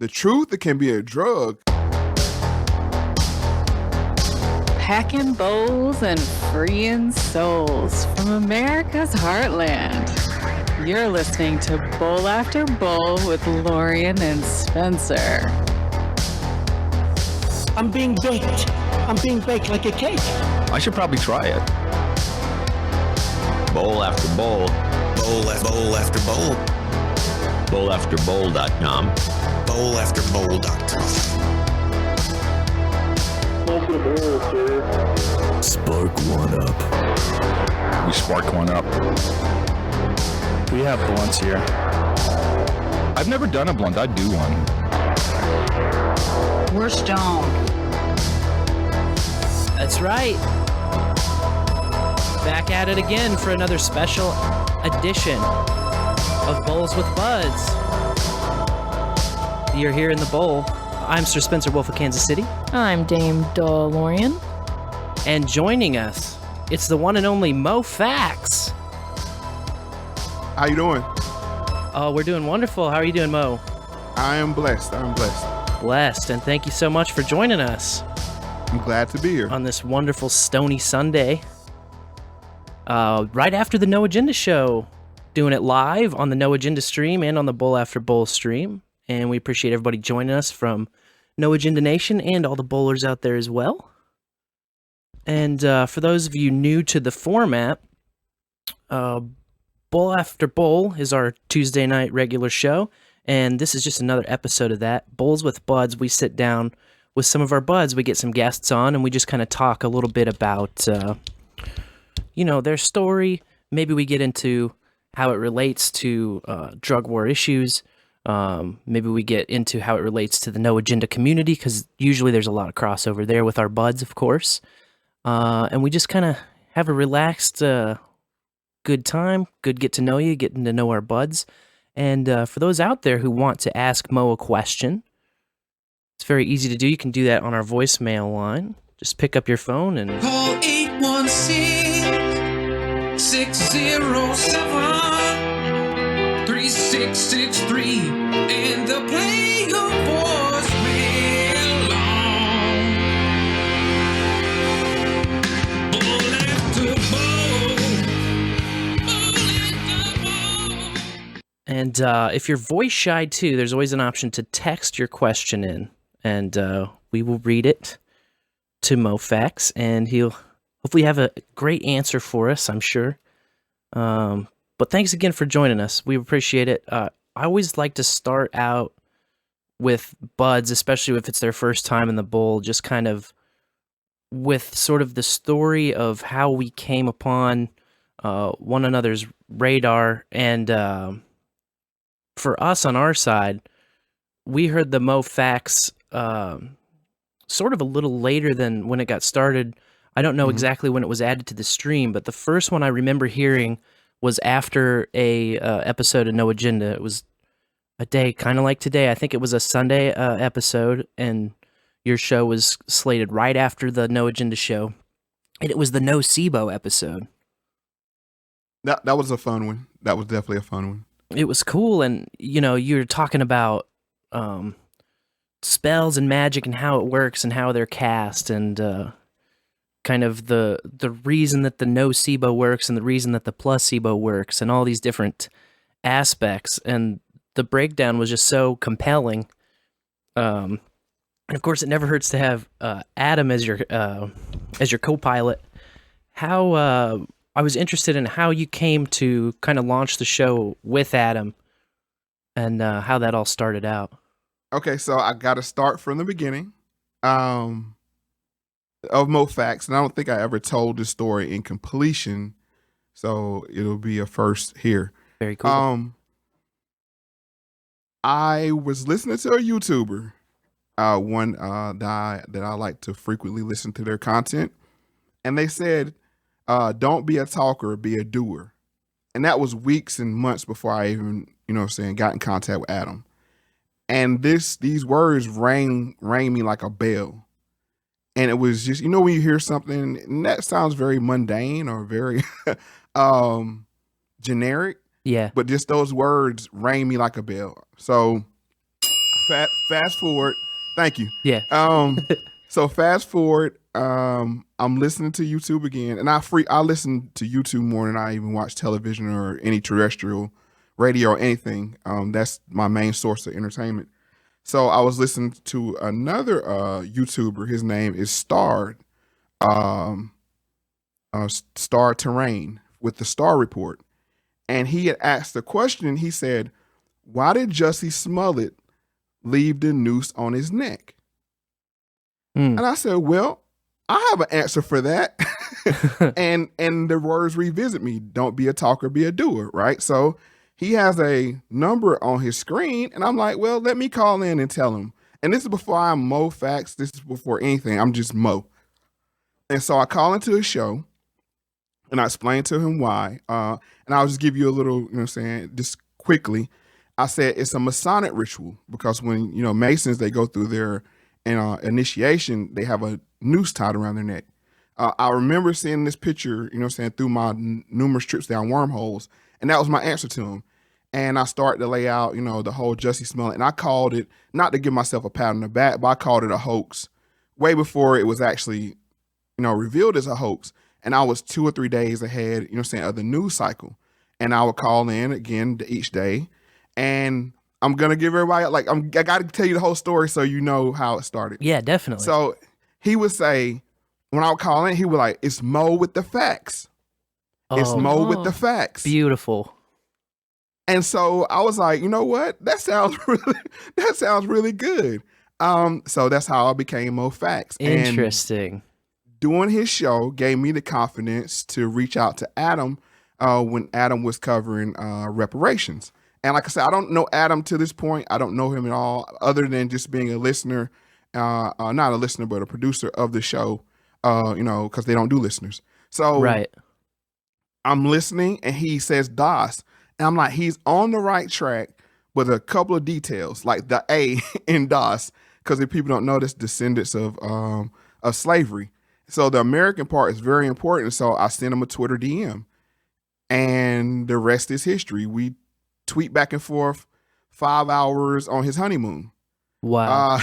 the truth, it can be a drug. Packing bowls and freeing souls from America's heartland. You're listening to Bowl After Bowl with Lorian and Spencer. I'm being baked. I'm being baked like a cake. I should probably try it. Bowl after bowl. Bowl after bowl. Bowlafterbowl.com. Bowlafterbowl.com. Spark one up. We spark one up. We have blunts here. I've never done a blunt. I'd do one. We're stoned. That's right. Back at it again for another special edition of Bowls with Buds. You're here in the bowl. I'm Sir Spencer Wolf of Kansas City. I'm Dame DeLorean. And joining us, it's the one and only Moe Factz. How you doing? Oh, we're doing wonderful. How are you doing, Mo? I am blessed. Blessed, and thank you so much for joining us I'm glad to be here. on this wonderful Stony Sunday. Right after the No Agenda show, doing it live on the No Agenda stream and on the Bowl After Bowl stream. And we appreciate everybody joining us from No Agenda Nation and all the bowlers out there as well. And for those of you new to the format, Bowl After Bowl is our Tuesday night regular show. And this is just another episode of that. Bowls with Buds, we sit down with some of our buds. We get some guests on and we just kind of talk a little bit about, their story. Maybe we get into how it relates to drug war issues. Maybe we get into how it relates to the No Agenda community, because usually there's a lot of crossover there with our buds, of course. And we just kind of have a relaxed, good time, good get to know you, getting to know our buds. And for those out there who want to ask Mo a question, it's very easy to do. You can do that on our voicemail line. Just pick up your phone and call 816-607-3663 and they'll play your voicemail long. Bowl after bowl. And if you're voice shy too, there's always an option to text your question in, and we will read it to Moe Factz, and he'll hopefully have a great answer for us, I'm sure. But thanks again for joining us. We appreciate it. I always like to start out with buds, especially if it's their first time in the bowl, just kind of with sort of the story of how we came upon one another's radar. And for us on our side, we heard the Moe Factz sort of a little later than when it got started. I don't know exactly when it was added to the stream, but the first one I remember hearing was after a episode of No Agenda. It was a day kind of like today. I think it was a Sunday episode, and your show was slated right after the No Agenda show, and it was the No SIBO episode. That was a fun one. That was definitely a fun one. It was cool, and you're talking about spells and magic and how it works and how they're cast, and kind of the reason that the No SIBO works and the reason that the plus SIBO works and all these different aspects. And the breakdown was just so compelling. And of course, it never hurts to have Adam as your co-pilot. How I was interested in how you came to kind of launch the show with Adam, and how that all started out. Okay, so I got to start from the beginning of Moe Factz, and I don't think I ever told this story in completion, so it'll be a first here. Very cool. I was listening to a YouTuber, one that I like to frequently listen to their content, and they said, "Don't be a talker, be a doer," and that was weeks and months before I even, got in contact with Adam. And these words rang me like a bell. And it was just, when you hear something and that sounds very mundane or very generic. Yeah. But just those words rang me like a bell. So I fast forward. Thank you. Yeah. So fast forward. I'm listening to YouTube again, and I listen to YouTube more than I even watch television or any terrestrial radio or anything. That's my main source of entertainment. So I was listening to another YouTuber. His name is Star Terrain with the Star Report, and he had asked the question. He said, "Why did Jussie Smollett leave the noose on his neck?" And I said, "Well, I have an answer for that." and the words revisit me: "Don't be a talker, be a doer." Right. So he has a number on his screen, and I'm like, well, let me call in and tell him. And this is before I'm Moe Factz. This is before anything. I'm just Mo. And so I call into his show, and I explain to him why. And I'll just give you a little, you know what I'm saying, just quickly. I said it's a Masonic ritual because when, Masons, they go through their initiation, they have a noose tied around their neck. I remember seeing this picture, through my numerous trips down wormholes. And that was my answer to him. And I started to lay out, the whole Jussie Smollett. And I called it, not to give myself a pat on the back, but I called it a hoax way before it was actually, revealed as a hoax. And I was 2 or 3 days ahead, of the news cycle. And I would call in again each day. And I'm going to give everybody, I got to tell you the whole story so you know how it started. Yeah, definitely. So he would say, when I would call in, he would like, it's Mo with the facts. It's Mo with the facts. Beautiful. And so I was like, you know what? That sounds really good. So that's how I became Moe Factz. Interesting. And doing his show gave me the confidence to reach out to Adam when Adam was covering reparations. And like I said, I don't know Adam to this point. I don't know him at all, other than just being a listener, not a listener, but a producer of the show, because they don't do listeners. So right. I'm listening, and he says DOS. And I'm like, he's on the right track with a couple of details, like the A in DOS, because if people don't know, that's descendants of slavery. So the American part is very important. So I sent him a Twitter DM, and the rest is history. We tweet back and forth 5 hours on his honeymoon. Wow.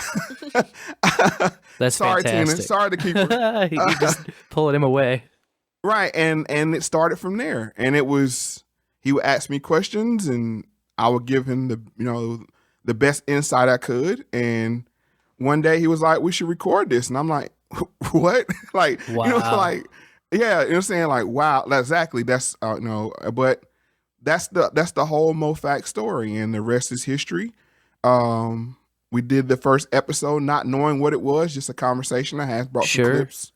That's sorry, fantastic. Tina. Sorry to keep her. You just pulling him away. Right. And it started from there. And it was, he would ask me questions, and I would give him the best insight I could. And one day he was like, we should record this. And I'm like, what? Like, wow. Yeah, you know what I'm saying? Like, wow, exactly. That's, but that's the whole Moe Factz story, and the rest is history. We did the first episode not knowing what it was, just a conversation I had, brought some clips.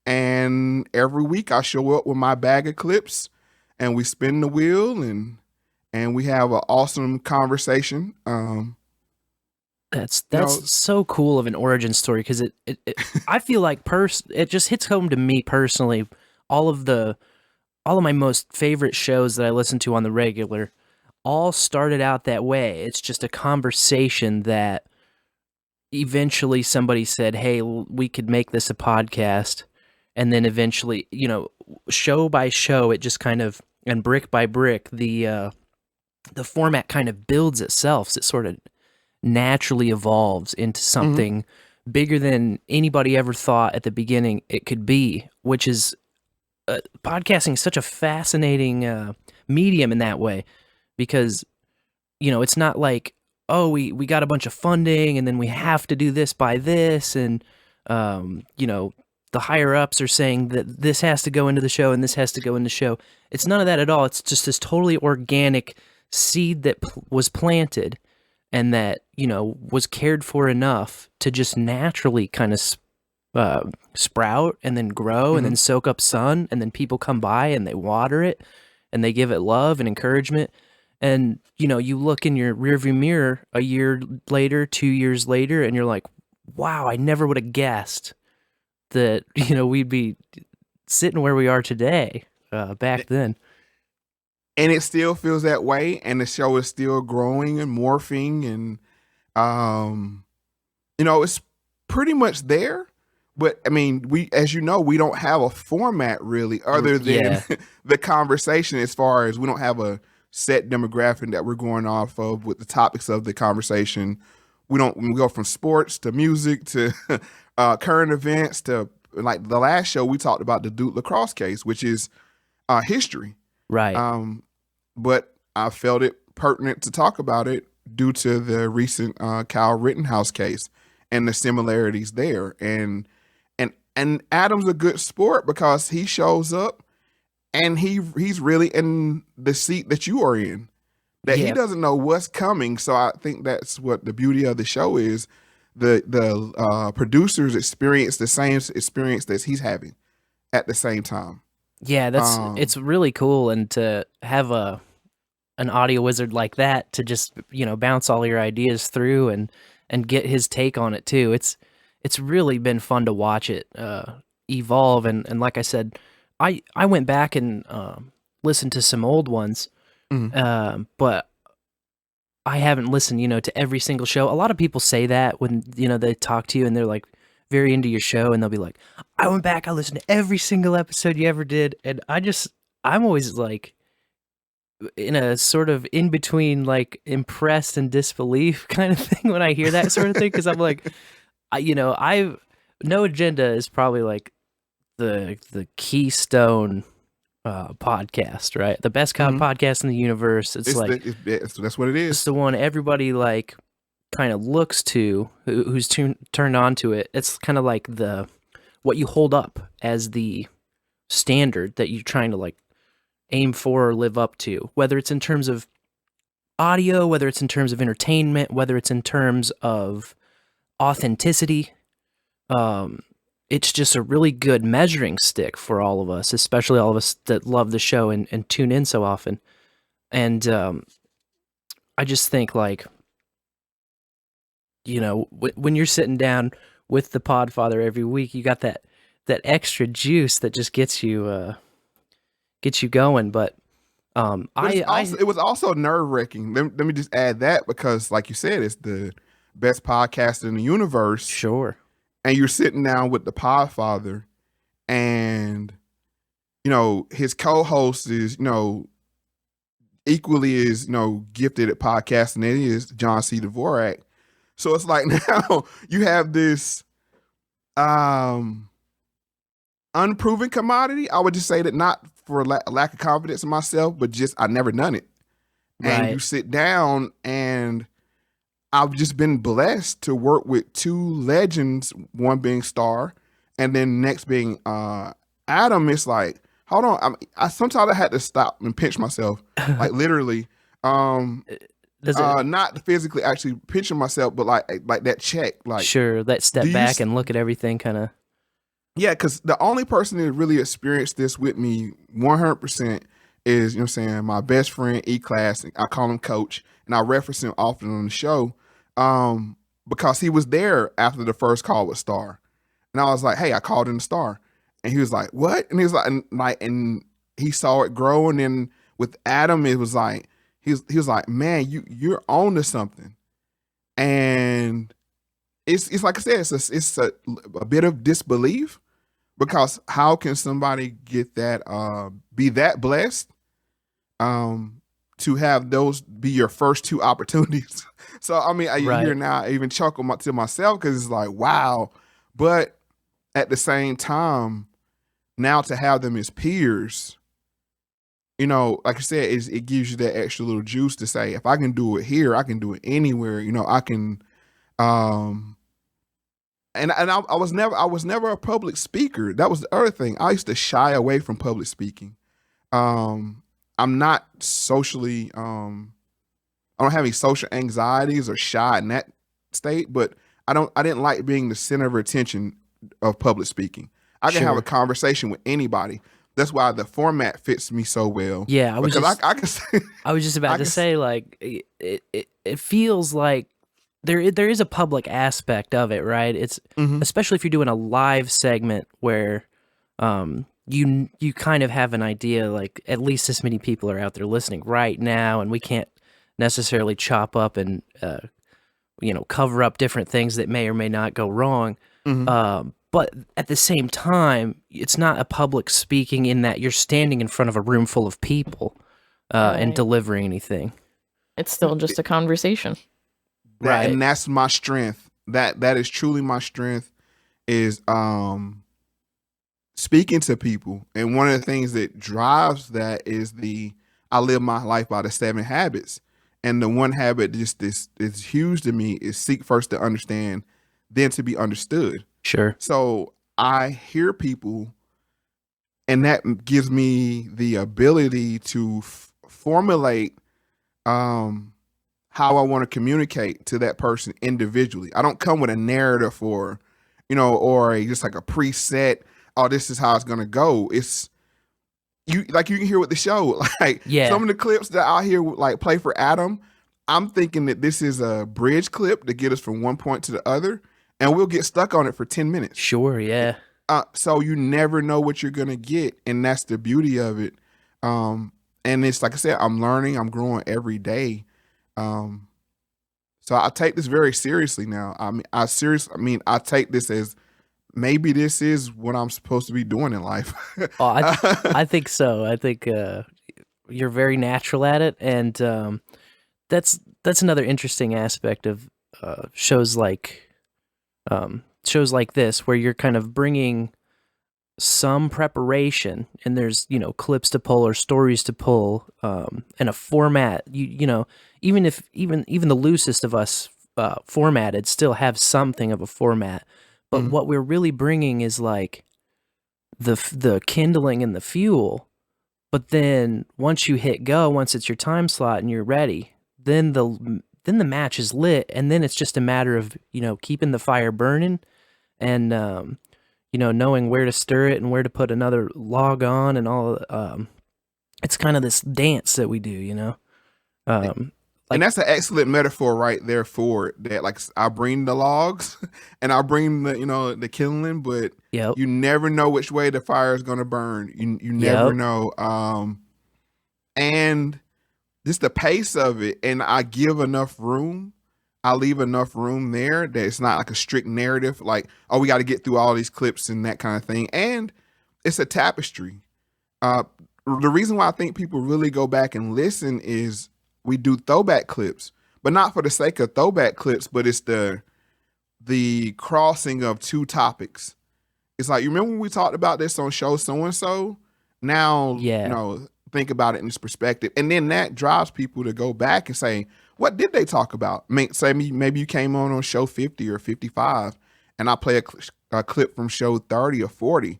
And every week I show up with my bag of clips, and we spin the wheel, and we have an awesome conversation. That's so cool of an origin story, because it I feel like it just hits home to me personally. All of my most favorite shows that I listen to on the regular all started out that way. It's just a conversation that eventually somebody said, hey, we could make this a podcast. And then eventually, show by show, it just kind of, and brick by brick, the format kind of builds itself. So it sort of naturally evolves into something bigger than anybody ever thought at the beginning it could be, which is podcasting is such a fascinating medium in that way, because, it's not like, oh, we got a bunch of funding and then we have to do this by this. And, the higher ups are saying that this has to go into the show and this has to go into the show. It's none of that at all. It's just this totally organic seed that was planted and that, was cared for enough to just naturally kind of sprout and then grow and then soak up sun, and then people come by and they water it and they give it love and encouragement. And, you look in your rearview mirror a year later, 2 years later, and you're like, wow, I never would have guessed that, we'd be sitting where we are today back then. And it still feels that way, and the show is still growing and morphing, and it's pretty much there. But I mean, we don't have a format really, other than the conversation. As far as we don't have a set demographic that we're going off of with the topics of the conversation, we go from sports to music to current events to like the last show we talked about the Duke lacrosse case, which is history. Right. But I felt it pertinent to talk about it due to the recent Kyle Rittenhouse case and the similarities there. And Adam's a good sport because he shows up and he's really in the seat that you are in. That he doesn't know what's coming. So I think that's what the beauty of the show is. The producers experience the same experience that he's having at the same time. Yeah, it's really cool, and to have an audio wizard like that to just bounce all your ideas through and get his take on it too. It's really been fun to watch it evolve, and like I said, I went back and listened to some old ones, but I haven't listened to every single show. A lot of people say that when they talk to you and they're like very into your show, and they'll be like, I went back, I listened to every single episode you ever did. And I'm always like in a sort of in between, like impressed and disbelief kind of thing when I hear that sort of thing. Cause I'm like, No Agenda is probably like the keystone podcast, right? The best podcast in the universe. That's what it is. It's the one everybody like kind of looks to, who's turned on to it. It's kind of like what you hold up as the standard that you're trying to like aim for or live up to, whether it's in terms of audio, whether it's in terms of entertainment, whether it's in terms of authenticity. It's just a really good measuring stick for all of us, especially all of us that love the show and tune in so often. And I just think like, when you're sitting down with the Podfather every week, you got that extra juice that just gets you going. But it was also nerve-wracking. Let me just add that, because like you said, it's the best podcast in the universe. Sure. And you're sitting down with the Podfather, and his co-host is equally as gifted at podcasting as he is, John C. Dvorak. So it's like now you have this unproven commodity. I would just say that, not for lack of confidence in myself, but just I never done it. And you sit down, and I've just been blessed to work with two legends, one being Star, and then next being Adam. It's like, hold on, I sometimes I had to stop and pinch myself, like literally. Not physically actually pinching myself, but like that check, like sure, that step back and look at everything, kind of. Yeah, because the only person that really experienced this with me 100% is my best friend E-Class. I call him Coach, and I reference him often on the show because he was there after the first call with Star, and I was like, hey, I called in the Star, and he was like, what? And he was like, and he saw it grow, and then with Adam, it was like. He was like, man, you're on to something, and it's like I said, it's a bit of disbelief, because how can somebody get that be that blessed to have those be your first two opportunities? So I mean, here now I even chuckle to myself, because it's like, wow, but at the same time, now to have them as peers. Like I said, it gives you that extra little juice to say, if I can do it here, I can do it anywhere. I can, and I was never a public speaker. That was the other thing. I used to shy away from public speaking. I'm not socially, I don't have any social anxieties or shy in that state, but I didn't like being the center of attention of public speaking. I can have a conversation with anybody. That's why the format fits me so well. Yeah, I was just about to say, like, it feels like there is a public aspect of it, right? It's especially if you're doing a live segment where you kind of have an idea, like at least this many people are out there listening right now, and we can't necessarily chop up and cover up different things that may or may not go wrong. But at the same time, it's not a public speaking in that you're standing in front of a room full of people and delivering anything. It's still just a conversation. Right. And that's my strength. That is truly my strength, is speaking to people. And one of the things that drives that is I live my life by the 7 habits. And the one habit just is huge to me is seek first to understand, then to be understood. Sure. So I hear people, and that gives me the ability to formulate how I want to communicate to that person individually. I don't come with a narrative or just like a preset, oh, this is how it's gonna go. It's you can hear with the show. Like some of the clips that I hear like play for Adam, I'm thinking that this is a bridge clip to get us from one point to the other, and we'll get stuck on it for 10 minutes. Sure, yeah. So you never know what you're gonna get, and that's the beauty of it. And it's like I said, I'm learning, I'm growing every day. So I take this very seriously now. I take this as maybe this is what I'm supposed to be doing in life. I think so. I think you're very natural at it, and that's another interesting aspect of shows like this, where you're kind of bringing some preparation, and there's clips to pull or stories to pull, and a format. Even the loosest of us formatted still have something of a format. But what we're really bringing is like the kindling and the fuel. But then once you hit go, once it's your time slot and you're ready, then the match is lit, and then it's just a matter of keeping the fire burning, and knowing where to stir it and where to put another log on, and all. It's kind of this dance that we do, and that's an excellent metaphor right there for it. That like I bring the logs and I bring the kindling, but you never know which way the fire is gonna burn. You never know. And just the pace of it, and I give enough room. I leave enough room there that it's not like a strict narrative, like, oh, we got to get through all these clips and that kind of thing. And it's a tapestry. The reason why I think people really go back and listen is we do throwback clips, but not for the sake of throwback clips, but it's the crossing of two topics. It's like, you remember when we talked about this on show so-and-so? Now, think about it in this perspective. And then that drives people to go back and say, what did they talk about? Maybe you came on show 50 or 55, and I play a clip from show 30 or 40.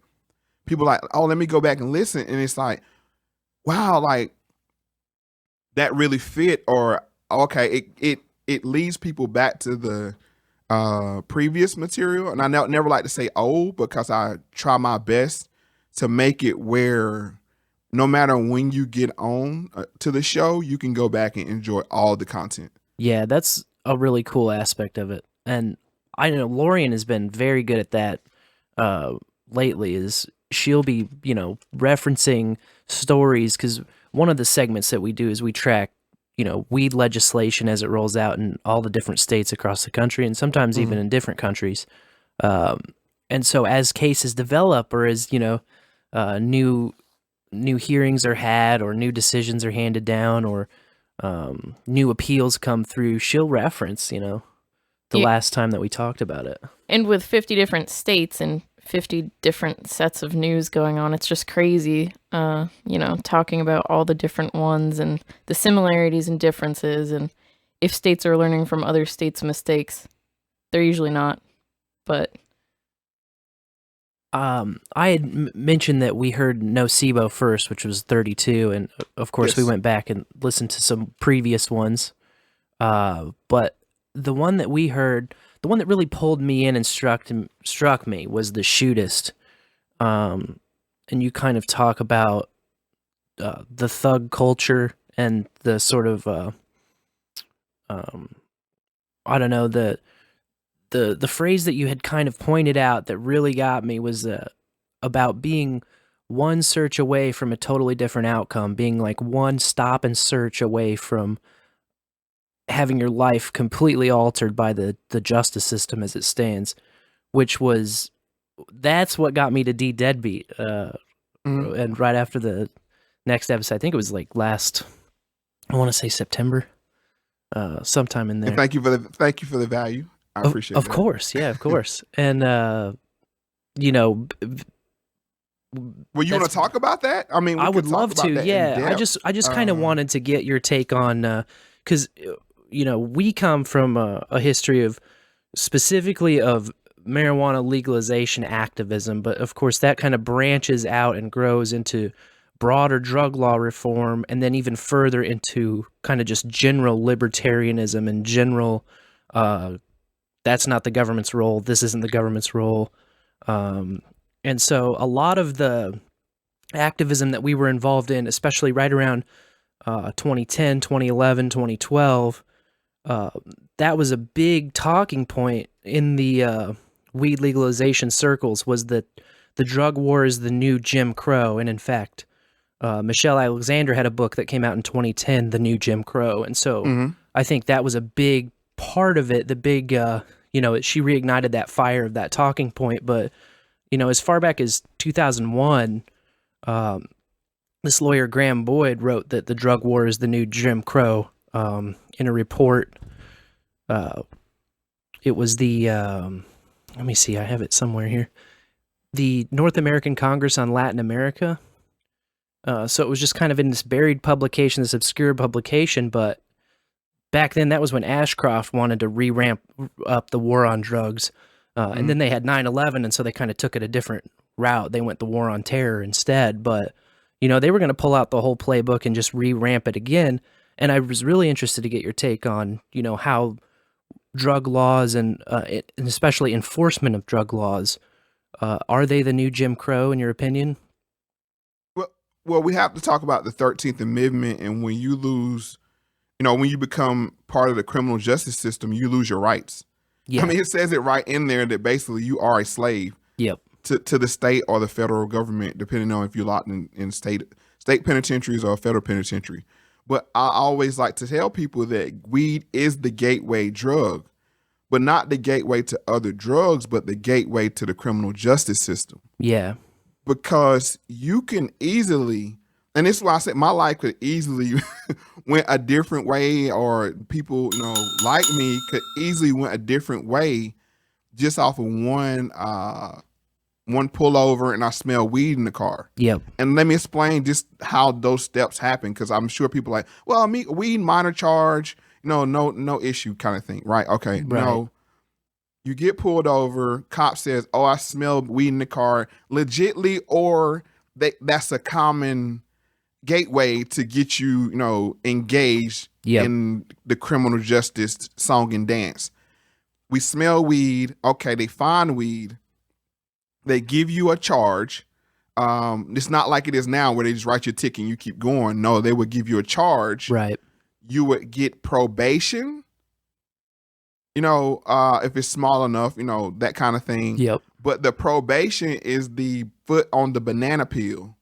People are like, oh, let me go back and listen. And it's like, wow, like that really fit. Or, okay, it leads people back to the previous material. And I never like to say old, because I try my best to make it where no matter when you get on to the show, you can go back and enjoy all the content. Yeah, that's a really cool aspect of it. And I know Lorian has been very good at that lately, is she'll be, referencing stories, because one of the segments that we do is we track, weed legislation as it rolls out in all the different states across the country, and sometimes even in different countries. And so as cases develop, or as, new hearings are had, or new decisions are handed down, or new appeals come through, she'll reference, the last time that we talked about it. And with 50 different states and 50 different sets of news going on, it's just crazy, talking about all the different ones and the similarities and differences. And if states are learning from other states' mistakes, they're usually not, but... I had mentioned that we heard Nocebo first, which was 32, and of course we went back and listened to some previous ones. But the one that we heard, the one that really pulled me in and struck me, was the shootist. And you kind of talk about the thug culture and the sort of I don't know, the phrase that you had kind of pointed out that really got me was about being one search away from a totally different outcome, being like one stop and search away from having your life completely altered by the justice system as it stands, that's what got me to Deadbeat. And right after the next episode, I think it was like I want to say September. sometime in there. And thank you for the value. I appreciate Of that. course, yeah, of course. And you know, Well, you want to talk about that? I mean, we I could would talk love about to. that in Yeah, depth. I just kind of wanted to get your take on because you know we come from a history of specifically of marijuana legalization activism, but of course that kind of branches out and grows into broader drug law reform, and then even further into kind of just general libertarianism and general. That's not the government's role. This isn't the government's role. And so a lot of the activism that we were involved in, especially right around 2010, 2011, 2012, that was a big talking point in the weed legalization circles, was that the drug war is the new Jim Crow. And in fact, Michelle Alexander had a book that came out in 2010, The New Jim Crow. And so I think that was a big part of it, the big, you know, she reignited that fire of that talking point. But, you know, as far back as 2001, this lawyer, Graham Boyd, wrote that the drug war is the new Jim Crow in a report. It was the, let me see, I have it somewhere here. The North American Congress on Latin America. So it was just kind of in this buried publication, this obscure publication, but back then that was when Ashcroft wanted to re-ramp up the war on drugs. And then they had 9/11, and so they kind of took it a different route. They went the war on terror instead, but you know, they were going to pull out the whole playbook and just re-ramp it again. And I was really interested to get your take on, you know, how drug laws and especially enforcement of drug laws, are they the new Jim Crow in your opinion? Well, we have to talk about the 13th Amendment, and when you lose, you know, when you become part of the criminal justice system, you lose your rights. Yeah. I mean, it says it right in there that basically you are a slave. Yep. To the state or the federal government, depending on if you're locked in state penitentiaries or federal penitentiary. But I always like to tell people that weed is the gateway drug, but not the gateway to other drugs, but the gateway to the criminal justice system. Yeah. Because you can easily, and this is why I said my life could easily went a different way, or people, you know, like me could easily went a different way just off of one pullover and I smell weed in the car. Yep. And let me explain just how those steps happen, because I'm sure people are like, well, weed, minor charge, you know, no issue kind of thing, right? Okay, Right. No. You get pulled over, cop says, oh, I smell weed in the car, legitly, or that's a common gateway to get you, you know, engaged in the criminal justice song and dance. We smell weed, okay, they find weed, they give you a charge. It's not like it is now where they just write your ticket and you keep going. No, they would give you a charge. Right. You would get probation. You know, if it's small enough, you know, that kind of thing. Yep. But the probation is the foot on the banana peel.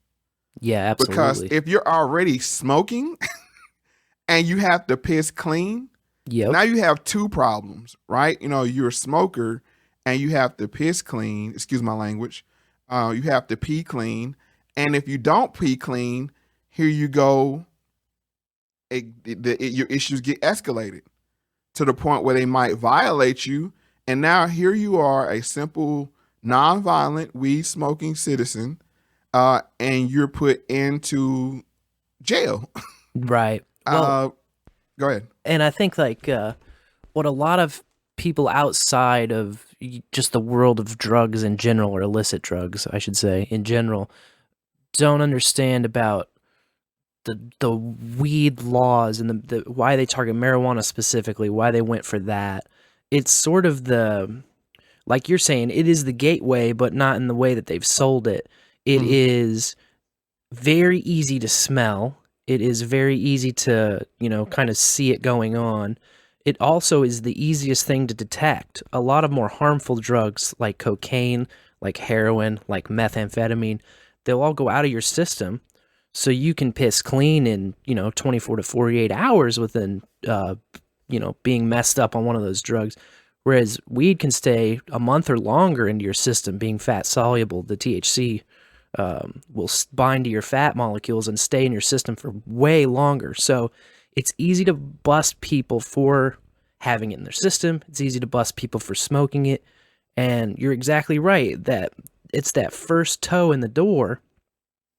Yeah, absolutely. Because if you're already smoking and you have to piss clean, now you have two problems, right? You know, you're a smoker and you have to piss clean, excuse my language. You have to pee clean. And if you don't pee clean, here you go, your issues get escalated to the point where they might violate you. And now here you are, a simple, nonviolent, weed-smoking citizen, and you're put into jail. Right. Well, go ahead. And I think, like, what a lot of people outside of just the world of drugs in general, or illicit drugs, I should say, in general, don't understand about the weed laws and the why they target marijuana specifically, why they went for that. It's sort of like you're saying, it is the gateway, but not in the way that they've sold it. It is very easy to smell. It is very easy to, you know, kind of see it going on. It also is the easiest thing to detect. A lot of more harmful drugs like cocaine, like heroin, like methamphetamine, they'll all go out of your system. So you can piss clean in, you know, 24 to 48 hours within, you know, being messed up on one of those drugs. Whereas weed can stay a month or longer into your system, being fat soluble. The THC will bind to your fat molecules and stay in your system for way longer. So it's easy to bust people for having it in their system. It's easy to bust people for smoking it. And you're exactly right that it's that first toe in the door.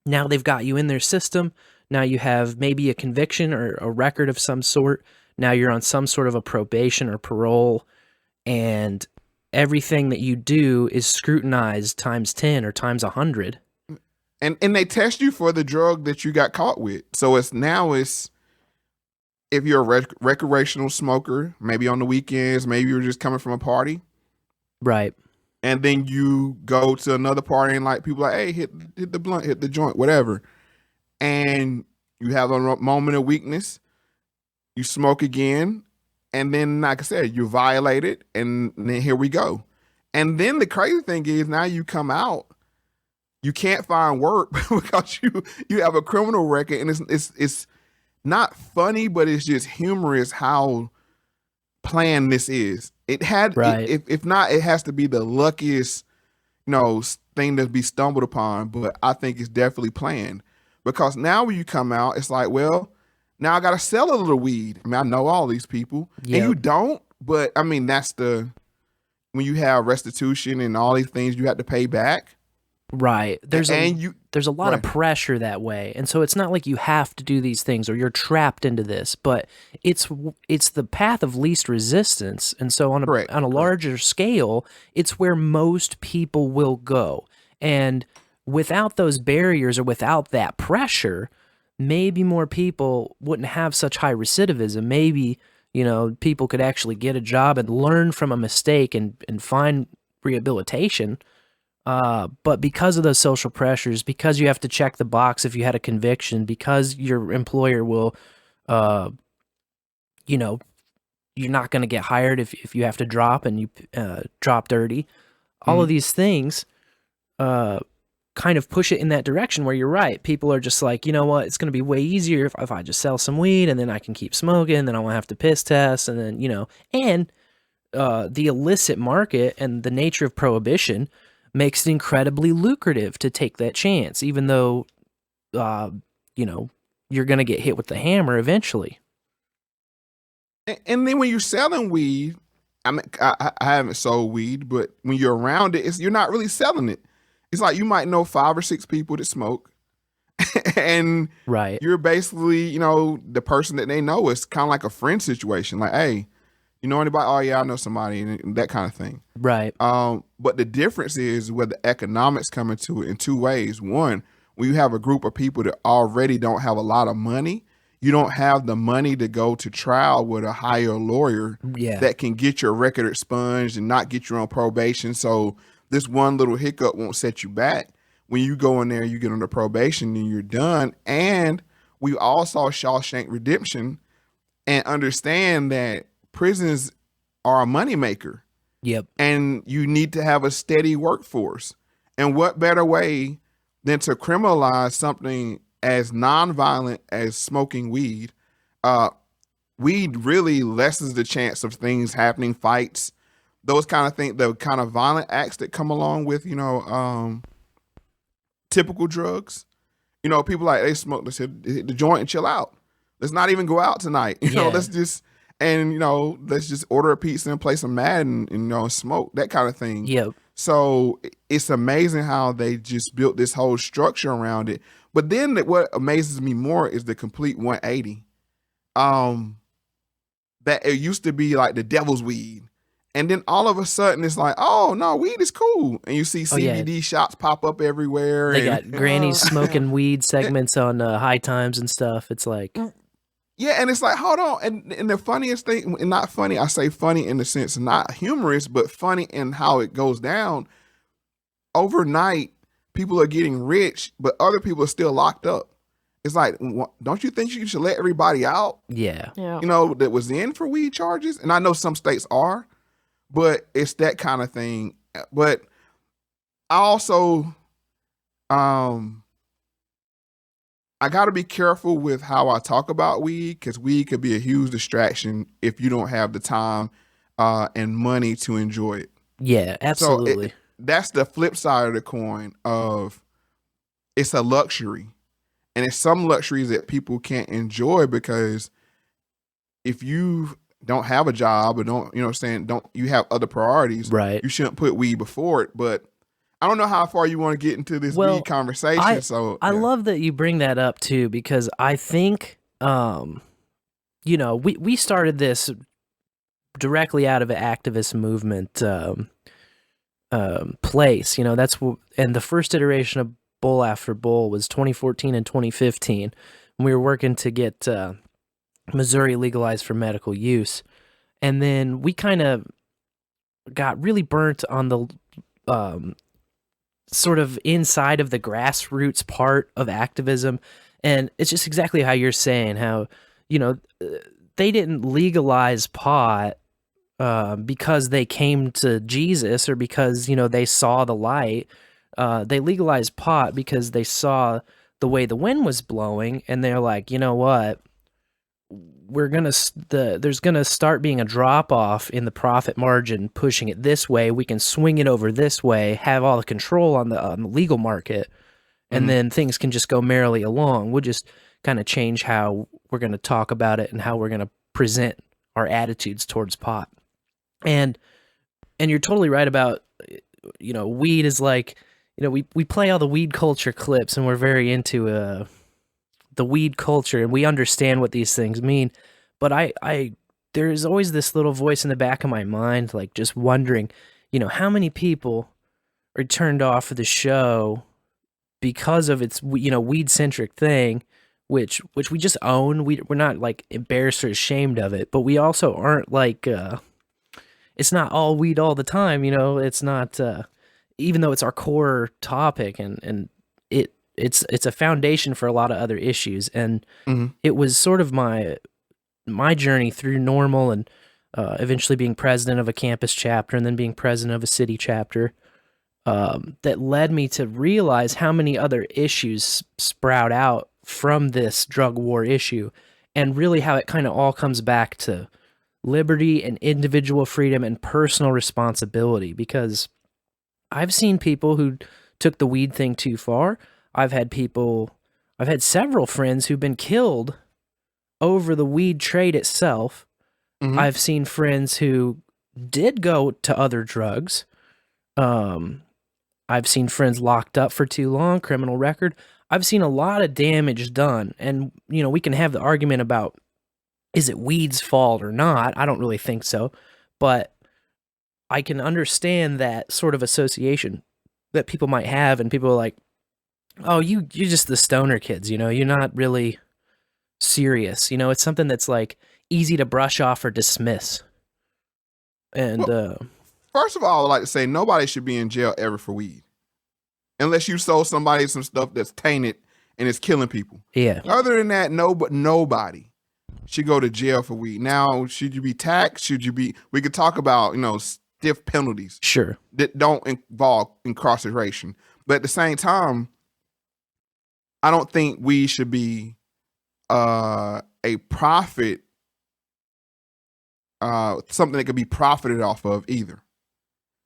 Now they've got you in their system. Now you have maybe a conviction or a record of some sort. Now you're on some sort of a probation or parole, and everything that you do is scrutinized times 10 or times 100. And they test you for the drug that you got caught with. So it's if you're a recreational smoker, maybe on the weekends, maybe you're just coming from a party. Right. And then you go to another party and like people are like, hey, hit the blunt, hit the joint, whatever. And you have a moment of weakness. You smoke again. And then, like I said, you violate it. And then here we go. And then the crazy thing is now you come out, you can't find work because you have a criminal record. And it's not funny, but it's just humorous how planned this is. It had, right. If not, it has to be the luckiest, thing to be stumbled upon. But I think it's definitely planned because now when you come out, it's like, well, now I got to sell a little weed. I mean, I know all these people and you don't, but I mean, that's when you have restitution and all these things you have to pay back. Right. There's a lot of pressure that way. And so it's not like you have to do these things or you're trapped into this, but it's the path of least resistance. And so on a larger scale, it's where most people will go. And without those barriers or without that pressure, maybe more people wouldn't have such high recidivism. Maybe, people could actually get a job and learn from a mistake and find rehabilitation. But because of those social pressures, because you have to check the box if you had a conviction, because your employer will, you're not going to get hired if you have to drop and you drop dirty. All of these things kind of push it in that direction where you're right. People are just like, you know what, it's going to be way easier if I just sell some weed and then I can keep smoking, then I won't have to piss test, and then, and the illicit market and the nature of prohibition makes it incredibly lucrative to take that chance, even though, you're going to get hit with the hammer eventually. And then when you're selling weed, I mean, I haven't sold weed, but when you're around it, you're not really selling it. It's like you might know 5 or 6 people that smoke, and you're basically, the person that they know. Is kind of like a friend situation. Like, hey, you know anybody? Oh yeah, I know somebody, and that kind of thing. Right. But the difference is where the economics come into it in 2 ways. One, when you have a group of people that already don't have a lot of money, you don't have the money to go to trial with a higher lawyer that can get your record expunged and not get you on probation. So this one little hiccup won't set you back. When you go in there, you get under probation and you're done. And we all saw Shawshank Redemption and understand that prisons are a moneymaker. Yep. And you need to have a steady workforce. And what better way than to criminalize something as nonviolent as smoking weed? Weed really lessens the chance of things happening, fights, those kind of things, the kind of violent acts that come along with, typical drugs. People like, they smoke, let's hit the joint and chill out. Let's not even go out tonight. Let's just, let's just order a pizza and play some Madden and, smoke, that kind of thing. Yep. So it's amazing how they just built this whole structure around it. But then what amazes me more is the complete 180. That it used to be like the devil's weed. And then all of a sudden it's like, oh no, weed is cool. And you see CBD shops pop up everywhere. They got grannies smoking weed segments on High Times and stuff. It's like, yeah, and it's like, hold on. And the funniest thing, and not funny, I say funny in the sense not humorous, but funny in how it goes down. Overnight, people are getting rich, but other people are still locked up. It's like, don't you think you should let everybody out? Yeah. That was in for weed charges? And I know some states are, but it's that kind of thing. But I also, I got to be careful with how I talk about weed, because weed could be a huge distraction if you don't have the time and money to enjoy it. Yeah, absolutely. So that's the flip side of the coin of it's a luxury. And it's some luxuries that people can't enjoy because if you don't have a job or don't, you know what I'm saying, don't you have other priorities, Right. you shouldn't put weed before it. But I don't know how far you want to get into this weed conversation. I love that you bring that up too, because I think, you know, we started this directly out of an activist movement place. You know, and the first iteration of Bowl After Bowl was 2014 and 2015. And we were working to get Missouri legalized for medical use. And then we kind of got really burnt on the sort of inside of the grassroots part of activism. And it's just exactly how you're saying, how, you know, they didn't legalize pot because they came to Jesus or because, you know, they saw the light. They legalized pot because they saw the way the wind was blowing, and they're like, you know what? There's gonna start being a drop off in the profit margin, pushing it this way. We can swing it over this way, have all the control on the legal market, and then things can just go merrily along. We'll just kind of change how we're going to talk about it and how we're going to present our attitudes towards pot. And you're totally right about, you know, weed is like, you know, we play all the weed culture clips, and we're very into the weed culture, and we understand what these things mean. But I there's always this little voice in the back of my mind, like just wondering, you know, how many people are turned off of the show because of its, you know, weed-centric thing, which we just own. We're not like embarrassed or ashamed of it, but we also aren't like, it's not all weed all the time, you know. It's not, even though it's our core topic, and it's a foundation for a lot of other issues. And it was sort of my journey through normal and eventually being president of a campus chapter and then being president of a city chapter, that led me to realize how many other issues sprout out from this drug war issue, and really how it kind of all comes back to liberty and individual freedom and personal responsibility. Because I've seen people who took the weed thing too far. I've had several friends who've been killed over the weed trade itself. I've seen friends who did go to other drugs. I've seen friends locked up for too long, criminal record. I've seen a lot of damage done. And, you know, we can have the argument about, is it weed's fault or not? I don't really think so. But I can understand that sort of association that people might have, and people are like, oh, you're just the stoner kids, you know, you're not really serious. You know, it's something that's like easy to brush off or dismiss. And first of all, I'd like to say nobody should be in jail ever for weed, unless you sold somebody some stuff that's tainted and it's killing people. Yeah. Other than that, nobody should go to jail for weed. Now, should you be taxed? We could talk about, you know, stiff penalties. Sure. That don't involve incarceration. But at the same time, I don't think we should be a profit, something that could be profited off of either.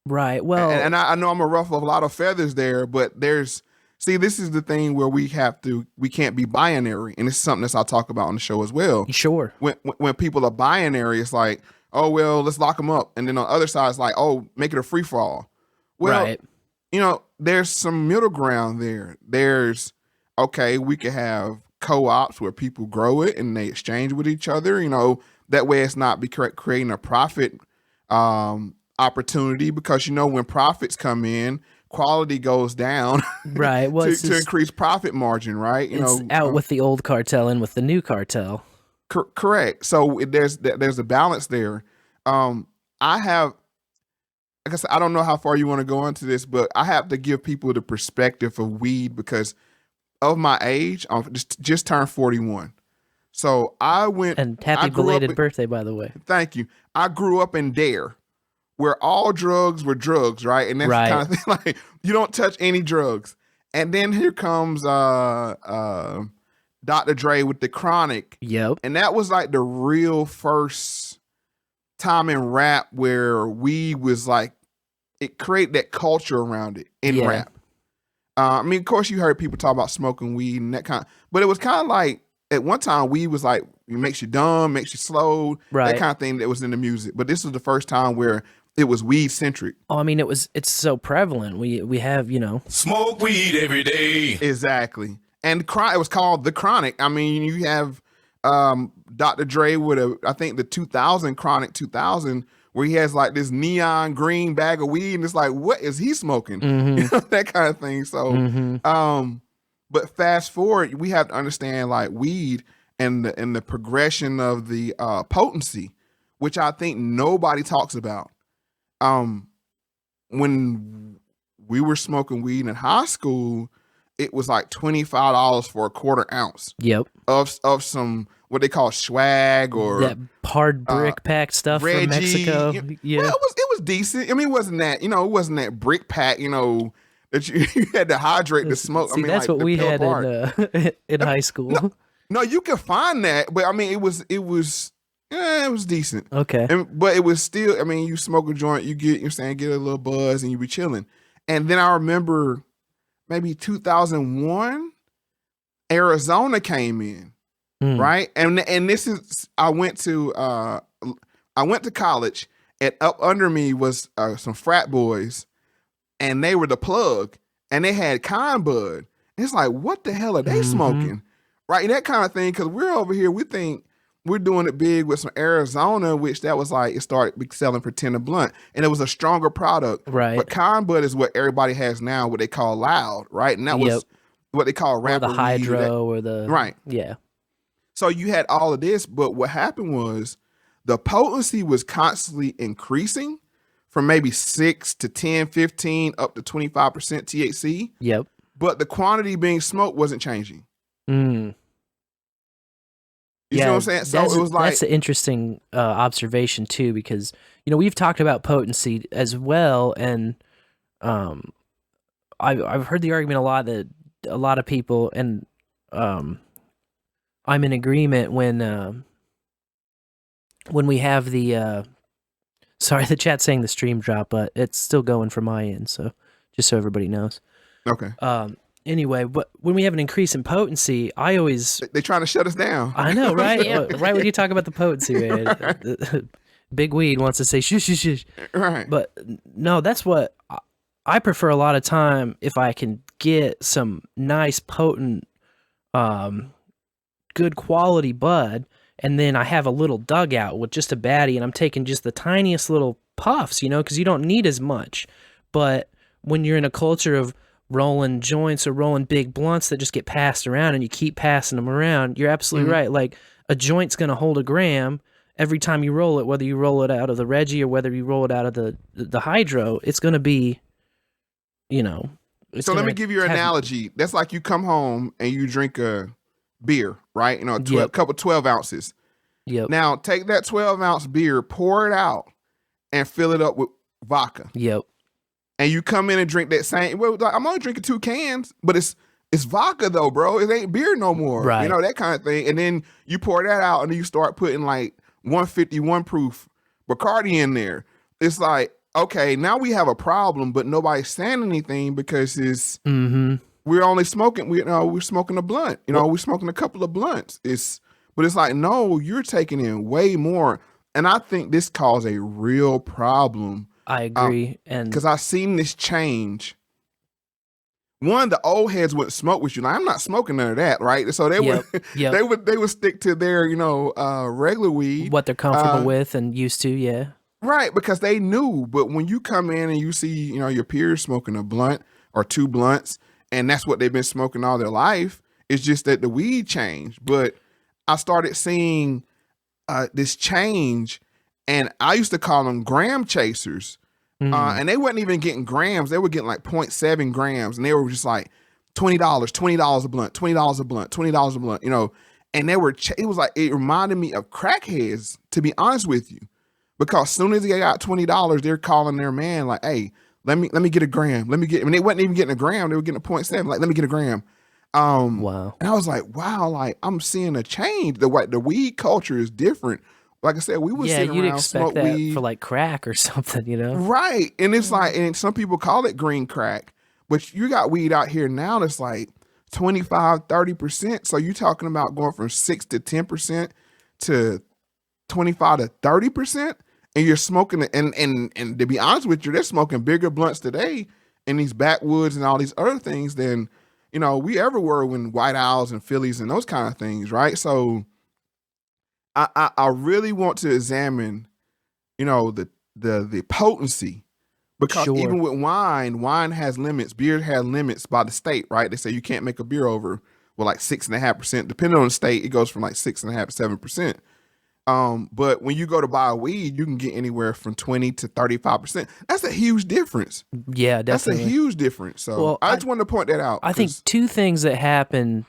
Right. Well, and I know I'm a ruffle of a lot of feathers there, but this is the thing where we can't be binary. And this is something that I'll talk about on the show as well. Sure. When people are binary, it's like, oh, well, let's lock them up. And then on the other side, it's like, oh, make it a free for all. Well, right. You know, there's some middle ground there. Okay, we could have co-ops where people grow it and they exchange with each other. You know, that way it's not creating a profit opportunity, because, you know, when profits come in, quality goes down. Right. Well, to increase profit margin, right? You know, out with the old cartel and with the new cartel. Correct. So there's a balance there. I have, like I said, I don't know how far you want to go into this, but I have to give people the perspective of weed because of my age. I'm just turned 41. So I went. And happy belated birthday, by the way. Thank you. I grew up in Dare, where all drugs were drugs, right? And that's the kind of thing, like, you don't touch any drugs. And then here comes Dr. Dre with the Chronic. Yep. And that was like the real first time in rap where weed was like, it created that culture around it in rap. I mean, of course, you heard people talk about smoking weed and that kind of, but it was kind of like, at one time, weed was like it makes you dumb, makes you slow, Right. that kind of thing that was in the music. But this was the first time where it was weed centric. Oh, I mean, it's so prevalent. We have, you know, Smoke weed every day. Exactly. And it was called The Chronic. I mean, you have Dr. Dre with I think the 2000 Chronic 2000, where he has like this neon green bag of weed, and it's like, what is he smoking? Mm-hmm. You know, that kind of thing. So, but fast forward, we have to understand like weed and the progression of the potency, which I think nobody talks about. When we were smoking weed in high school, it was like $25 for a quarter ounce. Yep. Of some what they call swag or that hard brick pack stuff Reggie, from Mexico. Yeah. Well, it was decent. I mean, it wasn't that brick pack, that you had to hydrate the smoke. See, that's like what we had in high No, school. No, you can find that, but I mean, it was decent. Okay. But it was still, I mean, you smoke a joint, you get a little buzz, and you be chilling. And then I remember maybe 2001, Arizona came in, right? And this is I went to college, and up under me was some frat boys, and they were the plug, and they had kind bud. And it's like, what the hell are they smoking? Right, that kind of thing, because we're over here, we think we're doing it big with some Arizona, which that was like, it started selling for 10 a blunt, and it was a stronger product. Right. But kind bud is what everybody has now, what they call loud, right? And that was what they call rapper or the hydro weed, or the right. Yeah. So you had all of this, but what happened was the potency was constantly increasing from maybe 6 to 10, 15, up to 25% THC. Yep. But the quantity being smoked wasn't changing. Mm. You see what I'm saying? So it was like, that's an interesting observation too, because we've talked about potency as well, and I've heard the argument a lot that a lot of people, and I'm in agreement when we have the sorry, the chat's saying the stream drop, but it's still going from my end, so just so everybody knows. Okay. Anyway, but when we have an increase in potency, I always... They're trying to shut us down. I know, right? Right when you talk about the potency, man. Right. Big Weed wants to say, shush, shush, shush. Right. But no, that's what... I prefer a lot of time if I can get some nice, potent, good quality bud, and then I have a little dugout with just a baddie, and I'm taking just the tiniest little puffs, because you don't need as much. But when you're in a culture of rolling joints or rolling big blunts that just get passed around and you keep passing them around, you're absolutely right. Like, a joint's going to hold a gram every time you roll it, whether you roll it out of the Reggie or whether you roll it out of the hydro. It's going to be, so let me give you an analogy. That's like you come home and you drink a beer, right? A couple 12 ounces. Yep. Now take that 12-ounce beer, pour it out, and fill it up with vodka. Yep. And you come in and drink that same. Well, like, I'm only drinking 2 cans, but it's vodka though, bro. It ain't beer no more. Right. That kind of thing. And then you pour that out, and then you start putting like 151 proof Bacardi in there. It's like, okay, now we have a problem, but nobody's saying anything because it's we're only smoking. We're smoking a blunt. We're smoking a couple of blunts. But it's like, no, you're taking in way more, and I think this caused a real problem. I agree, and because I've seen this change. One, the old heads wouldn't smoke with you. Like, I'm not smoking none of that, right? So they would stick to their regular weed, what they're comfortable with and used to, yeah. Right, because they knew. But when you come in and you see your peers smoking a blunt or 2 blunts, and that's what they've been smoking all their life, it's just that the weed changed. But I started seeing this change. And I used to call them gram chasers. And they wasn't even getting grams. They were getting like 0.7 grams. And they were just like $20 a blunt, $20 a blunt, $20 a blunt, And they were, it reminded me of crackheads, to be honest with you. Because as soon as they got $20, they're calling their man like, hey, let me get a gram. They wasn't even getting a gram. They were getting a 0.7. Like, let me get a gram. Wow. And I was like, wow, like I'm seeing a change. The weed culture is different. Like I said, we would sit around, smoke weed for like crack or something, Right. And it's like, and some people call it green crack, but you got weed out here now that's like 25, 30%. So you're talking about going from 6 to 10% to 25 to 30%, and you're smoking it. And to be honest with you, they're smoking bigger blunts today in these backwoods and all these other things than, you know, we ever were when White Owls and Phillies and those kind of things, right? So I really want to examine, you know, the potency, because even with wine has limits. Beer has limits by the state, right? They say you can't make a beer over, well, like 6.5%. Depending on the state, it goes from like 6.5% to 7%. But when you go to buy a weed, you can get anywhere from 20 to 35%. That's a huge difference. Yeah, definitely. That's a huge difference. So I just wanted to point that out. I think two things that happen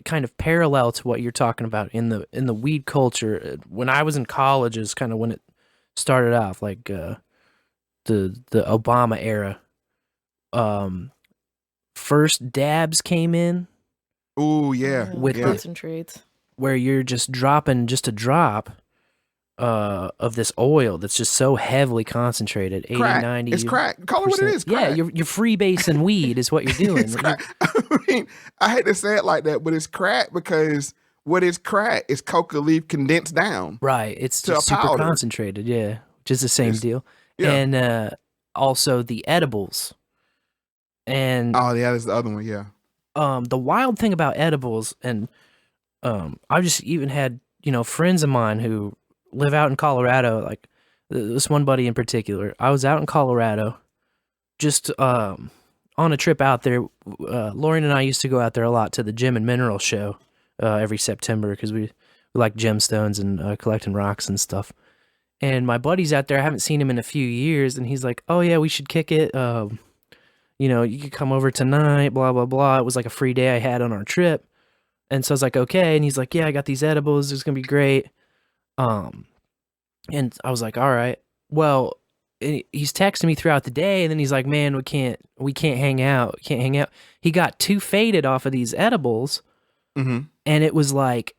kind of parallel to what you're talking about in the weed culture. When I was in college is kind of when it started off, like the Obama era. First dabs came in. Oh yeah, with concentrates, where you're just dropping just a drop of this oil that's just so heavily concentrated, 80, crack. 90. It's crack. Call it what it is. Yeah, Crack. you're freebasing weed is what you're doing. It's crack. I mean, I hate to say it like that, but it's crack because what is crack is coca leaf condensed down. Right. It's to just a super powder. concentrated, yeah, which is the same deal. Yeah. And also the edibles. And oh yeah, that's the other one. Yeah. The wild thing about edibles, and I just even had, you know, friends of mine who live out in Colorado, like this one buddy in particular. I was out in Colorado just on a trip out there. Lauren and I used to go out there a lot to the Gem and Mineral Show every September because we like gemstones and collecting rocks and stuff. And my buddy's out there. I haven't seen him in a few years, and he's like, "Oh yeah, we should kick it. You know, you could come over tonight, blah, blah, blah." It was like a free day I had on our trip. And so I was like, okay. And he's like, "Yeah, I got these edibles. It's going to be great." And I was like, all right. Well, he's texting me throughout the day. And then he's like, "Man, we can't hang out. Can't hang out." He got too faded off of these edibles. Mm-hmm. And it was like,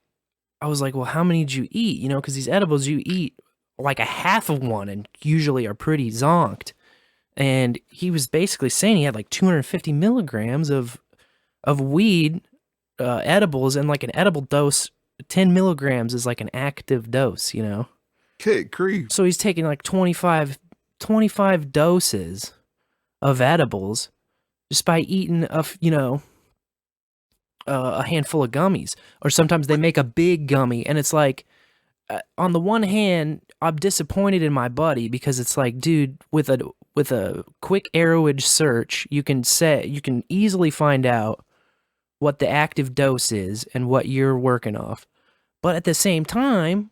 I was like, well, how many did you eat? You know, because these edibles, you eat like a half of one and usually are pretty zonked. And he was basically saying he had like 250 milligrams of weed edibles, and like an edible dose, 10 milligrams is like an active dose, you know? Good grief. So he's taking like 25 doses of edibles just by eating a handful of gummies. Or sometimes they make a big gummy, and it's like, on the one hand, I'm disappointed in my buddy because it's like, dude, with a quick arrowage search, you can easily find out what the active dose is and what you're working off. But at the same time,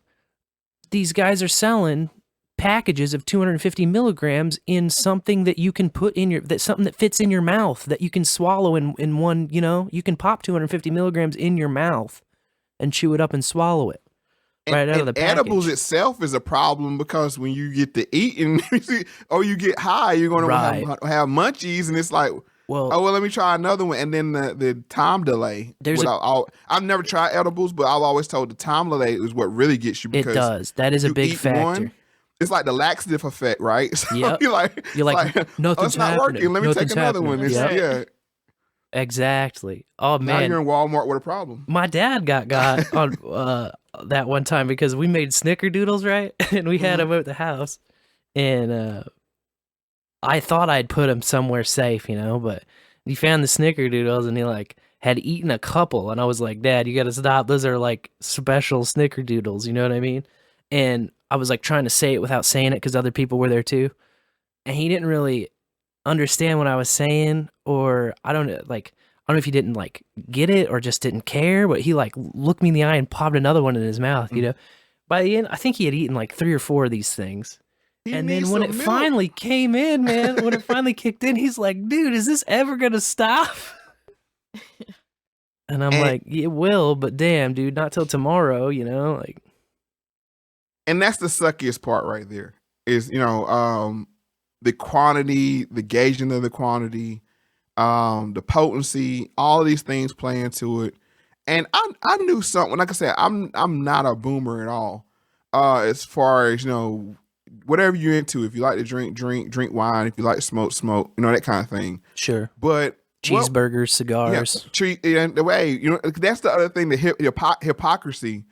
these guys are selling packages of 250 milligrams in something that you can put in something that fits in your mouth that you can swallow in one, you know, you can pop 250 milligrams in your mouth and chew it up and swallow it. Right out of the package. Edibles itself is a problem because when you get to eating or you get high, you're going to have munchies, and it's like, well, let me try another one. And then the time delay. I've never tried edibles, but I've always told the time delay is what really gets you. Because it does. That is a big factor. One, it's like the laxative effect, right? So yep. you're like, nothing's it's not working. Let me take another one. Yeah. Exactly. Oh man, now you're in Walmart with a problem. My dad got on that one time because we made snickerdoodles, right? And we had them at the house, and I thought I'd put them somewhere safe, you know, but he found the snickerdoodles and he like had eaten a couple, and I was like, "Dad, you got to stop. Those are like special snickerdoodles," you know what I mean? And I was like trying to say it without saying it because other people were there too, and he didn't really understand what I was saying, or I don't know if he didn't like get it or just didn't care, but he like looked me in the eye and popped another one in his mouth, you know. By the end, I think he had eaten like 3 or 4 of these things. And then when it finally came in, man, when it finally kicked in, he's like, "Dude, is this ever gonna stop?" And I'm like, "It will, but damn, dude, not till tomorrow," you know, like. And that's the suckiest part right there is, you know, the quantity, the gauging of the quantity, the potency, all of these things play into it. And I knew something. Like I said, I'm not a boomer at all. As far as, you know, whatever you're into, if you like to drink wine, if you like to smoke, you know, that kind of thing. Sure. But cheeseburgers, cigars. Yeah, and the way, you know, that's the other thing, the hypocrisy.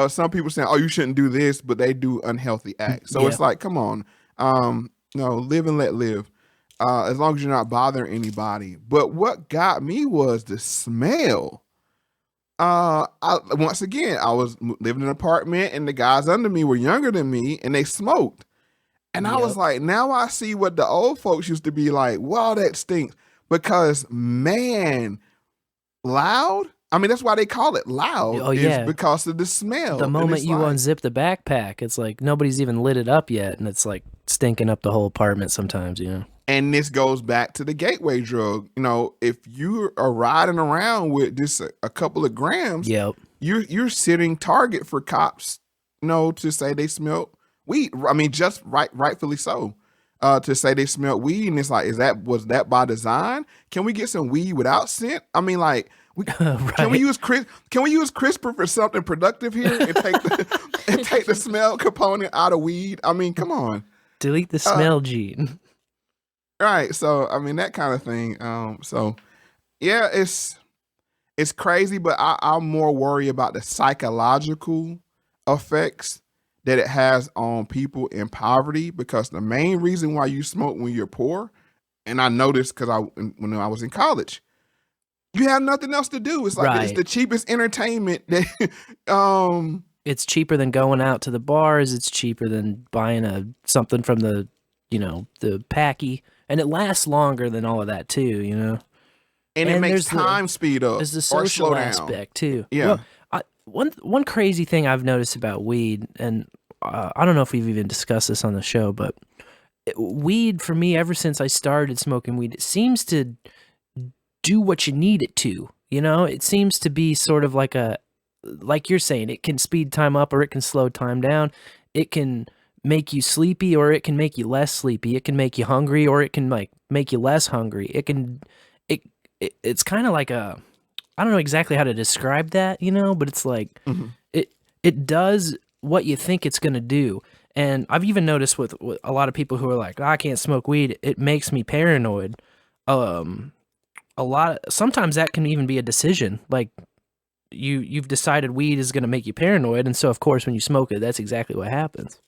some people saying, "Oh, you shouldn't do this," but they do unhealthy acts. So it's like, come on, live and let live. As long as you're not bothering anybody. But what got me was the smell. Once again, I was living in an apartment, and the guys under me were younger than me, and they smoked. And I was like, now I see what the old folks used to be like. Wow, that stinks. Because man, loud. I mean, that's why they call it loud. Oh yeah, because of the smell. The moment you unzip the backpack, it's like nobody's even lit it up yet, and it's like stinking up the whole apartment sometimes. And this goes back to the gateway drug. If you are riding around with just a couple of grams, you're sitting target for cops. To say they smell weed. I mean, just rightfully so. To say they smell weed, and it's like, was that by design? Can we get some weed without scent? I mean, like. Right. Can we use CRISPR for something productive here and take the smell component out of weed? I mean, come on. Delete the smell gene. Right. So I mean that kind of thing. So yeah, it's crazy, but I'm more worried about the psychological effects that it has on people in poverty, because the main reason why you smoke when you're poor, and I noticed because when I was in college. You have nothing else to do. It's like it's the cheapest entertainment. It's cheaper than going out to the bars. It's cheaper than buying something from the packy, and it lasts longer than all of that too. And it makes time speed up. There's the social aspect too. Yeah. Well, one crazy thing I've noticed about weed, and I don't know if we've even discussed this on the show, but weed for me, ever since I started smoking weed, it seems to do what you need it to. It seems to be sort of like you're saying, it can speed time up or it can slow time down. It can make you sleepy or it can make you less sleepy. It can make you hungry or it can make you less hungry. It's kind of like I don't know exactly how to describe that, but it's like it does what you think it's going to do. And I've even noticed with a lot of people who are like, I can't smoke weed, it makes me paranoid. Sometimes that can even be a decision. Like you've decided weed is going to make you paranoid, and so of course when you smoke it, that's exactly what happens.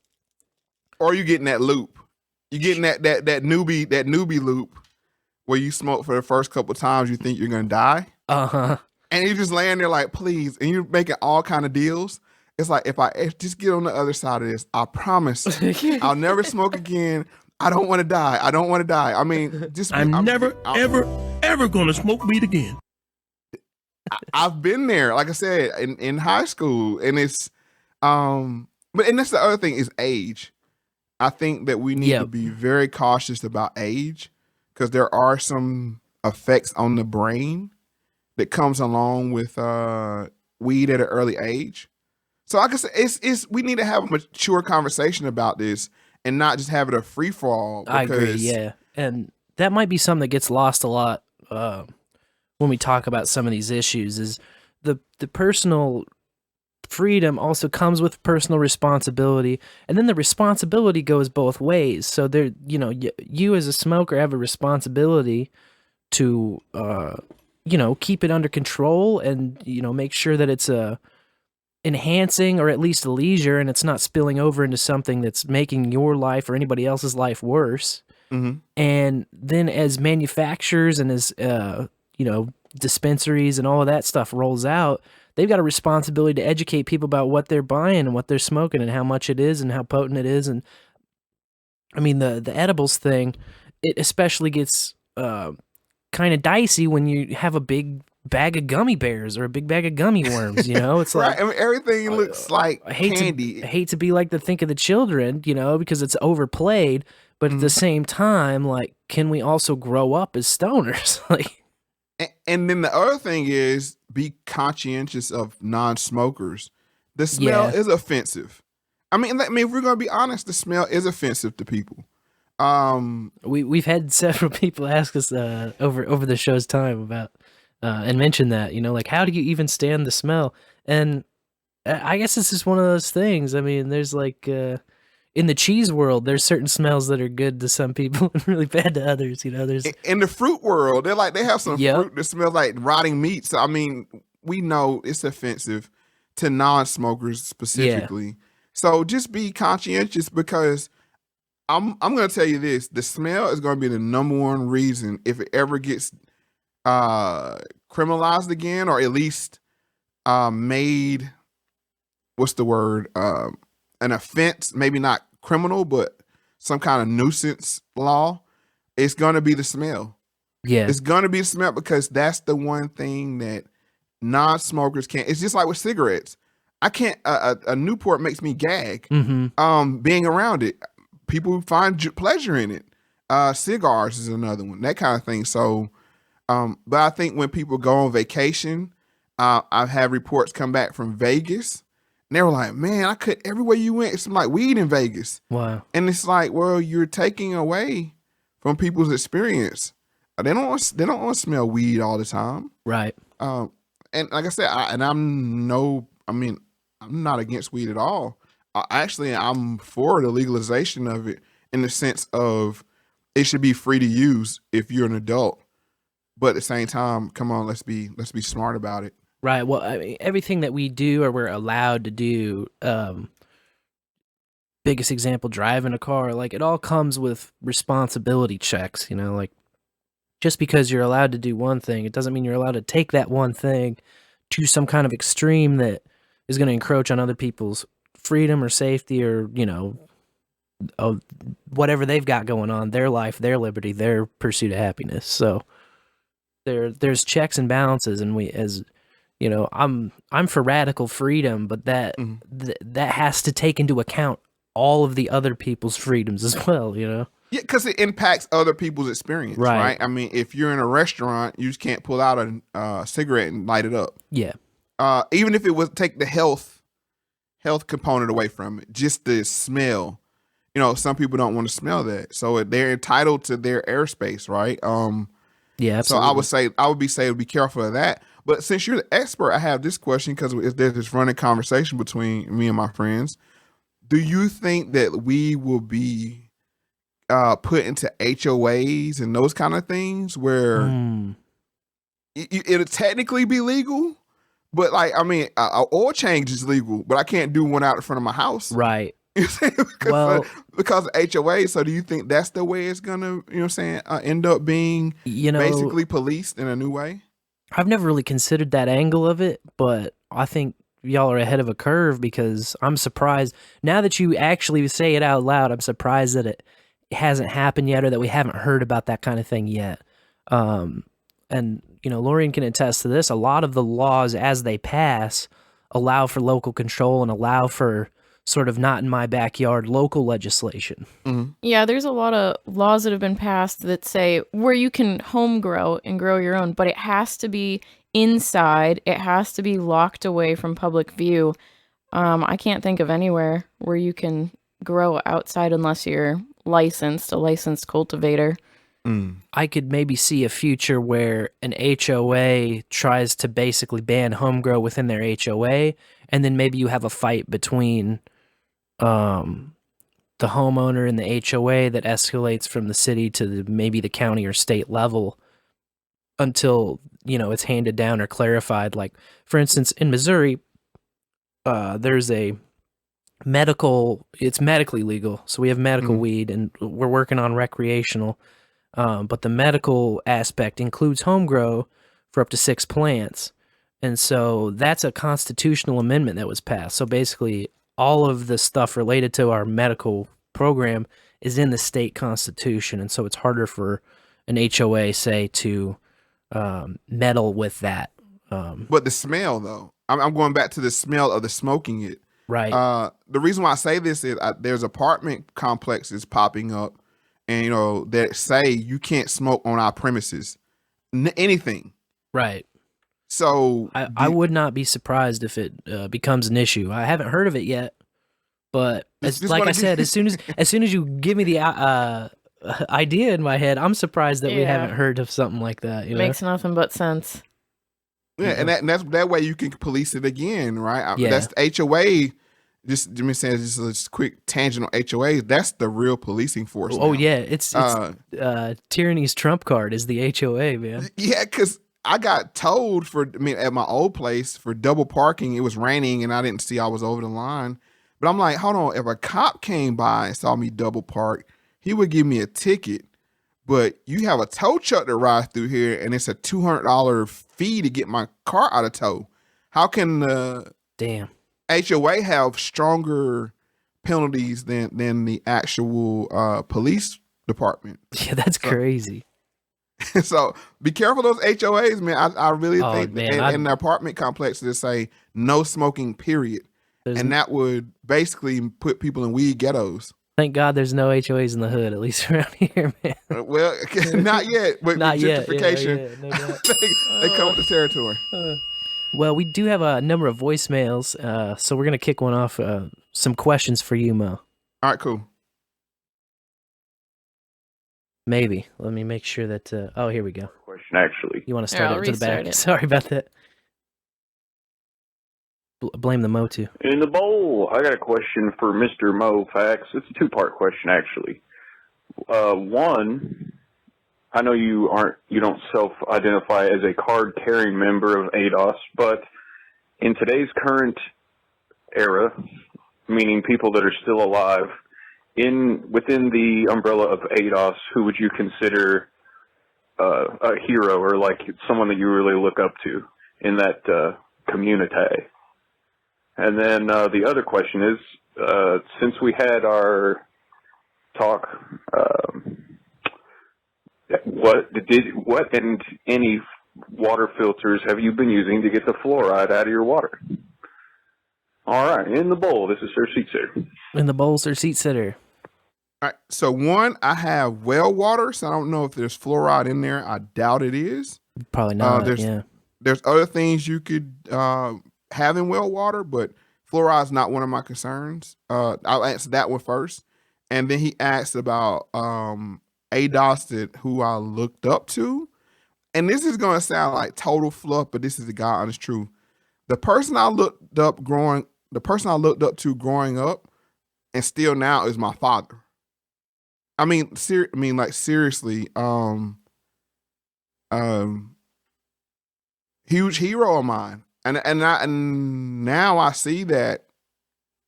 Or you get in that loop. You get in that newbie loop where you smoke for the first couple of times, you think you're going to die. And you're just laying there like, please, and you're making all kind of deals. It's like, if I just get on the other side of this, I promise I'll never smoke again. I don't want to die. I mean, I'm never, ever going to smoke weed again. I've been there, like I said, in high school, and it's, and that's the other thing is age. I think that we need to be very cautious about age, because there are some effects on the brain that comes along with weed at an early age. So like I said, we need to have a mature conversation about this and not just have it a free for all. I agree, yeah. And that might be something that gets lost a lot when we talk about some of these issues, is the personal freedom also comes with personal responsibility, and then the responsibility goes both ways. So there, you as a smoker have a responsibility to keep it under control and make sure that it's enhancing or at least a leisure, and it's not spilling over into something that's making your life or anybody else's life worse. And then as manufacturers and as dispensaries and all of that stuff rolls out, they've got a responsibility to educate people about what they're buying and what they're smoking and how much it is and how potent it is. And I mean, the edibles thing, it especially gets kind of dicey when you have a big bag of gummy bears or a big bag of gummy worms. It's like, right. I mean, everything looks like candy. I hate to be like the think of the children, because it's overplayed, but at the same time, like, can we also grow up as stoners? Like, and then the other thing is, be conscientious of non-smokers. The smell is offensive. I mean, if we're going to be honest, the smell is offensive to people. We've had several people ask us over the show's time about and mention that, like, how do you even stand the smell? And I guess it's just one of those things. I mean, there's like in the cheese world, there's certain smells that are good to some people and really bad to others. There's in the fruit world, they have some fruit that smells like rotting meat. So I mean, we know it's offensive to non-smokers specifically. So just be conscientious, because I'm going to tell you this: the smell is going to be the number one reason if it ever gets criminalized again, or at least made, what's the word, an offense, maybe not criminal, but some kind of nuisance law. It's going to be the smell. Yeah. It's going to be the smell, because that's the one thing that non-smokers can't. It's just like with cigarettes. I can't, a Newport makes me gag being around it. People find pleasure in it. Cigars is another one, that kind of thing. So, but I think when people go on vacation, I've had reports come back from Vegas, and they were like, man, everywhere you went, it's like weed in Vegas. Wow. And it's like, well, you're taking away from people's experience. They don't want to smell weed all the time. Right. And like I said, I'm not against weed at all. Actually, I'm for the legalization of it, in the sense of it should be free to use if you're an adult. But at the same time, come on, let's be smart about it. Right. Well, I mean, everything that we do or we're allowed to do, biggest example, driving a car, like it all comes with responsibility checks, like just because you're allowed to do one thing, it doesn't mean you're allowed to take that one thing to some kind of extreme that is going to encroach on other people's freedom or safety, or, whatever they've got going on, their life, their liberty, their pursuit of happiness. So there's checks and balances, and we, as I'm for radical freedom, but that has to take into account all of the other people's freedoms as well, Yeah, because it impacts other people's experience, right? I mean, if you're in a restaurant, you just can't pull out a cigarette and light it up. Yeah. Even if it was take the health component away from it, just the smell. Some people don't want to smell that, so they're entitled to their airspace, right? Yeah. Absolutely. So I would be careful of that. But since you're the expert, I have this question, because there's this running conversation between me and my friends. Do you think that we will be put into HOAs and those kind of things where it'll technically be legal, but oil change is legal, but I can't do one out in front of my house, right? because of HOA. So do you think that's the way it's gonna, end up being, basically policed in a new way? I've never really considered that angle of it, but I think y'all are ahead of a curve, because I'm surprised now that you actually say it out loud. I'm surprised that it hasn't happened yet, or that we haven't heard about that kind of thing yet. And Lorian can attest to this. A lot of the laws as they pass allow for local control and allow for sort of not in my backyard local legislation. Mm-hmm. Yeah, there's a lot of laws that have been passed that say where you can home grow and grow your own, but it has to be inside. It has to be locked away from public view. I can't think of anywhere where you can grow outside unless you're a licensed cultivator. I could maybe see a future where an HOA tries to basically ban home grow within their HOA, and then maybe you have a fight between the homeowner and the HOA that escalates from the city to maybe the county or state level until, it's handed down or clarified. Like, for instance, in Missouri, there's it's medically legal. So we have medical weed, and we're working on recreational. But the medical aspect includes home grow for up to 6 plants. And so that's a constitutional amendment that was passed. So basically, all of the stuff related to our medical program is in the state constitution. And so it's harder for an HOA, say, to meddle with that. But the smell, though, I'm going back to the smell of the smoking it. Right. The reason why I say this is there's apartment complexes popping up, and that say you can't smoke on our premises, anything. Right. So I would not be surprised if it becomes an issue. I haven't heard of it yet, but like I said, as soon as you give me the idea in my head, I'm surprised that we haven't heard of something like that. Makes nothing but sense. Yeah, and that's that way you can police it again, right? Yeah. That's the HOA. Just Jimmy says, just a quick tangent on HOAs. That's the real policing force. Oh now. Yeah, it's tyranny's trump card is the HOA, man. Yeah, because I got told at my old place for double parking. It was raining and I didn't see I was over the line. But I'm like, hold on. If a cop came by and saw me double park, he would give me a ticket. But you have a tow truck that rides through here and it's a $200 fee to get my car out of tow. How can the HOA have stronger penalties than the actual police department? Yeah, that's crazy. So be careful those HOAs, man. I really think man, in the apartment complexes they say no smoking, period. And that would basically put people in weed ghettos. Thank God there's no HOAs in the hood, at least around here, man. Well, not yet. But Not yet. gentrification, No doubt. they come with the territory. Well, we do have a number of voicemails, so we're going to kick one off. Some questions for you, Mo. All right, cool. Maybe. Let me make sure that... oh, here we go. Question, actually. You want to start I'll it to the back? restart it. Sorry about that. Blame the Mo, too. In the bowl, I got a question for Mr. Moe Factz. It's a two-part question, actually. One, I know you don't self-identify as a card-carrying member of ADOS, but in today's current era, meaning people that are still alive, within the umbrella of ADOS, who would you consider a hero or like someone that you really look up to in that community? And then the other question is, since we had our talk, what and any water filters have you been using to get the fluoride out of your water? All right, in the bowl, this is Sir Seat Sitter. In the bowl, Sir Seat Sitter. All right, so one, I have well water, so I don't know if there's fluoride in there. I doubt it is. Probably not, There's other things you could have in well water, but fluoride is not one of my concerns. I'll answer that one first. And then he asked about ADOS, who I looked up to. And this is going to sound like total fluff, but this is the God honest truth. The person I looked up to growing up and still now is my father. I mean, seriously, huge hero of mine. And now I see that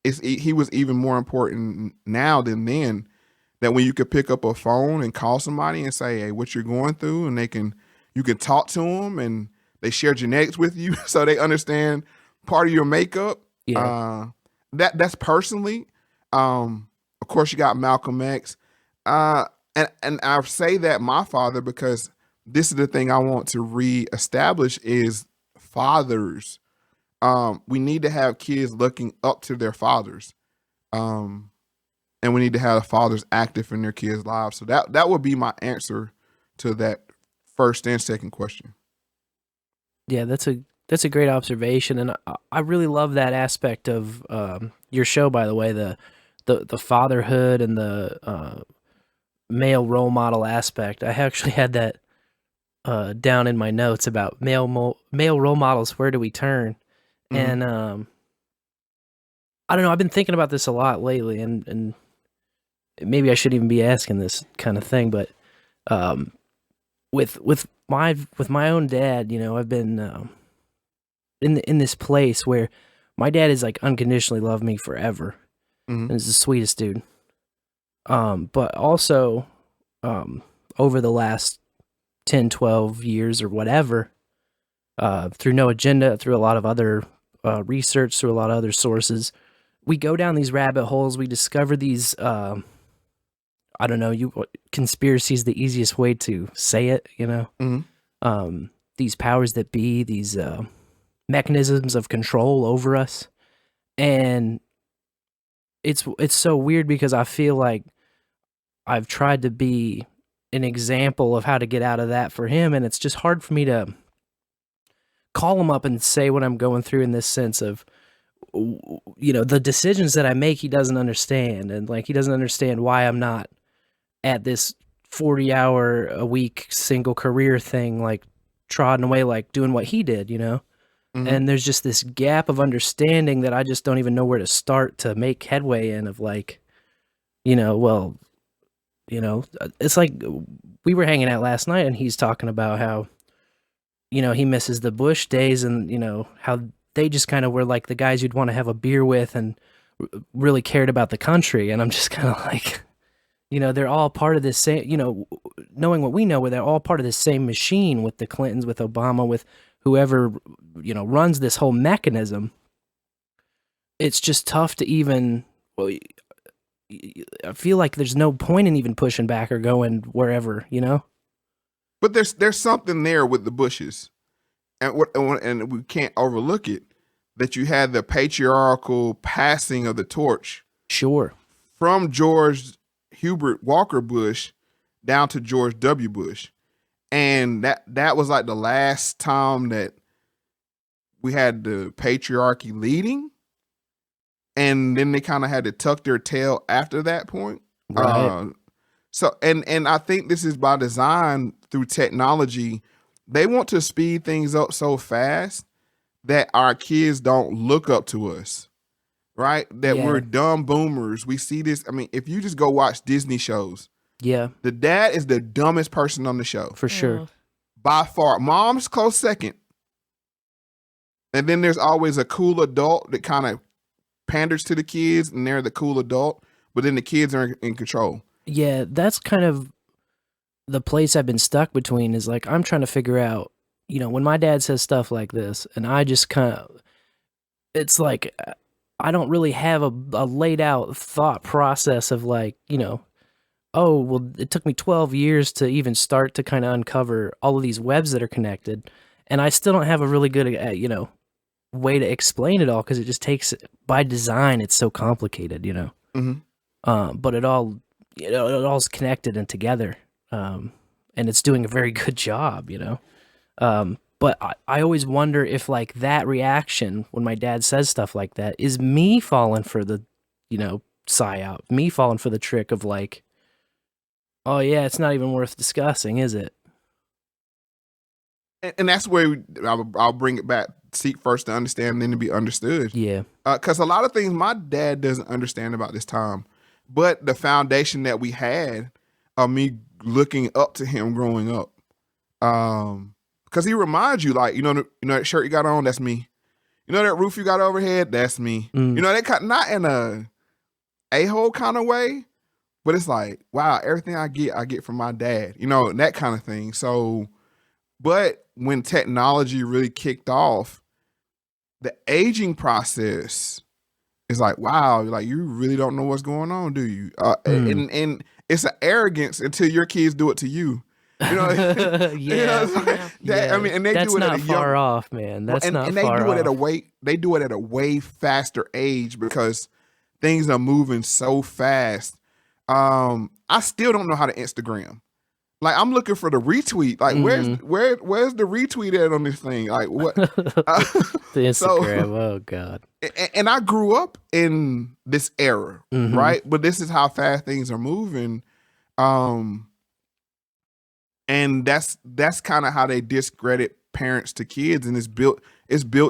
he was even more important now than then. That when you could pick up a phone and call somebody and say, "Hey, what you're going through," and you can talk to them, and they share genetics with you, so they understand part of your makeup. Yeah. That's personally. Of course, you got Malcolm X, and I say that my father because this is the thing I want to reestablish is fathers. We need to have kids looking up to their fathers. And we need to have fathers active in their kids' lives. So that would be my answer to that first and second question. Yeah, that's a great observation, and I really love that aspect of your show. By the way, the fatherhood and the male role model aspect. I actually had that down in my notes about male role models. Where do we turn? Mm-hmm. And I don't know. I've been thinking about this a lot lately, and maybe I shouldn't even be asking this kind of thing, but with my own dad, I've been in this place where my dad is like unconditionally loved me forever, and is the sweetest dude. But also, over the last 10, 12 years or whatever, through No Agenda, through a lot of other research, through a lot of other sources, we go down these rabbit holes. We discover these, I don't know, conspiracy is the easiest way to say it, these powers that be, these mechanisms of control over us. And it's so weird because I feel like I've tried to be an example of how to get out of that for him, and it's just hard for me to call him up and say what I'm going through in this sense of, the decisions that I make, he doesn't understand. And like, he doesn't understand why I'm not at this 40-hour a week single career thing, like trotting away, like doing what he did, And there's just this gap of understanding that I just don't even know where to start to make headway in of like, it's like we were hanging out last night and he's talking about how he misses the Bush days and, how they just kind of were like the guys you'd want to have a beer with and really cared about the country. And I'm just kind of like, they're all part of this same, knowing what we know, where they're all part of this same machine with the Clintons, with Obama, with whoever, runs this whole mechanism. It's just tough to even, I feel like there's no point in even pushing back or going wherever, But there's something there with the Bushes, and we can't overlook it, that you had the patriarchal passing of the torch. Sure. From George Hubert Walker Bush down to George W. Bush. And that was like the last time that we had the patriarchy leading. And then they kind of had to tuck their tail after that point. Right. So I think this is by design through technology. They want to speed things up so fast that our kids don't look up to us. Right? That we're dumb boomers. We see this. I mean, if you just go watch Disney shows, the dad is the dumbest person on the show. For sure. By far. Mom's close second. And then there's always a cool adult that kind of panders to the kids, and they're the cool adult, but then the kids are in control. Yeah, that's kind of the place I've been stuck between, is like, I'm trying to figure out, when my dad says stuff like this, and I just kind of, it's like, I don't really have a laid out thought process of like, oh, well, it took me 12 years to even start to kind of uncover all of these webs that are connected. And I still don't have a really good, way to explain it all, because it just takes, by design, it's so complicated, Mm-hmm. But it all's connected and together. And it's doing a very good job, But I always wonder if like that reaction when my dad says stuff like that is me falling for the, psyop, me falling for the trick of like, oh yeah, it's not even worth discussing, is it? And that's where I'll bring it back. Seek first to understand, then to be understood. Yeah. Because a lot of things my dad doesn't understand about this time, but the foundation that we had of me looking up to him growing up. Because he reminds you, like, that shirt you got on, that's me. That roof you got overhead, that's me. That kind, not in a a-hole kind of way, but it's like, wow, everything I get from my dad. That kind of thing. So, but when technology really kicked off, the aging process is like, wow, like you really don't know what's going on, do you? And it's an arrogance until your kids do it to you. Yeah. I mean, and they that's do it not at a far young, off, man. That's not and they far do it off. they do it at a way faster age because things are moving so fast. I still don't know how to Instagram. Like, I'm looking for the retweet. Like, where's the retweet at on this thing? Like, what? The Instagram. Oh God. And I grew up in this era, right? But this is how fast things are moving. And that's kind of how they discredit parents to kids, and it's built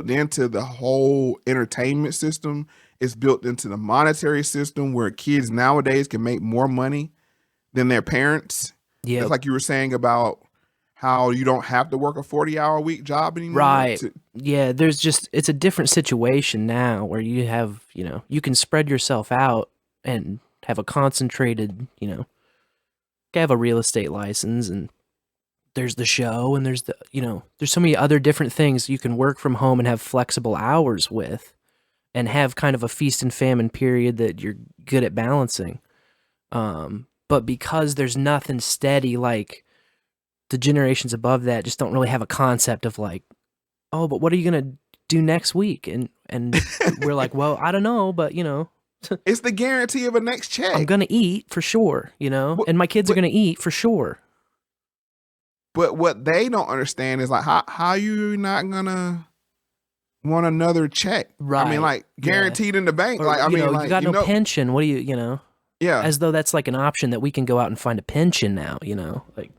into the whole entertainment system. It's built into the monetary system where kids nowadays can make more money than their parents. Yeah, it's like you were saying about how you don't have to work a 40-hour week job anymore. Right. Yeah, it's a different situation now where you have, you can spread yourself out and have a concentrated, have a real estate license, and there's the show, and there's there's so many other different things you can work from home and have flexible hours with, and have kind of a feast and famine period that you're good at balancing. But because there's nothing steady, like the generations above that just don't really have a concept of like, oh, but what are you going to do next week? And we're like, well, I don't know, but it's the guarantee of a next check. I'm going to eat for sure, and my kids are going to eat for sure. But what they don't understand is like, how you not gonna want another check? Right. I mean, like guaranteed in the bank. Or, like, I mean, like, you got no pension. What do you, Yeah. As though that's like an option that we can go out and find a pension now, like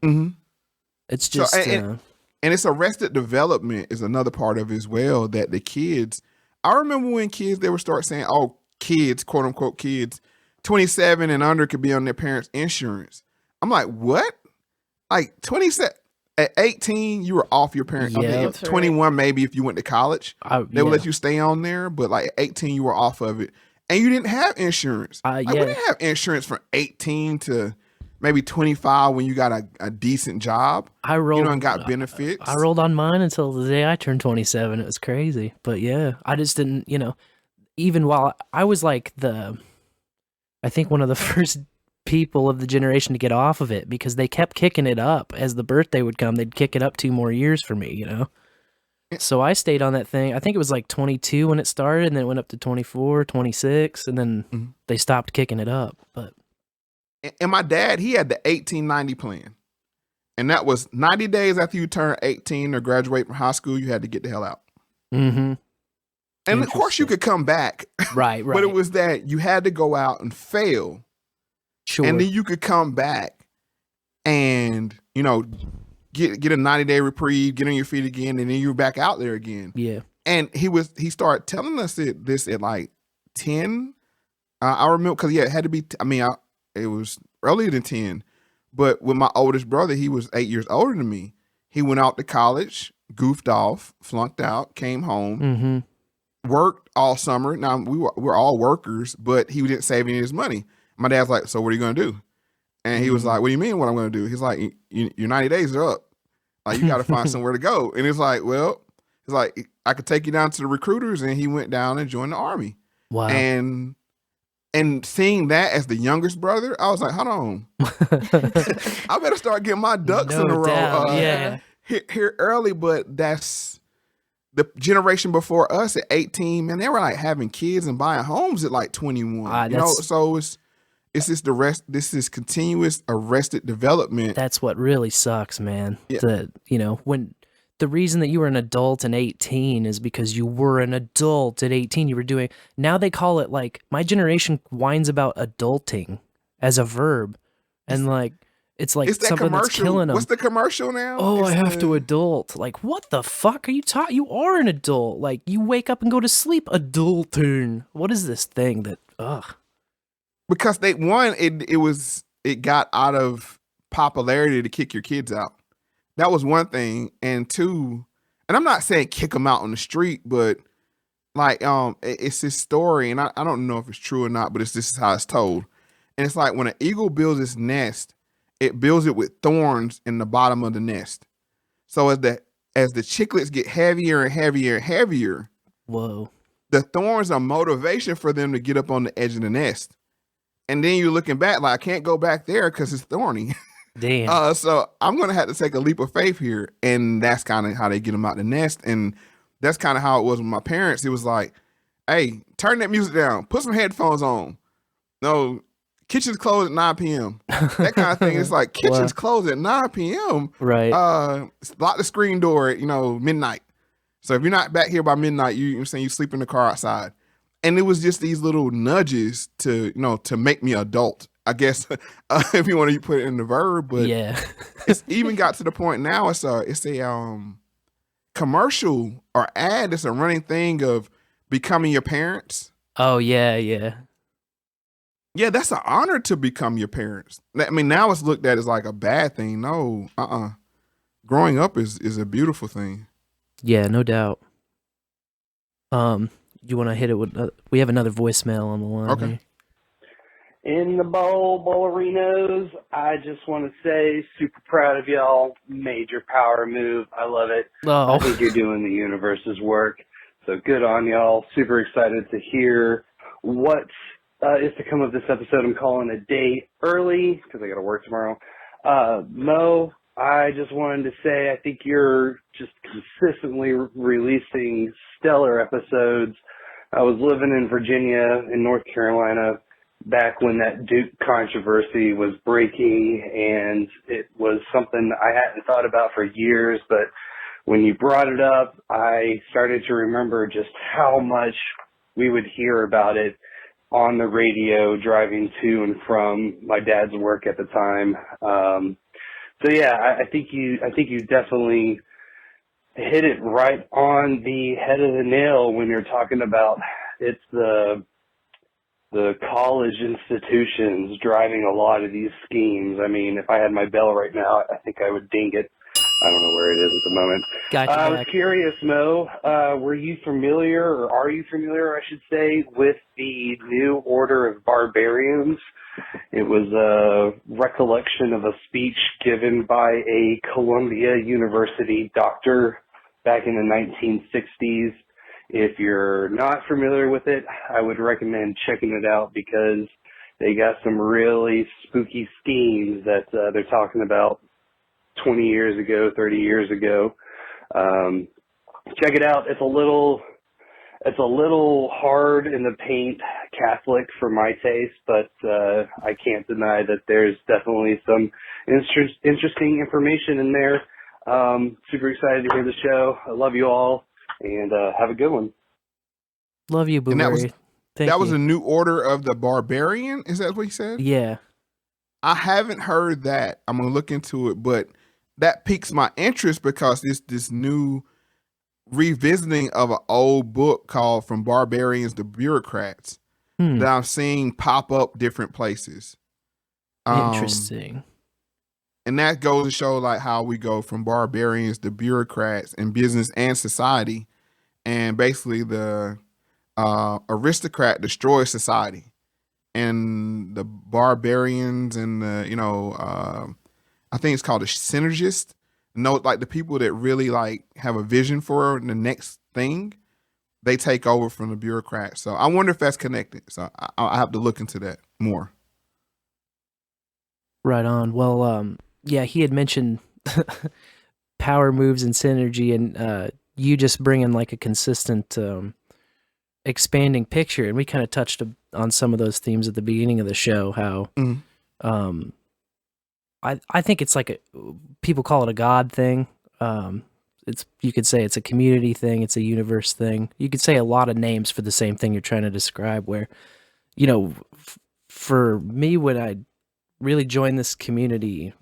it's just. So, and it's arrested development is another part of it as well, that the kids, I remember when kids, they would start saying, oh, kids, quote unquote kids, 27 and under could be on their parents' insurance. I'm like, what? Like 27, At 18, you were off your parents. Yeah. Okay, That's right. 21 maybe if you went to college, they would let you stay on there. But like at 18, you were off of it, and you didn't have insurance. Like, we didn't have insurance from 18 to maybe 25 when you got a decent job. I rolled, and got benefits. I rolled on mine until the day I turned 27. It was crazy, but yeah, I just didn't. Even while I was like I think one of the first people of the generation to get off of it, because they kept kicking it up as the birthday would come. They'd kick it up 2 more years for me, So I stayed on that thing. I think it was like 22 when it started, and then it went up to 24, 26, and then they stopped kicking it up. But and my dad, he had the 1890 plan, and that was 90 days after you turn 18 or graduate from high school, you had to get the hell out. Mm-hmm. And of course, you could come back, right? But it was that you had to go out and fail. Sure. And then you could come back and, get a 90-day reprieve, get on your feet again, and then you're back out there again. Yeah. And he started telling us this at like 10. I remember because it had to be. It was earlier than 10. But with my oldest brother, he was 8 years older than me. He went out to college, goofed off, flunked out, came home, worked all summer. Now we're all workers, but he didn't save any of his money. My dad's like, so what are you going to do? And he was like, what do you mean what I'm going to do? He's like, your 90 days are up. Like, you got to find somewhere to go. And it's like, well, he's like, I could take you down to the recruiters. And he went down and joined the Army. Wow. And seeing that as the youngest brother, I was like, hold on. I better start getting my ducks in a row. Here early, but that's the generation before us at 18, man, they were like having kids and buying homes at like 21. So this is continuous arrested development. That's what really sucks, man. Yeah. When the reason that you were an adult in 18 is because you were an adult at 18. You were doing, now they call it, like, my generation whines about adulting as a verb. And like, it's like something that's killing them. What's the commercial now? Oh, I have to adult. Like, what the fuck are you talking? You are an adult. Like, you wake up and go to sleep adulting. What is this thing that, ugh. Because it got out of popularity to kick your kids out. That was one thing. And two, and I'm not saying kick them out on the street, but like, it's this story, and I don't know if it's true or not, but this is how it's told. And it's like when an eagle builds its nest, it builds it with thorns in the bottom of the nest. So as the chicklets get heavier and heavier and heavier, whoa, the thorns are motivation for them to get up on the edge of the nest. And then you're looking back like, I can't go back there because it's thorny. Damn. So I'm going to have to take a leap of faith here. And that's kind of how they get them out the nest. And that's kind of how it was with my parents. It was like, hey, turn that music down. Put some headphones on. No, kitchen's closed at 9 p.m. That kind of thing. It's like, kitchen's closed at 9 p.m. Right. Lock the screen door at, midnight. So if you're not back here by midnight, you sleep in the car outside. And it was just these little nudges to make me adult, I guess, if you want to put it in the verb. But yeah, it's even got to the point now. It's a commercial or ad. It's a running thing of becoming your parents. Oh yeah, yeah. Yeah, that's an honor to become your parents. I mean, now it's looked at as like a bad thing. No, growing up is a beautiful thing. Yeah, no doubt. You want to hit it with? We have another voicemail on the line. Okay. Here. In the Bowlerinos, I just want to say, super proud of y'all. Major power move. I love it. Oh. I think you're doing the universe's work. So good on y'all. Super excited to hear what is to come of this episode. I'm calling a day early because I got to work tomorrow. Mo, I just wanted to say I think you're just consistently releasing stellar episodes. I was living in Virginia, in North Carolina, back when that Duke controversy was breaking, and it was something I hadn't thought about for years, but when you brought it up, I started to remember just how much we would hear about it on the radio driving to and from my dad's work at the time. So yeah, I think you definitely hit it right on the head of the nail when you're talking about it's the college institutions driving a lot of these schemes. I mean, if I had my bell right now, I think I would ding it I don't know where it is at the moment. Gotcha. I was curious, Mo, were you familiar, or are you familiar, I should say, with the New Order of Barbarians? It was a recollection of a speech given by a Columbia University doctor back in the 1960s. If you're not familiar with it, I would recommend checking it out because they got some really spooky schemes that they're talking about 20 years ago, 30 years ago. Check it out. It's a little hard in the paint Catholic for my taste, but I can't deny that there's definitely some interesting information in there. Super excited to hear the show. I love you all, and have a good one. Love you, Blueberry. That was a New Order of the Barbarian? Is that what you said? Yeah. I haven't heard that. I'm going to look into it, but that piques my interest because this new revisiting of an old book called From Barbarians to Bureaucrats that I'm seeing pop up different places. Interesting. And that goes to show like how we go from barbarians to bureaucrats in business and society. And basically the aristocrat destroys society, and the barbarians and the, I think it's called a synergist. Like the people that really like have a vision for the next thing, they take over from the bureaucrats. So I wonder if that's connected. So I have to look into that more. Right on. Well, yeah, he had mentioned power moves and synergy, and you just bringing like a consistent expanding picture. And we kind of touched on some of those themes at the beginning of the show, how I think it's like people call it a God thing. You could say it's a community thing. It's a universe thing. You could say a lot of names for the same thing you're trying to describe, where, for me, when I really joined this community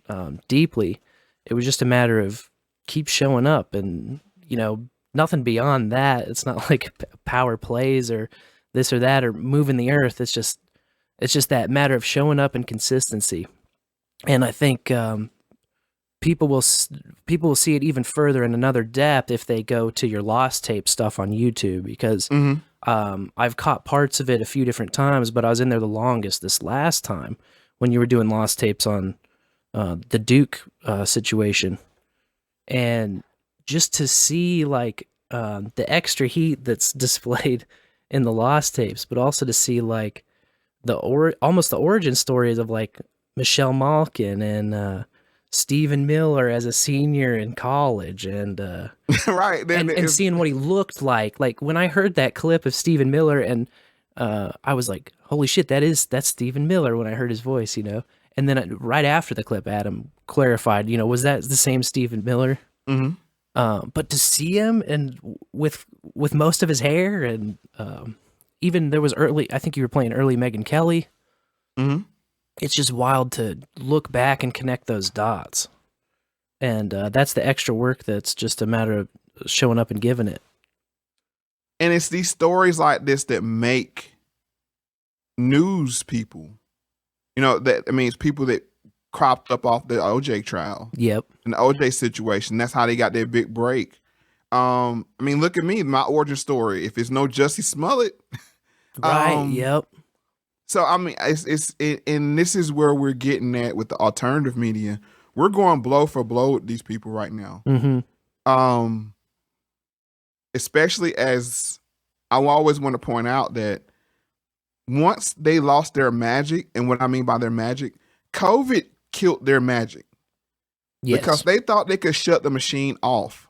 deeply, it was just a matter of keep showing up, and, nothing beyond that. It's not like power plays or this or that or moving the earth. It's just that matter of showing up and consistency. And I think people will see it even further in another depth if they go to your Lost Tape stuff on YouTube, because I've caught parts of it a few different times, but I was in there the longest this last time when you were doing Lost Tapes on the Duke situation. And just to see like the extra heat that's displayed in the Lost Tapes, but also to see like almost the origin stories of like Michelle Malkin and Stephen Miller as a senior in college, and right, and seeing what he looked like. Like when I heard that clip of Stephen Miller, and I was like, "Holy shit, that's Stephen Miller!" When I heard his voice, And then right after the clip, Adam clarified, was that the same Stephen Miller? Mm-hmm. But to see him and with most of his hair, and even there was I think you were playing early Megyn Kelly. Mm-hmm. It's just wild to look back and connect those dots. And that's the extra work that's just a matter of showing up and giving it. And it's these stories like this that make news people. It's people that cropped up off the OJ trial. Yep. And the OJ situation. That's how they got their big break. Look at me, my origin story. If it's no Jussie Smollett. Right, yep. So, and this is where we're getting at with the alternative media. We're going blow for blow with these people right now. Mm-hmm. Especially as I always want to point out that once they lost their magic, and what I mean by their magic, COVID killed their magic. Yes. Because they thought they could shut the machine off.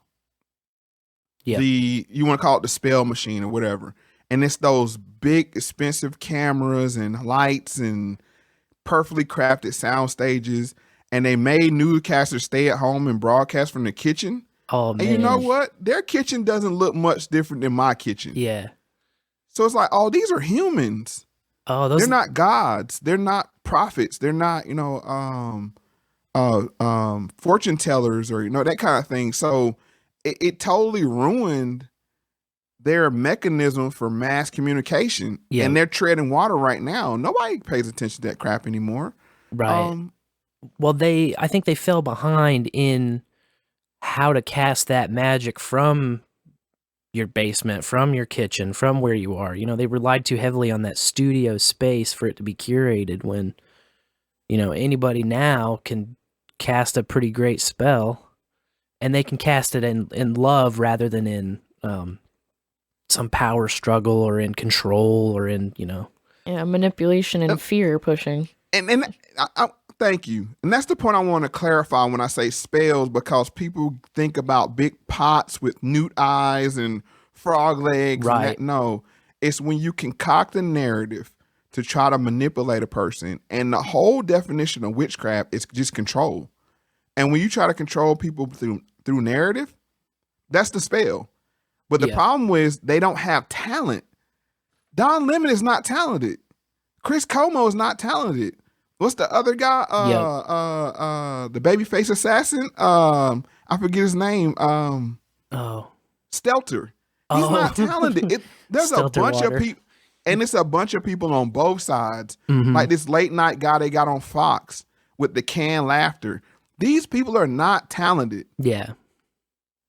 Yeah. You want to call it the spell machine or whatever. And it's those big, expensive cameras and lights and perfectly crafted sound stages. And they made newscasters stay at home and broadcast from the kitchen. Oh, man. And you know what? Their kitchen doesn't look much different than my kitchen. Yeah. So it's like, these are humans. Oh, they're not gods. They're not prophets. They're not, fortune tellers or, that kind of thing. So it totally ruined their mechanism for mass communication. Yeah. And they're treading water right now. Nobody pays attention to that crap anymore. Right. Well, I think they fell behind in how to cast that magic from your basement, from your kitchen, from where you are. They relied too heavily on that studio space for it to be curated when, anybody now can cast a pretty great spell, and they can cast it in love rather than in some power struggle or in control or in, manipulation and fear pushing. And I thank you. And that's the point I want to clarify when I say spells, because people think about big pots with newt eyes and frog legs. Right. And that. No, it's when you concoct a narrative to try to manipulate a person. And the whole definition of witchcraft is just control. And when you try to control people through narrative, that's the spell. But the problem is they don't have talent. Don Lemon is not talented. Chris Como is not talented. What's the other guy? The babyface assassin. I forget his name. Stelter. He's not talented. There's a bunch of people, and it's a bunch of people on both sides. Mm-hmm. Like this late night guy they got on Fox with the canned laughter. These people are not talented. Yeah.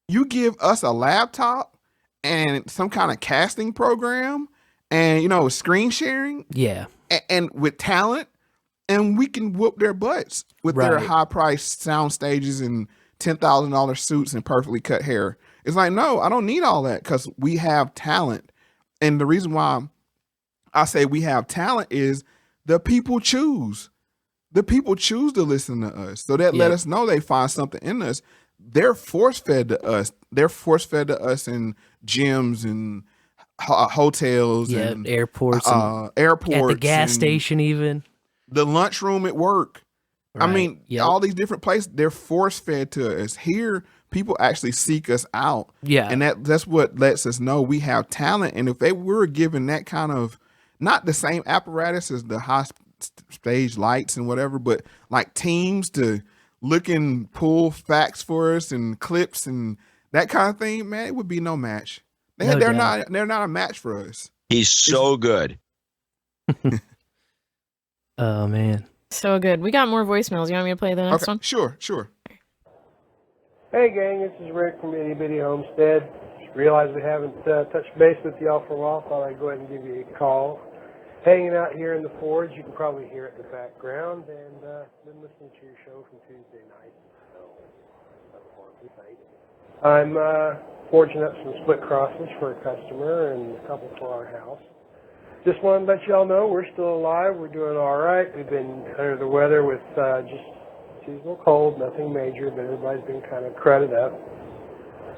You give us a laptop and some kind of casting program and, screen sharing. Yeah. And with talent, and we can whoop their butts with their high-priced sound stages and $10,000 suits and perfectly cut hair. It's like, no, I don't need all that because we have talent. And the reason why I say we have talent is the people choose. The people choose to listen to us. So that let us know they find something in us. They're force-fed to us. They're force-fed to us in gyms and hotels and airports. Airports. At the gas station even. The lunchroom at work. Right. I mean, all these different places, they're force-fed to us. Here, people actually seek us out. Yeah. And that's what lets us know we have talent. And if they were given that kind of, not the same apparatus as the high stage lights and whatever, but like teams to look and pull facts for us and clips and that kind of thing, man, it would be no match. They're not a match for us. He's so good. Oh man. So good. We got more voicemails. You want me to play the next one? Sure. Hey gang, this is Rick from Itty Bitty Homestead. Just realized we haven't touched base with y'all for a while. Thought I'd go ahead and give you a call. Hanging out here in the forge, you can probably hear it in the background, and been listening to your show from Tuesday night. So, I'm forging up some split crosses for a customer and a couple for our house. Just wanted to let y'all know we're still alive. We're doing all right. We've been under the weather with just seasonal cold, nothing major, but everybody's been kind of cruddy up.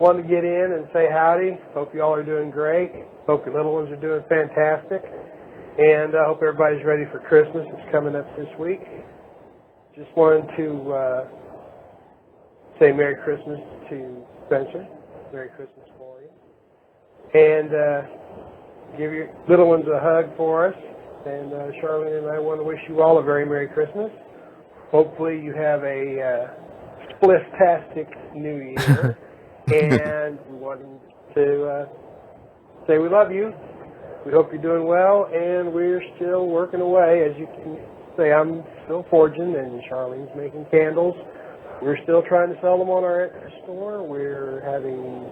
Wanted to get in and say howdy. Hope y'all are doing great. Hope your little ones are doing fantastic. And I hope everybody's ready for Christmas. It's coming up this week. Just wanted to say Merry Christmas to Spencer. Merry Christmas for you. And give your little ones a hug for us. And Charlene and I want to wish you all a very Merry Christmas. Hopefully you have a spliff-tastic New Year. And we want to say we love you. We hope you're doing well, and we're still working away. As you can say, I'm still forging, and Charlene's making candles. We're still trying to sell them on our Etsy store. We're having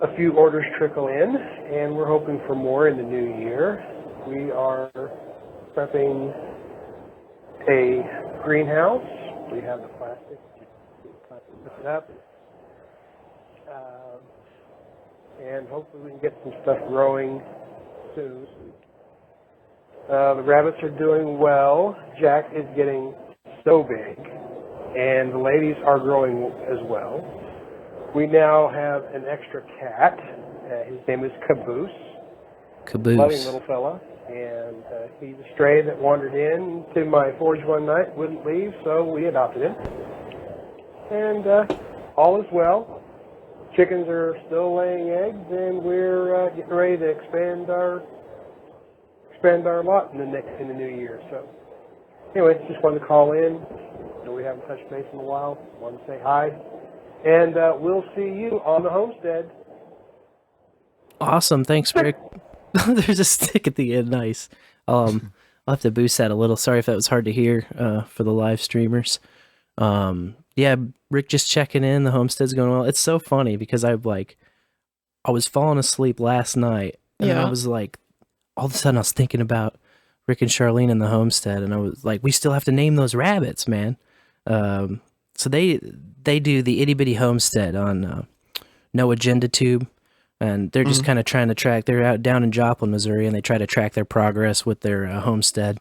a few orders trickle in, and we're hoping for more in the new year. We are prepping a greenhouse. We have the plastic put up. And hopefully we can get some stuff growing soon. The rabbits are doing well. Jack is getting so big, and the ladies are growing as well. We now have an extra cat. His name is Caboose. Loving little fella. And he's a stray that wandered in to my forge one night, wouldn't leave, so we adopted him. And all is well. Chickens are still laying eggs, and we're getting ready to expand our lot in the new year. So, anyway, just wanted to call in. We haven't touched base in a while. Wanted to say hi, and we'll see you on the homestead. Awesome, thanks, Rick. There's a stick at the end. Nice. I'll have to boost that a little. Sorry if that was hard to hear for the live streamers. Yeah, Rick just checking in. The homestead's going well. It's so funny because I was falling asleep last night, and then I was like, all of a sudden I was thinking about Rick and Charlene and the homestead, and I was like, we still have to name those rabbits, man. So they do the Itty Bitty Homestead on No Agenda Tube, and they're just kind of trying to track. They're out down in Joplin, Missouri, and they try to track their progress with their homestead.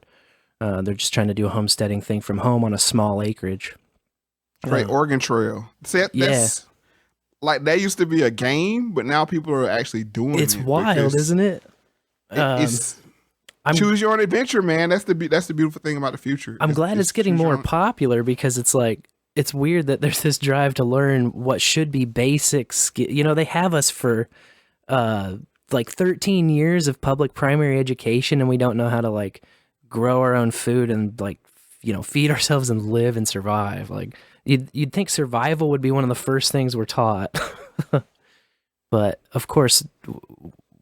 They're just trying to do a homesteading thing from home on a small acreage. Great Oregon Trail. See, that's like that used to be a game, but now people are actually doing it. It's wild, isn't it? It's choose your own adventure, man. That's the beautiful thing about the future. I'm glad it's getting more popular because it's like it's weird that there's this drive to learn what should be basic skill. You know, they have us for like 13 years of public primary education, and we don't know how to like grow our own food and like, you know, feed ourselves and live and survive. Like you'd think survival would be one of the first things we're taught. But of course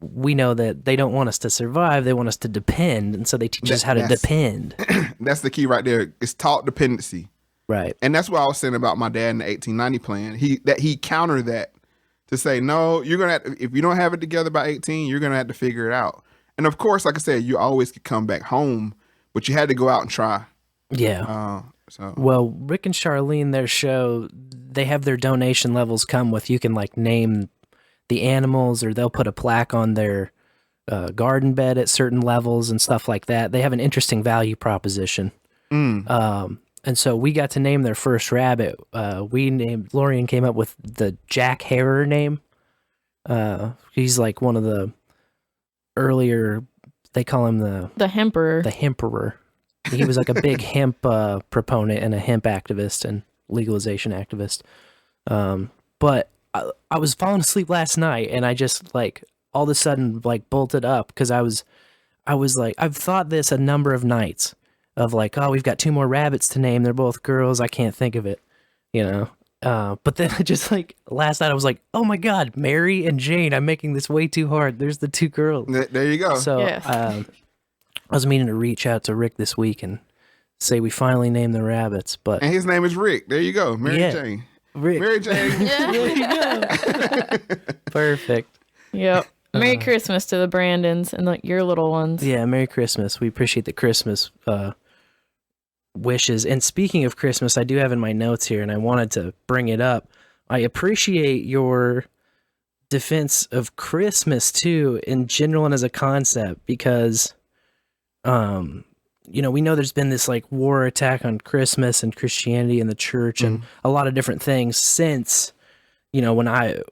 we know that they don't want us to survive, they want us to depend, and so they teach us how to depend. That's the key right there. It's taught dependency. Right. And that's what I was saying about my dad in the 1890 plan. He countered that to say, no, you're gonna have to, if you don't have it together by 18, you're gonna have to figure it out. And of course, like I said, you always could come back home, but you had to go out and try. Yeah. Well, Rick and Charlene, their show, they have their donation levels come with, you can like name the animals, or they'll put a plaque on their garden bed at certain levels and stuff like that. They have an interesting value proposition. And so we got to name their first rabbit. Lorian came up with the Jack Harrer name. He's like one of the earlier, they call him the hemperer. The hemperer. He was like a big hemp proponent and a hemp activist and legalization activist. But I was falling asleep last night, and I just like all of a sudden like bolted up because I was like, I've thought this a number of nights of like, oh, we've got 2 more rabbits to name. They're both girls. I can't think of it, you know. But then I just like last night I was like, oh my God, Mary and Jane. I'm making this way too hard. There's the 2 girls. There you go. So I was meaning to reach out to Rick this week and say we finally named the rabbits, but and his name is Rick. There you go, Mary Jane. Rick. Mary Jane. There you go. Perfect. Yep. Merry Christmas to the Brandons and like your little ones. Yeah, Merry Christmas. We appreciate the Christmas wishes. And speaking of Christmas, I do have in my notes here, and I wanted to bring it up. I appreciate your defense of Christmas too, in general and as a concept, because you know, we know there's been this like war attack on Christmas and Christianity and the church and a lot of different things since, you know, when I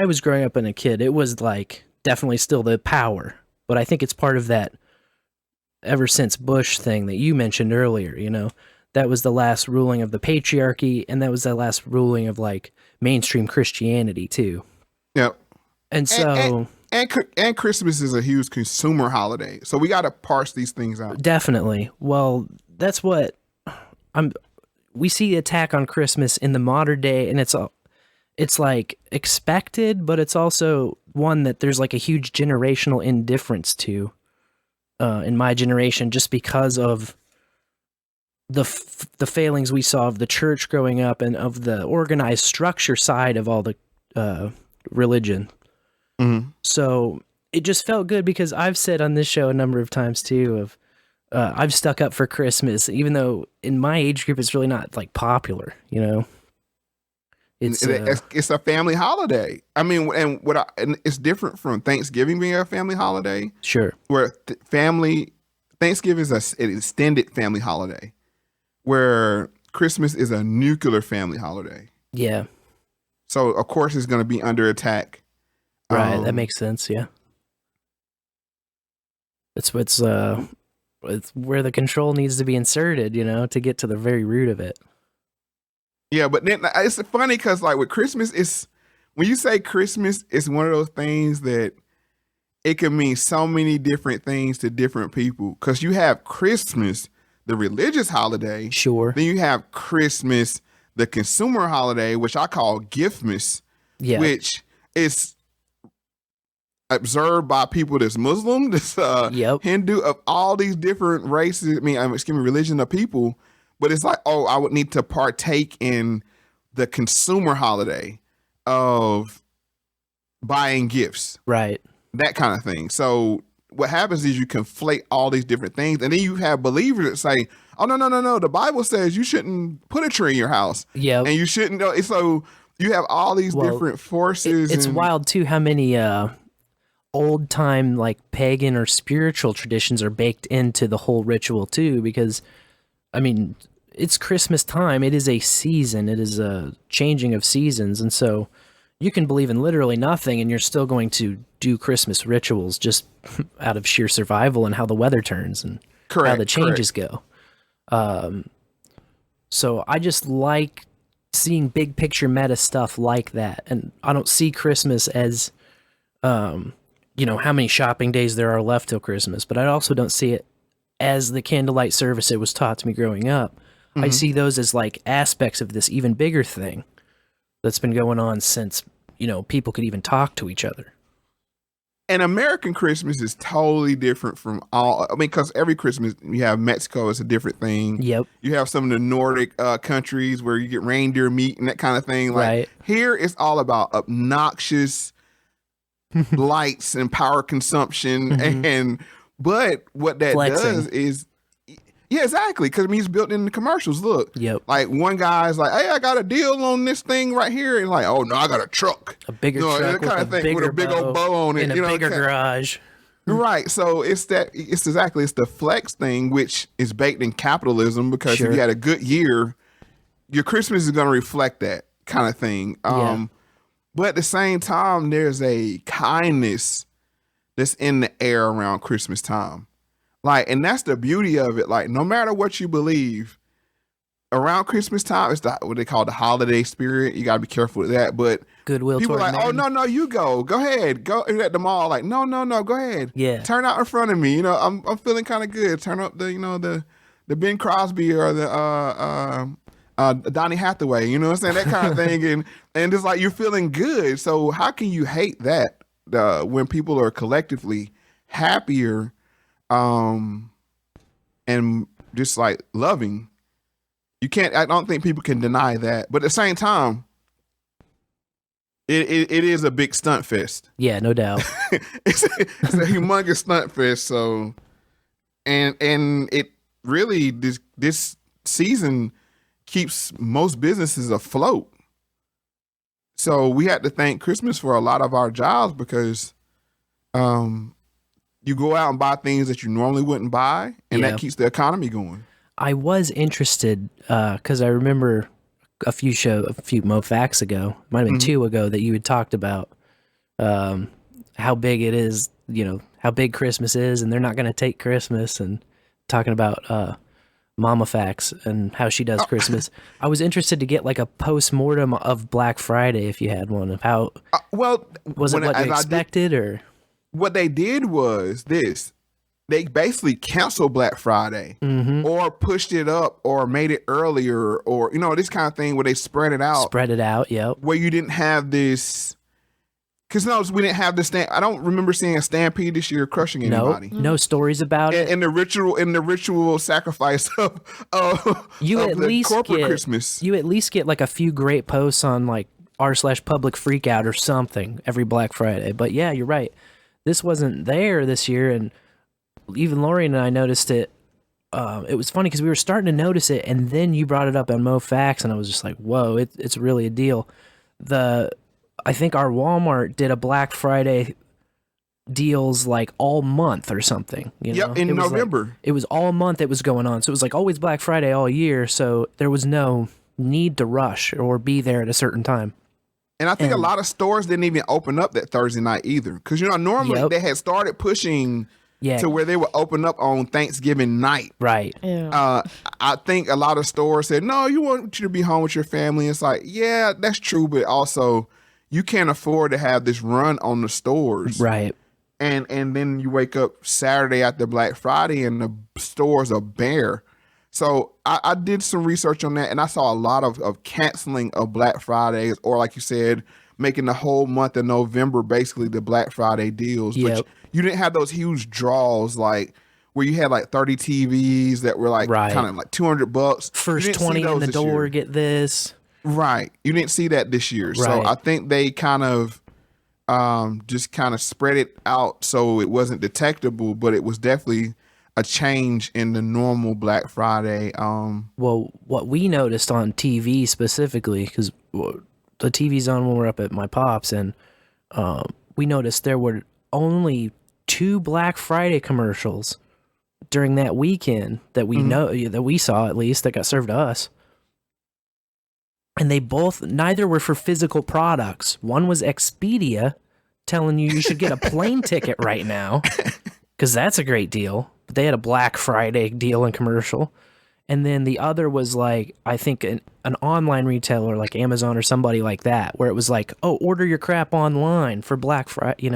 was growing up and a kid, it was like definitely still the power. But I think it's part of that ever since Bush thing that you mentioned earlier, you know, that was the last ruling of the patriarchy, and that was the last ruling of like mainstream Christianity too. Yep. And so and Christmas is a huge consumer holiday, so we got to parse these things out. Definitely. Well, that's what we see attack on Christmas in the modern day, and it's like expected, but it's also one that there's like a huge generational indifference to in my generation, just because of the failings we saw of the church growing up and of the organized structure side of all the religion. So it just felt good because I've said on this show a number of times too of I've stuck up for Christmas, even though in my age group it's really not like popular, you know. It's a family holiday. I mean, and it's different from Thanksgiving being a family holiday. Sure. Where Thanksgiving is an extended family holiday, where Christmas is a nuclear family holiday. Yeah. So of course it's going to be under attack. Right, that makes sense. Yeah, it's where the control needs to be inserted, you know, to get to the very root of it. Yeah, but then it's funny because like with Christmas, it's when you say Christmas, it's one of those things that it can mean so many different things to different people. Because you have Christmas, the religious holiday. Sure. Then you have Christmas, the consumer holiday, which I call Giftmas. Yeah. Which is observed by people that's Muslim, that's Hindu, of all these different races. Religion of people. But it's like, oh, I would need to partake in the consumer holiday of buying gifts, right? That kind of thing. So what happens is you conflate all these different things, and then you have believers that say, "Oh no! The Bible says you shouldn't put a tree in your house, and you shouldn't." So you have all these different forces. It's wild too how many old time like pagan or spiritual traditions are baked into the whole ritual too. Because I mean, it's Christmas time. It is a season. It is a changing of seasons, and so you can believe in literally nothing, and you're still going to do Christmas rituals just out of sheer survival and how the weather turns and how the changes go. So I just like seeing big picture meta stuff like that, and I don't see Christmas as, you know, how many shopping days there are left till Christmas, but I also don't see it as the candlelight service it was taught to me growing up. I see those as like aspects of this even bigger thing that's been going on since, you know, people could even talk to each other. And American Christmas is totally different from all. I mean, because every Christmas you have Mexico, it's a different thing. Yep. You have some of the Nordic countries where you get reindeer meat and that kind of thing. Like here, it's all about obnoxious lights and power consumption. But what that does is, yeah, exactly. Because I mean, it's built in the commercials. Look, like one guy's like, "Hey, I got a deal on this thing right here," and like, "Oh no, I got a truck, a bigger truck that kind of thing with a big old bow on it, in a bigger garage." Right. So it's the flex thing, which is baked in capitalism. Because if you had a good year, your Christmas is going to reflect that kind of thing. But at the same time, there's a kindness that's in the air around Christmas time. Like, and that's the beauty of it. Like, no matter what you believe, around Christmas time, it's what they call the holiday spirit. You got to be careful with that. But goodwill. People are like, "Oh no, you go ahead, go at the mall." Like, no, go ahead. Yeah, turn out in front of me. You know, I'm feeling kind of good. Turn up the Ben Crosby or the Donny Hathaway. You know what I'm saying? That kind of thing. And just like you're feeling good. So how can you hate that when people are collectively happier? And just like loving, I don't think people can deny that. But at the same time, it is a big stunt fest. Yeah, no doubt. it's a humongous stunt fest. So, and it really, this season keeps most businesses afloat. So we had to thank Christmas for a lot of our jobs because, you go out and buy things that you normally wouldn't buy, and that keeps the economy going. I was interested because I remember a few Moe Factz ago, might have been 2 ago, that you had talked about how big it is, you know, how big Christmas is, and they're not going to take Christmas, and talking about Mama Factz and how she does Christmas. I was interested to get like a post-mortem of Black Friday if you had one, of how was it what you expected or... What they did was this. They basically canceled Black Friday or pushed it up or made it earlier or, you know, this kind of thing where they spread it out. Yep. Where you didn't have this... Because no, we didn't have this... I don't remember seeing a stampede this year crushing anybody. No stories about it. In the ritual sacrifice of corporate Christmas. You at least get like a few great posts on like r/public freakout or something every Black Friday. But yeah, you're right. This wasn't there this year, and even Lori and I noticed it. It was funny because we were starting to notice it, and then you brought it up on Moe Factz, and I was just like, "Whoa, it's really a deal." I think our Walmart did a Black Friday deals like all month or something. You know? In November. It was all month it was going on, so it was like always Black Friday all year. So there was no need to rush or be there at a certain time. And I think a lot of stores didn't even open up that Thursday night either. Because, you know, normally they had started pushing to where they would open up on Thanksgiving night. Right. Yeah. I think a lot of stores said, no, you want you to be home with your family. It's like, yeah, that's true. But also, you can't afford to have this run on the stores. Right. And then you wake up Saturday after Black Friday and the stores are bare. So I did some research on that, and I saw a lot of canceling of Black Fridays, or like you said, making the whole month of November basically the Black Friday deals. Yep. But you didn't have those huge draws like where you had like 30 TVs that were like kind of like $200. First 20 in the door, get this. Right. You didn't see that this year. So Right. I think they kind of just kind of spread it out so it wasn't detectable, but it was definitely a change in the normal Black Friday. Well, what we noticed on TV specifically, because the TV's on when we're up at my pop's, and we noticed there were only 2 Black Friday commercials during that weekend that we that we saw, at least, that got served to us. And neither were for physical products. One was Expedia telling you should get a plane ticket right now, because that's a great deal. But they had a Black Friday deal and commercial. And then the other was like, I think an online retailer like Amazon or somebody like that, where it was like, oh, order your crap online for Black Friday,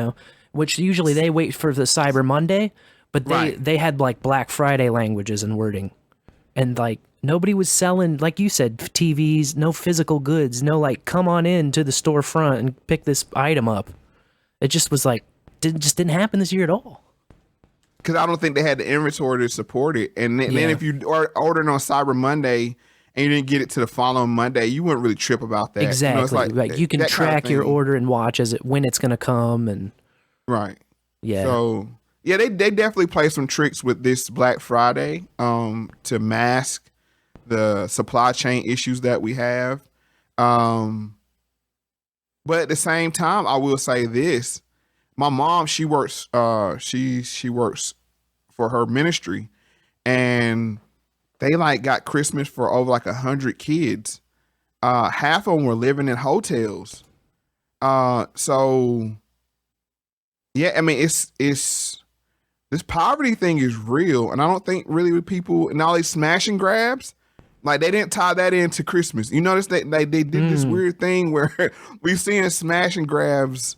which usually they wait for the Cyber Monday, but they had like Black Friday languages and wording. And like, nobody was selling, like you said, TVs, no physical goods, no like, come on in to the storefront and pick this item up. It just was like, didn't happen this year at all. Because I don't think they had the inventory to support it. And then if you ordered on Cyber Monday and you didn't get it to the following Monday, you wouldn't really trip about that. Exactly. Like you can track your order and watch when it's going to come. And right. Yeah. So, yeah, they definitely play some tricks with this Black Friday to mask the supply chain issues that we have. But at the same time, I will say this. My mom, she works she works for her ministry, and they like got Christmas for over like 100 kids. Half of them were living in hotels. So yeah, I mean it's this poverty thing is real, and I don't think really with people and all these smash and grabs, like they didn't tie that into Christmas. You notice that they did this weird thing where we've seen smash and grabs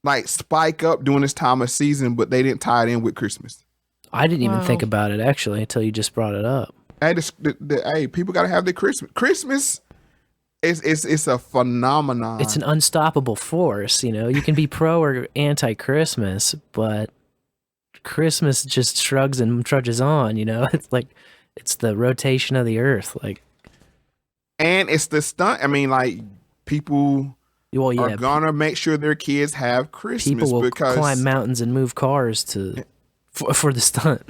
like spike up during this time of season, but they didn't tie it in with Christmas. I didn't even think about it actually until you just brought it up. Hey, people got to have their Christmas. Christmas it's a phenomenon. It's an unstoppable force. You can be pro or anti-Christmas, but Christmas just shrugs and trudges on. It's like it's the rotation of the earth, like, and it's the stunt. I mean, like people. Are gonna make sure their kids have Christmas. People will because climb mountains and move cars for the stunt.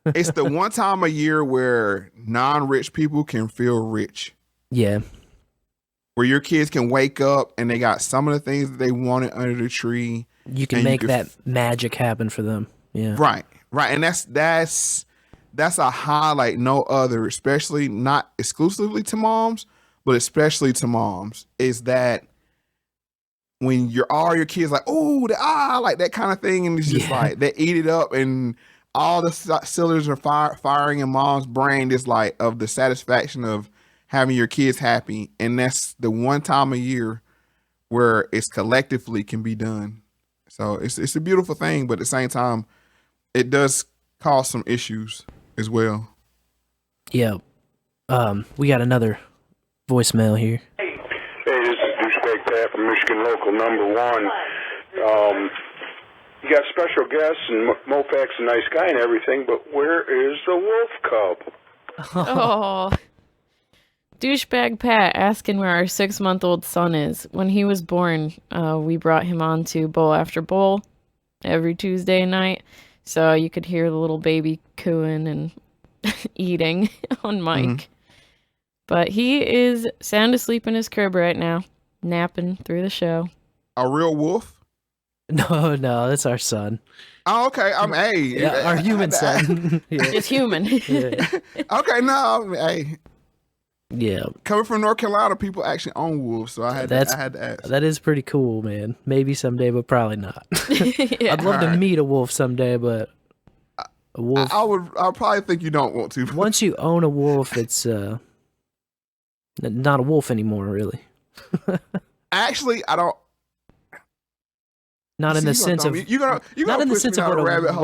It's the one time a year where non-rich people can feel rich. Yeah. Where your kids can wake up and they got some of the things that they wanted under the tree. You can make that magic happen for them. Yeah. Right. And that's a highlight no other, especially not exclusively to moms, but especially to moms, is that when all your kids like, oh, like that kind of thing, and it's just like they eat it up, and all the cylinders are firing in mom's brain is like of the satisfaction of having your kids happy, and that's the one time a year where it's collectively can be done. So it's a beautiful thing, but at the same time, it does cause some issues as well. Yeah, we got another voicemail here. Hey, this is Douchebag Pat from Michigan Local number 1. You got special guests, and Moe Factz a nice guy and everything, but where is the wolf cub? Oh. Douchebag Pat asking where our 6-month-old son is. When he was born, we brought him on to Bowl After Bowl every Tuesday night, so you could hear the little baby cooing and eating on mic. Mm-hmm. But he is sound asleep in his crib right now, napping through the show. A real wolf? No, that's our son. Oh, okay. Our human son. Yeah. It's human. Yeah. Okay, no, hey. Yeah. Coming from North Carolina, people actually own wolves, so I had to ask. That is pretty cool, man. Maybe someday, but probably not. Yeah. I'd love to meet a wolf someday, but a wolf. I'll probably think you don't want to. Once you own a wolf, it's not a wolf anymore, really. Actually, I don't. Not in the sense of not in the sense of what a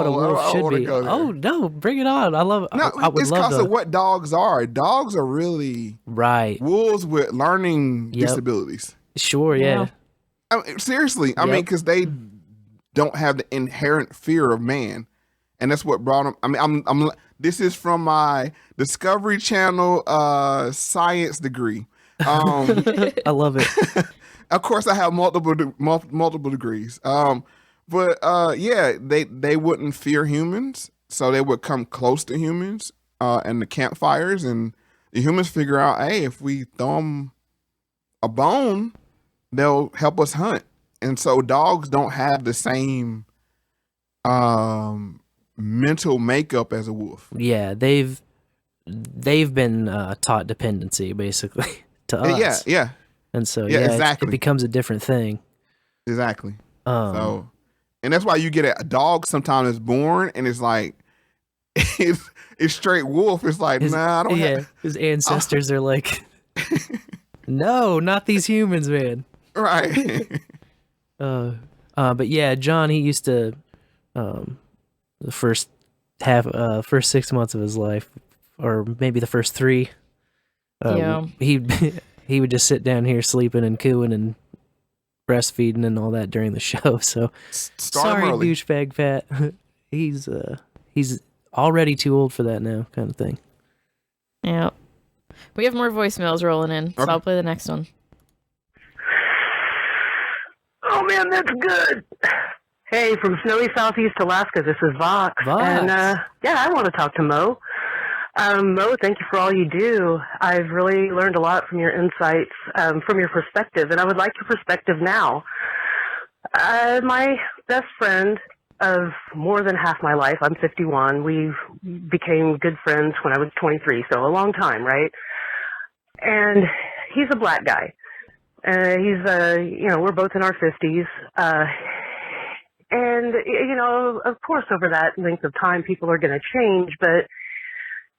wolf should be. Oh no, bring it on! I love. No, I would it's love because of what dogs are. Dogs are really right. Wolves with learning disabilities. Sure, yeah. I mean, seriously, I mean, because they don't have the inherent fear of man, and that's what brought them. I mean, I'm. This is from my Discovery Channel science degree. I love it. Of course, I have multiple degrees. But yeah, they wouldn't fear humans, so they would come close to humans and the campfires, and the humans figure out, hey, if we throw them a bone, they'll help us hunt. And so dogs don't have the same mental makeup as a wolf. Yeah, they've been taught dependency basically to us. Yeah. And so exactly. it becomes a different thing. Exactly. So, and that's why you get a dog sometimes is born and it's like it's straight wolf. It's like, nah, I don't have. His ancestors are like, no, not these humans, man. Right. But yeah, John, he used to the first 6 months of his life, or maybe the first 3. He would just sit down here sleeping and cooing and breastfeeding and all that during the show. So sorry, douchebag Pat. He's already too old for that now, kind of thing. Yeah. We have more voicemails rolling in, so I'll play the next one. Oh man, that's good. Hey, from snowy southeast Alaska, this is Vox. And yeah, I want to talk to Moe. Moe, thank you for all you do. I've really learned a lot from your insights, from your perspective, and I would like your perspective now. My best friend of more than half my life, I'm 51, we became good friends when I was 23, so a long time, right? And he's a black guy. We're both in our 50s. And, of course, over that length of time, people are going to change, but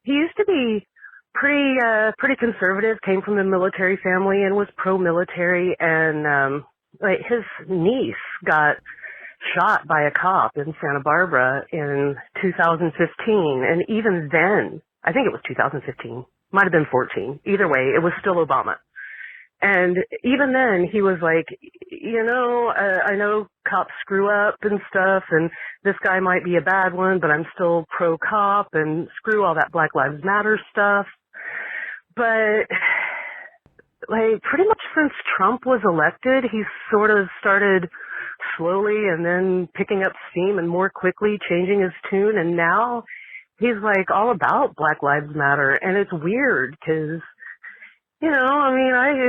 he used to be pretty conservative, came from a military family and was pro-military, and his niece got shot by a cop in Santa Barbara in 2015, and even then, I think it was 2015, might have been 14. Either way, it was still Obama. And even then, he was like, I know cops screw up and stuff, and this guy might be a bad one, but I'm still pro-cop, and screw all that Black Lives Matter stuff. But, pretty much since Trump was elected, he's sort of started slowly and then picking up steam and more quickly changing his tune, and now he's, all about Black Lives Matter, and it's weird, because I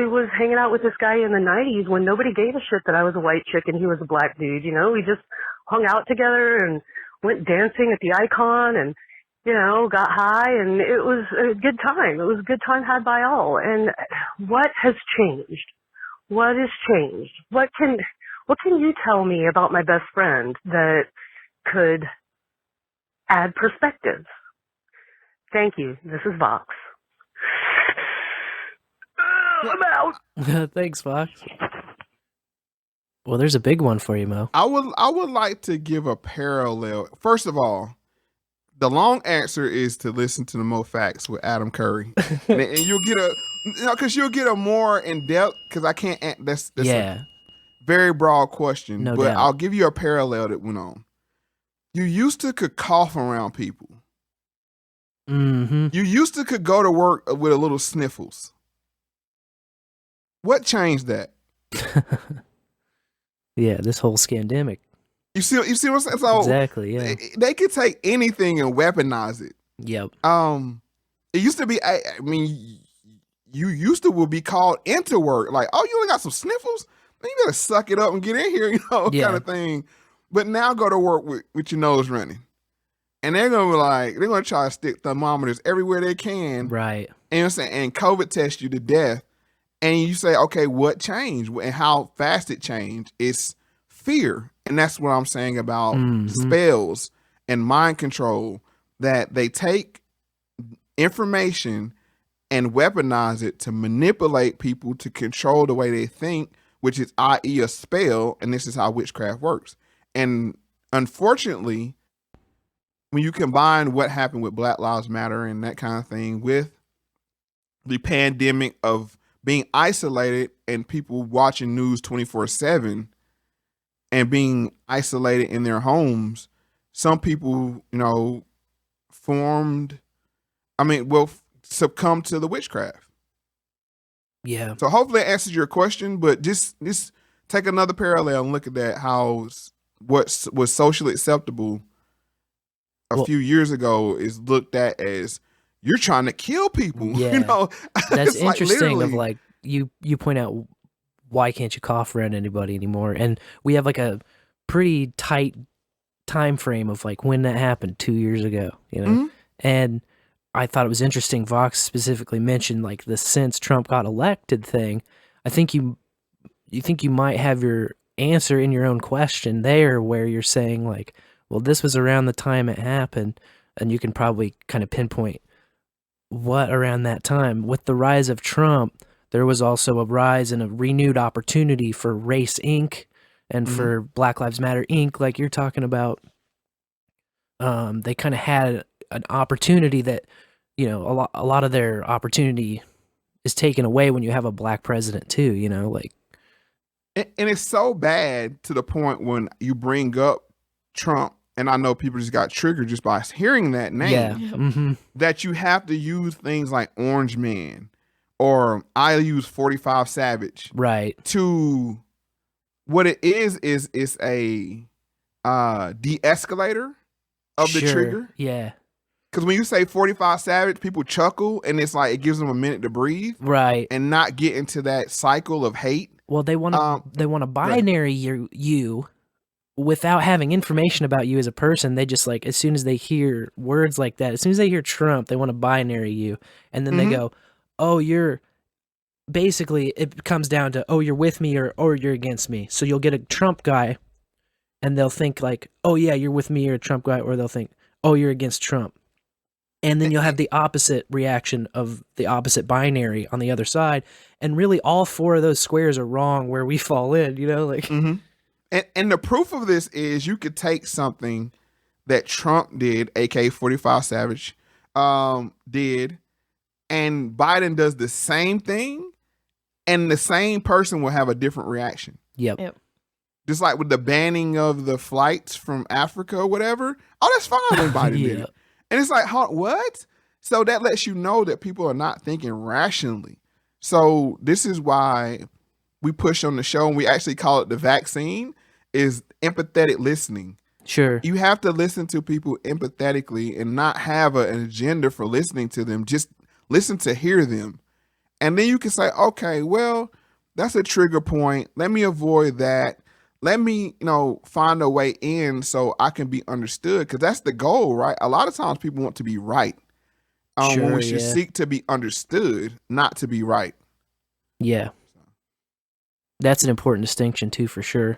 was hanging out with this guy in the 90s when nobody gave a shit that I was a white chick and he was a black dude, We just hung out together and went dancing at the Icon and, got high, and it was a good time. It was a good time had by all. And what has changed? What has changed? What can you tell me about my best friend that could add perspective? Thank you. This is Vox. I'm out. Thanks, Fox. Well, there's a big one for you, Mo. I would like to give a parallel. First of all, the long answer is to listen to the Moe Factz with Adam Curry, and you'll get you'll get a more in depth. Because I can't. That's a very broad question. No but doubt. I'll give you a parallel that went on. You used to could cough around people. Mm-hmm. You used to could go to work with a little sniffles. What changed that? Yeah, this whole scandemic. You see what I'm saying? So exactly, yeah. They could take anything and weaponize it. Yep. It used to be, you used to would be called into work. Like, oh, you only got some sniffles? Man, you better suck it up and get in here, kind of thing. But now go to work with your nose running. And they're going to they're going to try to stick thermometers everywhere they can. Right. And, I'm saying, and COVID test you to death. And you say, okay, what changed and how fast it changed? It's fear. And that's what I'm saying about spells and mind control, that they take information and weaponize it to manipulate people to control the way they think, which is i.e. a spell. And this is how witchcraft works. And unfortunately, when you combine what happened with Black Lives Matter and that kind of thing with the pandemic of being isolated and people watching news 24/7 and being isolated in their homes, some people, succumb to the witchcraft. Yeah. So hopefully that answers your question, but just take another parallel and look at that, how what was socially acceptable a few years ago is looked at as you're trying to kill people. Yeah. You know, That's It's like interesting. Of literally- like you point out, why can't you cough around anybody anymore? And we have like a pretty tight time frame of like when that happened 2 years ago. You know, Mhm. and I thought it was interesting. Vox specifically mentioned like the since Trump got elected thing. I think you think you might have your answer in your own question there, where you're saying like, well, this was around the time it happened, and you can probably kind of pinpoint what around that time. With the rise of Trump, there was also a rise and a renewed opportunity for Race Inc. and for Black Lives Matter Inc. Like you're talking about. They kind of had an opportunity that, you know, a lot of their opportunity is taken away when you have a black president too, you know, like. And it's so bad to the point when you bring up Trump, and I know people just got triggered just by hearing that name, Yeah. that you have to use things like Orange Man or I use 45 Savage. Right. To what it is it's a de-escalator of the Sure, trigger. yeah. Because when you say 45 Savage, people chuckle, and it's like it gives them a minute to breathe, right, and not get into that cycle of hate. Well, they want to binary you without having information about you as a person. They just like, as soon as they hear words like that, as soon as they hear Trump, they want to binary you, and then they go, "Oh, you're." Basically, it comes down to, "Oh, you're with me or you're against me." So you'll get a Trump guy, and they'll think like, "Oh yeah, you're with me," or a Trump guy, or they'll think, "Oh, you're against Trump." And then you'll have the opposite reaction of the opposite binary on the other side. And really all four of those squares are wrong where we fall in, you know, like. And the proof of this is you could take something that Trump did, aka 45 Savage, did, and Biden does the same thing, and the same person will have a different reaction. Yep. Just like with the banning of the flights from Africa or whatever. Oh, that's fine when Biden did it. And it's like, what? So that lets you know that people are not thinking rationally. So this is why we push on the show, and we actually call it the vaccine, is empathetic listening. Sure. You have to listen to people empathetically and not have an agenda for listening to them. Just listen to hear them. And then you can say, okay, well, that's a trigger point. Let me avoid that. Let me, find a way in so I can be understood, because that's the goal, right? A lot of times people want to be right. When we should seek to be understood, not to be right. Yeah. That's an important distinction too, for sure.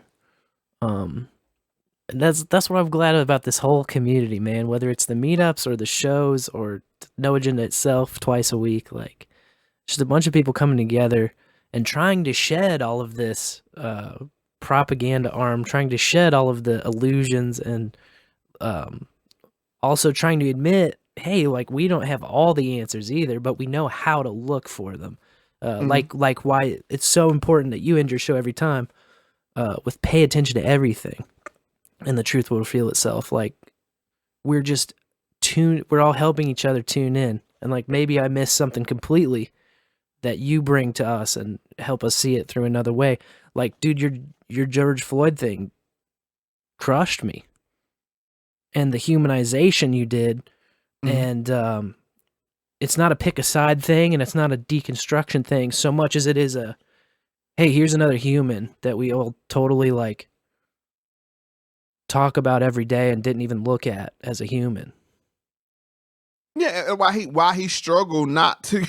And that's what I'm glad about this whole community, man. Whether it's the meetups or the shows or No Agenda itself twice a week, like just a bunch of people coming together and trying to shed all of this propaganda arm, trying to shed all of the illusions, and also trying to admit, hey, like we don't have all the answers either, but we know how to look for them. Like why it's so important that you end your show every time with pay attention to everything, and the truth will reveal itself. Like we're just we're all helping each other tune in, and like maybe I missed something completely that you bring to us and help us see it through another way. Like, dude, your George Floyd thing crushed me, and the humanization you did, and it's not a pick a side thing, and it's not a deconstruction thing so much as it is a, hey, here's another human that we all totally like talk about every day and didn't even look at as a human. Yeah, why he struggled not to,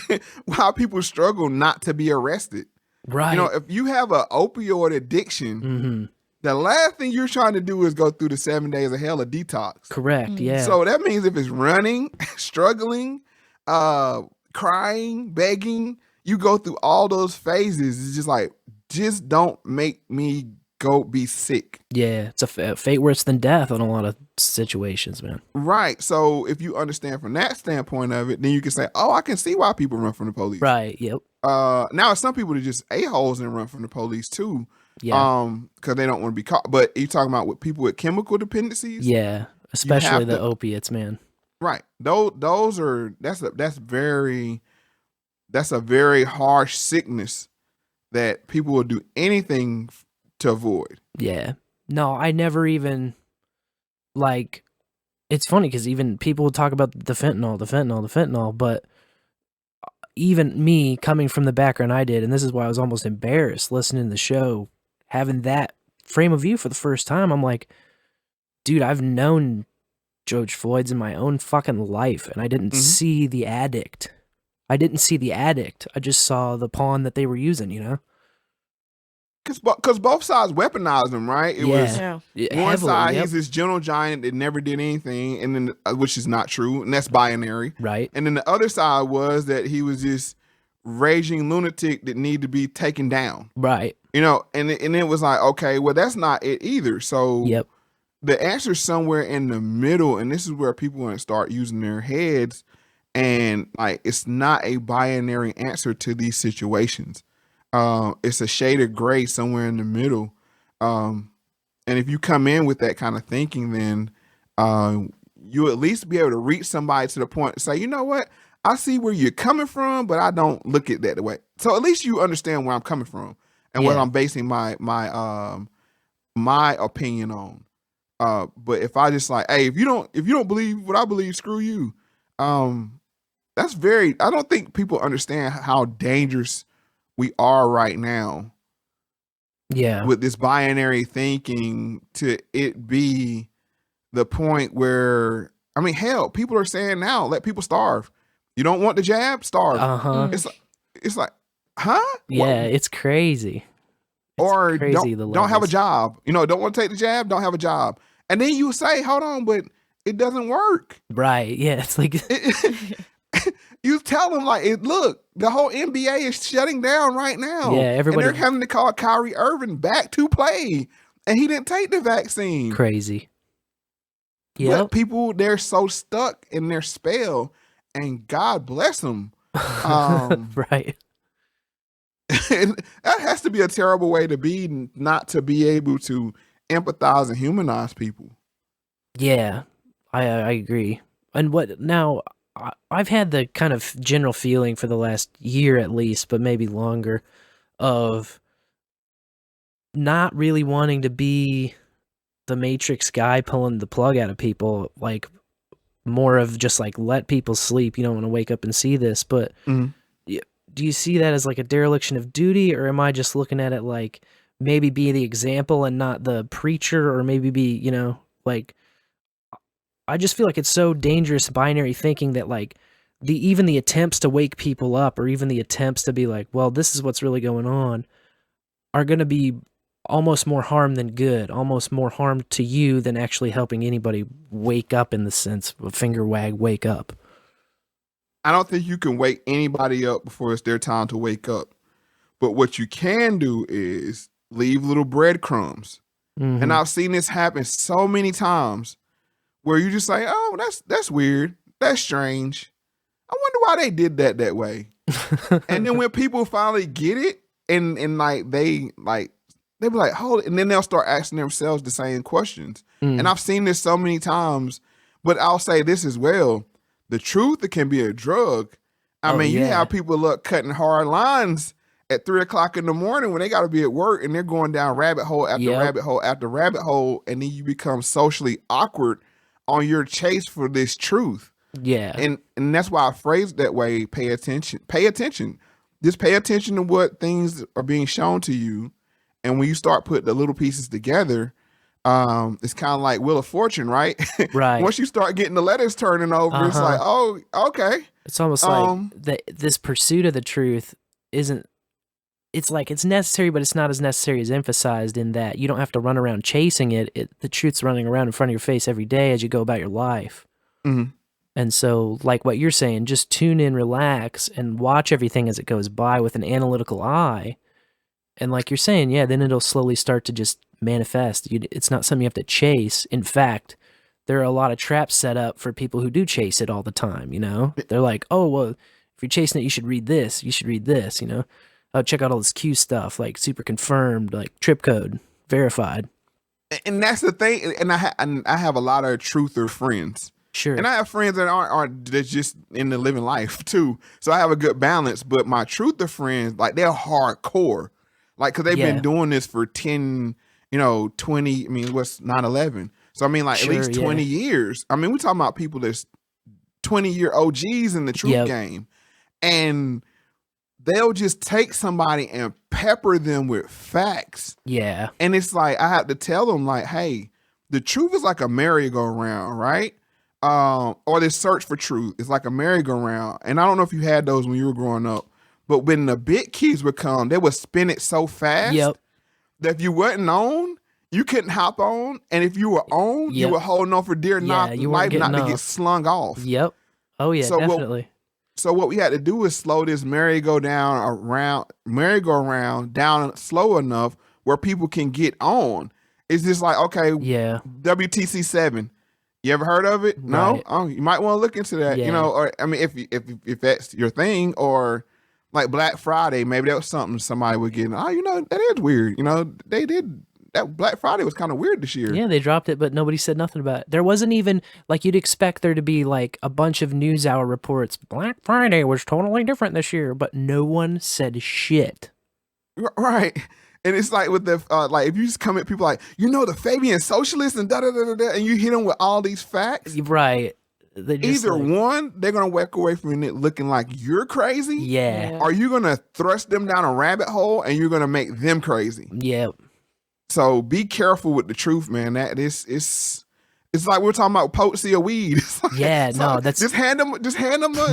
why people struggle not to be arrested. Right. If you have an opioid addiction, the last thing you're trying to do is go through the 7 days of hell of detox. Correct. Yeah. So that means if it's running, struggling, crying, begging, you go through all those phases. It's just like, just don't make me go be sick. Yeah, it's a fate worse than death in a lot of situations, man. Right. So if you understand from that standpoint of it, then you can say, oh, I can see why people run from the police. Right. Yep. Now some people are just a-holes and run from the police too. Yeah. Because they don't want to be caught. But you talking about with people with chemical dependencies? Yeah, especially the opiates, man. Right. That's very that's a very harsh sickness that people will do anything to avoid. Yeah. No, I never even, like, it's funny because even people will talk about the fentanyl, but even me coming from the background I did, and this is why I was almost embarrassed listening to the show, having that frame of view for the first time, I'm like, dude, I've known George Floyd's in my own fucking life, and I didn't see the addict. I just saw the pawn that they were using, you know? Because both sides weaponized him, right? It was Yeah, one heavily, side, yep. he's this gentle giant that never did anything, and then which is not true, and that's binary. Right. And then the other side was that he was this raging lunatic that needed to be taken down. Right. You know, and it was like, okay, well, that's not it either. So the answer's somewhere in the middle, and this is where people want to start using their heads, and like it's not a binary answer to these situations. It's a shade of gray somewhere in the middle. And if you come in with that kind of thinking, then you at least be able to reach somebody to the point to say, you know what, I see where you're coming from, but I don't look at that way. So at least you understand where I'm coming from and what I'm basing my opinion on. But if I just like, hey, if you don't believe what I believe, screw you. That's I don't think people understand how dangerous we are right now. Yeah. With this binary thinking to it be the point where, I mean, hell, people are saying now, let people starve. You don't want the jab? Starve. Uh-huh. It's like, huh? Yeah, it's crazy. Or crazy, don't have a job. You know, don't want to take the jab, don't have a job. And then you say, hold on, but it doesn't work. Right. Yeah. It's like you tell them like, look, the whole NBA is shutting down right now. Yeah, everybody. And they're having to call Kyrie Irving back to play, and he didn't take the vaccine. Crazy. Yeah. But people, they're so stuck in their spell, and God bless them. Right. And that has to be a terrible way to be, not to be able to empathize and humanize people. Yeah, I agree. And what now? I've had the kind of general feeling for the last year at least, but maybe longer, of not really wanting to be the Matrix guy pulling the plug out of people, like more of just like let people sleep. You don't want to wake up and see this, but do you see that as like a dereliction of duty, or am I just looking at it like maybe be the example and not the preacher, or maybe be, you know, like, I just feel like it's so dangerous binary thinking that like even the attempts to wake people up, or even the attempts to be like, well, this is what's really going on, are going to be almost more harm than good, almost more harm to you than actually helping anybody wake up, in the sense of finger wag, wake up. I don't think you can wake anybody up before it's their time to wake up. But what you can do is leave little breadcrumbs. And I've seen this happen so many times where you just say, oh, that's weird. That's strange. I wonder why they did that way. And then when people finally get it and like they be like, hold it, and then they'll start asking themselves the same questions. And I've seen this so many times, but I'll say this as well. The truth, it can be a drug. I mean, you have people up cutting hard lines at 3:00 in the morning when they got to be at work, and they're going down rabbit hole after rabbit hole after rabbit hole, and then you become socially awkward on your chase for this truth. Yeah. And that's why I phrase it that way. Pay attention. Pay attention. Just pay attention to what things are being shown to you. And when you start putting the little pieces together, it's kind of like Wheel of Fortune, right? Right. Once you start getting the letters turning over, it's like, oh, okay. It's almost like this pursuit of the truth isn't, it's like it's necessary, but it's not as necessary as emphasized, in that you don't have to run around chasing it. The truth's running around in front of your face every day as you go about your life. And so, like what you're saying, just tune in, relax, and watch everything as it goes by with an analytical eye. And like you're saying, yeah, then it'll slowly start to just manifest. It's not something you have to chase. In fact, there are a lot of traps set up for people who do chase it all the time, you know? They're like, oh, well, if you're chasing it, you should read this, you know? Oh, check out all this Q stuff, like super confirmed, like trip code, verified. And that's the thing. And I have a lot of truther friends. Sure. And I have friends that aren't that's just in the living life too. So I have a good balance. But my truther friends, like they're hardcore. Like, cause they've been doing this for 10, 20, I mean, what's 9/11? So I mean, like at least 20 years. I mean, we're talking about people that's 20-year OGs in the truth game. And they'll just take somebody and pepper them with facts. Yeah. And it's like, I have to tell them like, hey, the truth is like a merry-go-round, right? Or this search for truth is like a merry-go-round. And I don't know if you had those when you were growing up, but when the big keys would come, they would spin it so fast that if you wasn't on, you couldn't hop on. And if you were on, you were holding on for dear life not to get slung off. Yep. Oh yeah, definitely. So what we had to do is slow this merry-go-round down slow enough where people can get on. It's just like, okay, WTC 7. You ever heard of it? No? Right. Oh, you might want to look into that, or I mean, if that's your thing, or like Black Friday, maybe that was something somebody would get. Oh, that is weird. They did that. Black Friday was kind of weird this year. Yeah, they dropped it, but nobody said nothing about it. There wasn't even, like, you'd expect there to be like a bunch of news hour reports. Black Friday was totally different this year, but no one said shit. Right. And it's like with the like, if you just come at people like, the Fabian socialists and da-da-da-da-da, and you hit them with all these facts. Right. Either one, they're going to walk away from it looking like you're crazy. Yeah. Or you're going to thrust them down a rabbit hole and you're going to make them crazy. Yep. So be careful with the truth, man. It's like we're talking about potency of weed. That's just hand them a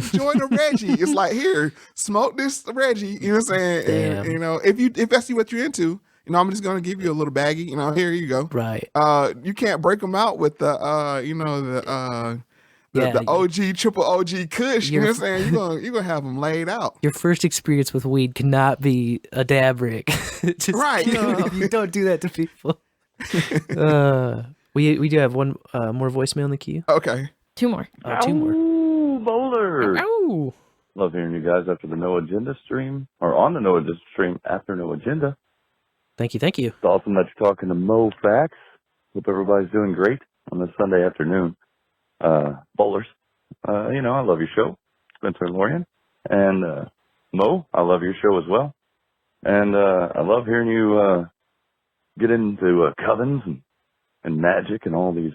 joint of Reggie. It's like, here, smoke this Reggie. You know what I'm saying? Damn. And, if that's what you're into, I'm just gonna give you a little baggie. Here you go. Right. You can't break them out with the OG triple OG Kush. You know what I'm saying? You're gonna have them laid out. Your first experience with weed cannot be a dab rig. Right. You don't do that to people. We do have one more voicemail in the queue. Okay. Two more. Two more. Ooh, bowler. Ow. Love hearing you guys after the No Agenda stream, or on the No Agenda stream after No Agenda. Thank you. It's awesome that you're talking to Moe Factz. Hope everybody's doing great on this Sunday afternoon. Bowlers, I love your show, Spencer and Lorian. And Mo, I love your show as well. And I love hearing you get into covens and magic and all these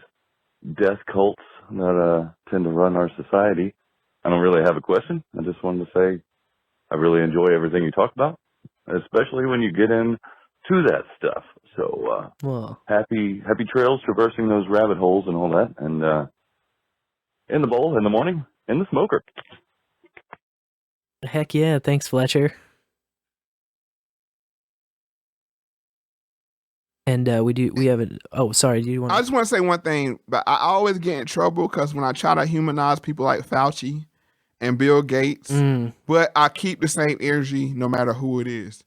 death cults that tend to run our society. I don't really have a question. I just wanted to say I really enjoy everything you talk about, especially when you get into that stuff. So happy trails traversing those rabbit holes and all that. And in the bowl, in the morning, in the smoker. Heck yeah. Thanks, Fletcher. And we have a, oh, sorry, do you want to? I just want to say one thing, but I always get in trouble because when I try to humanize people like Fauci and Bill Gates, but I keep the same energy no matter who it is.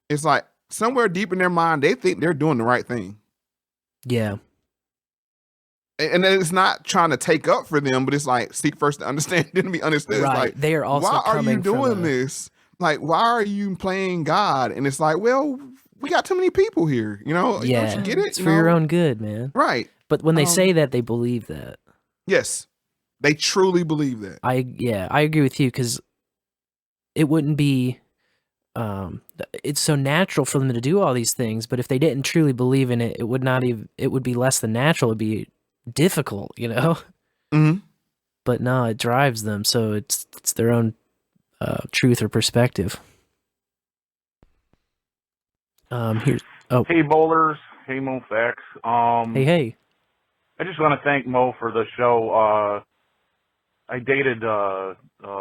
It's like somewhere deep in their mind, they think they're doing the right thing. Yeah. And then it's not trying to take up for them, but it's like seek first to understand, then be understood. Right. It's like, they are also why are you coming doing from this? Like, why are you playing God? And it's like, well, we got too many people here, Yeah. Don't you get it? It's for your own good, man. Right. But when they say that, they believe that. Yes. They truly believe that. I agree with you, because it wouldn't be, it's so natural for them to do all these things, but if they didn't truly believe in it, it would be less than natural. It'd be difficult, Mm-hmm. But no, it drives them, so it's their own truth or perspective. Hey bowlers, hey Moe Factz. Hey. I just want to thank Mo for the show. I dated a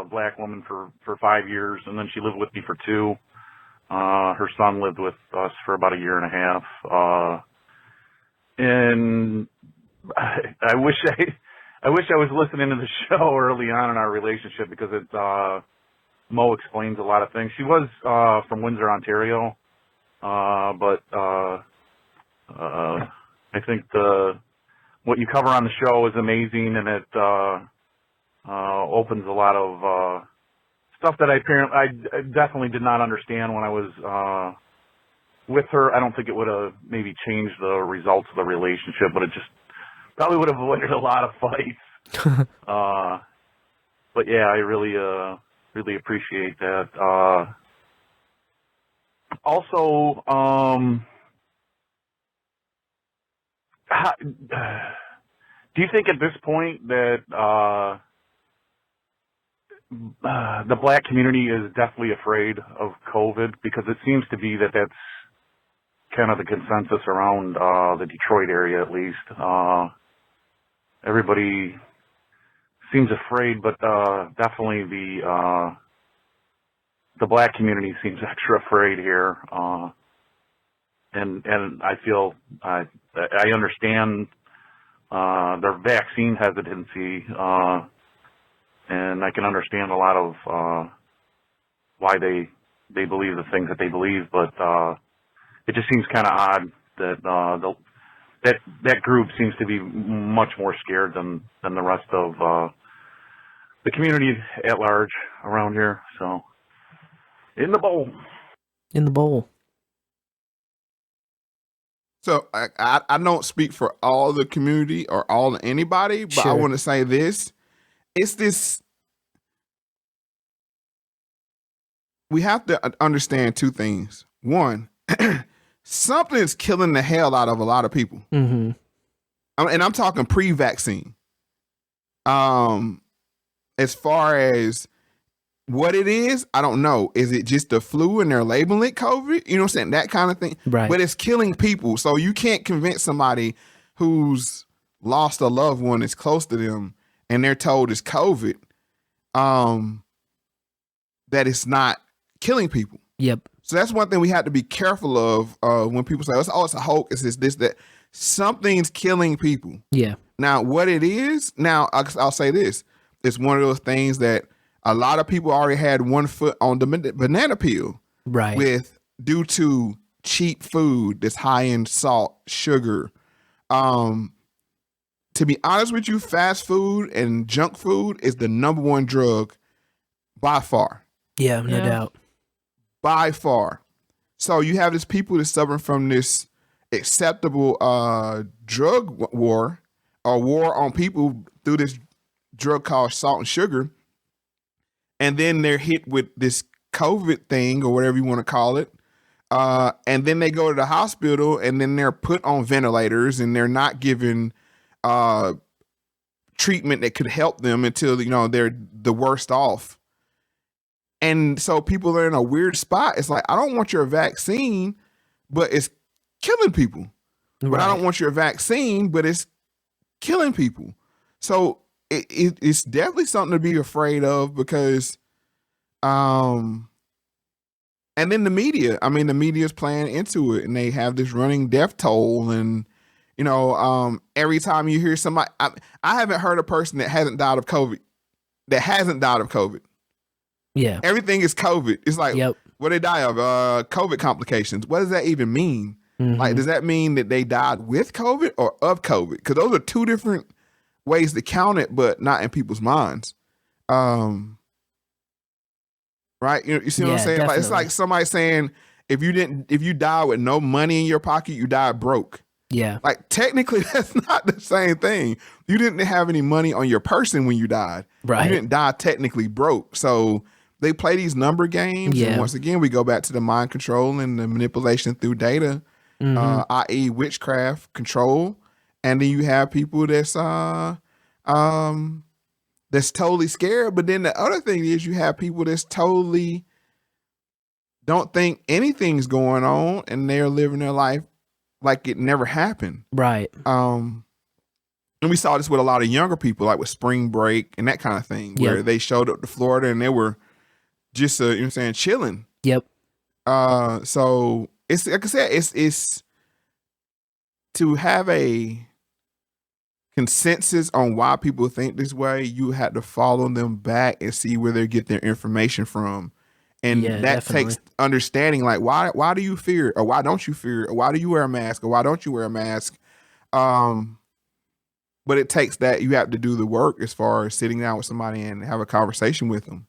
black woman for 5 years, and then she lived with me for 2. Her son lived with us for about a year and a half. And I wish I was listening to the show early on in our relationship, because Mo explains a lot of things. She was from Windsor, Ontario. But I think what you cover on the show is amazing, and it opens a lot of stuff that I definitely did not understand when I was with her. I don't think it would have maybe changed the results of the relationship, but it just probably would have avoided a lot of fights. But yeah, I really appreciate that. Also, do you think at this point that the black community is deathly afraid of COVID? Because it seems to be that that's kind of the consensus around the Detroit area, at least. Everybody seems afraid, but definitely the black community seems extra afraid here. And I feel I understand their vaccine hesitancy, and I can understand a lot of why they believe the things that they believe, but it just seems kind of odd that that group seems to be much more scared than the rest of the community at large around here. So, in the bowl. In the bowl. So I don't speak for all the community or all anybody, but I want to say this. It's this. We have to understand two things. One, something's killing the hell out of a lot of people. Mm-hmm. And I'm talking pre-vaccine. As far as what it is, I don't know. Is it just the flu and they're labeling it COVID? You know what I'm saying? That kind of thing. Right. But it's killing people. So you can't convince somebody who's lost a loved one that's close to them and they're told it's COVID, that it's not killing people. Yep. So that's one thing we have to be careful of when people say, oh, it's a hoax, it's this, that. Something's killing people. Yeah. Now, what it is, I'll say this. It's one of those things that a lot of people already had one foot on the banana peel. Right. Due to cheap food that's high in salt, sugar. To be honest with you, fast food and junk food is the number one drug by far. Yeah, no doubt. By far. So you have these people that suffer from this acceptable drug war or war on people through this drug called salt and sugar. And then they're hit with this COVID thing or whatever you want to call it. And then they go to the hospital and then they're put on ventilators and they're not given treatment that could help them until, you know, they're the worst off. And so people are in a weird spot. It's like, I don't want your vaccine, but it's killing people. Right. But I don't want your vaccine, but it's killing people. So it's definitely something to be afraid of because, and then the media, the media is playing into it and they have this running death toll. And, you know, every time you hear somebody, I haven't heard a person that hasn't died of COVID. Yeah. Everything is COVID. It's like, what they die of? COVID complications. What does that even mean? Mm-hmm. Like, does that mean that they died with COVID or of COVID? Because those are two different ways to count it, but not in people's minds. Right? You see what I'm saying? Definitely. Like, it's like somebody saying, if you die with no money in your pocket, you die broke. Yeah. Like, technically, that's not the same thing. You didn't have any money on your person when you died. Right. You didn't die technically broke. So they play these number games. Yeah. And once again, we go back to the mind control and the manipulation through data, i.e. witchcraft control. And then you have people that's totally scared. But then the other thing is you have people that's totally don't think anything's going on and they're living their life like it never happened. Right. And we saw this with a lot of younger people, like with spring break and that kind of thing, where they showed up to Florida and they were just, you know what I'm saying, chilling. Yep. So it's, like I said, it's to have a consensus on why people think this way. You had to follow them back and see where they get their information from. And that takes understanding, like, why do you fear, or why don't you fear, or why do you wear a mask, or why don't you wear a mask? But it takes that you have to do the work as far as sitting down with somebody and have a conversation with them.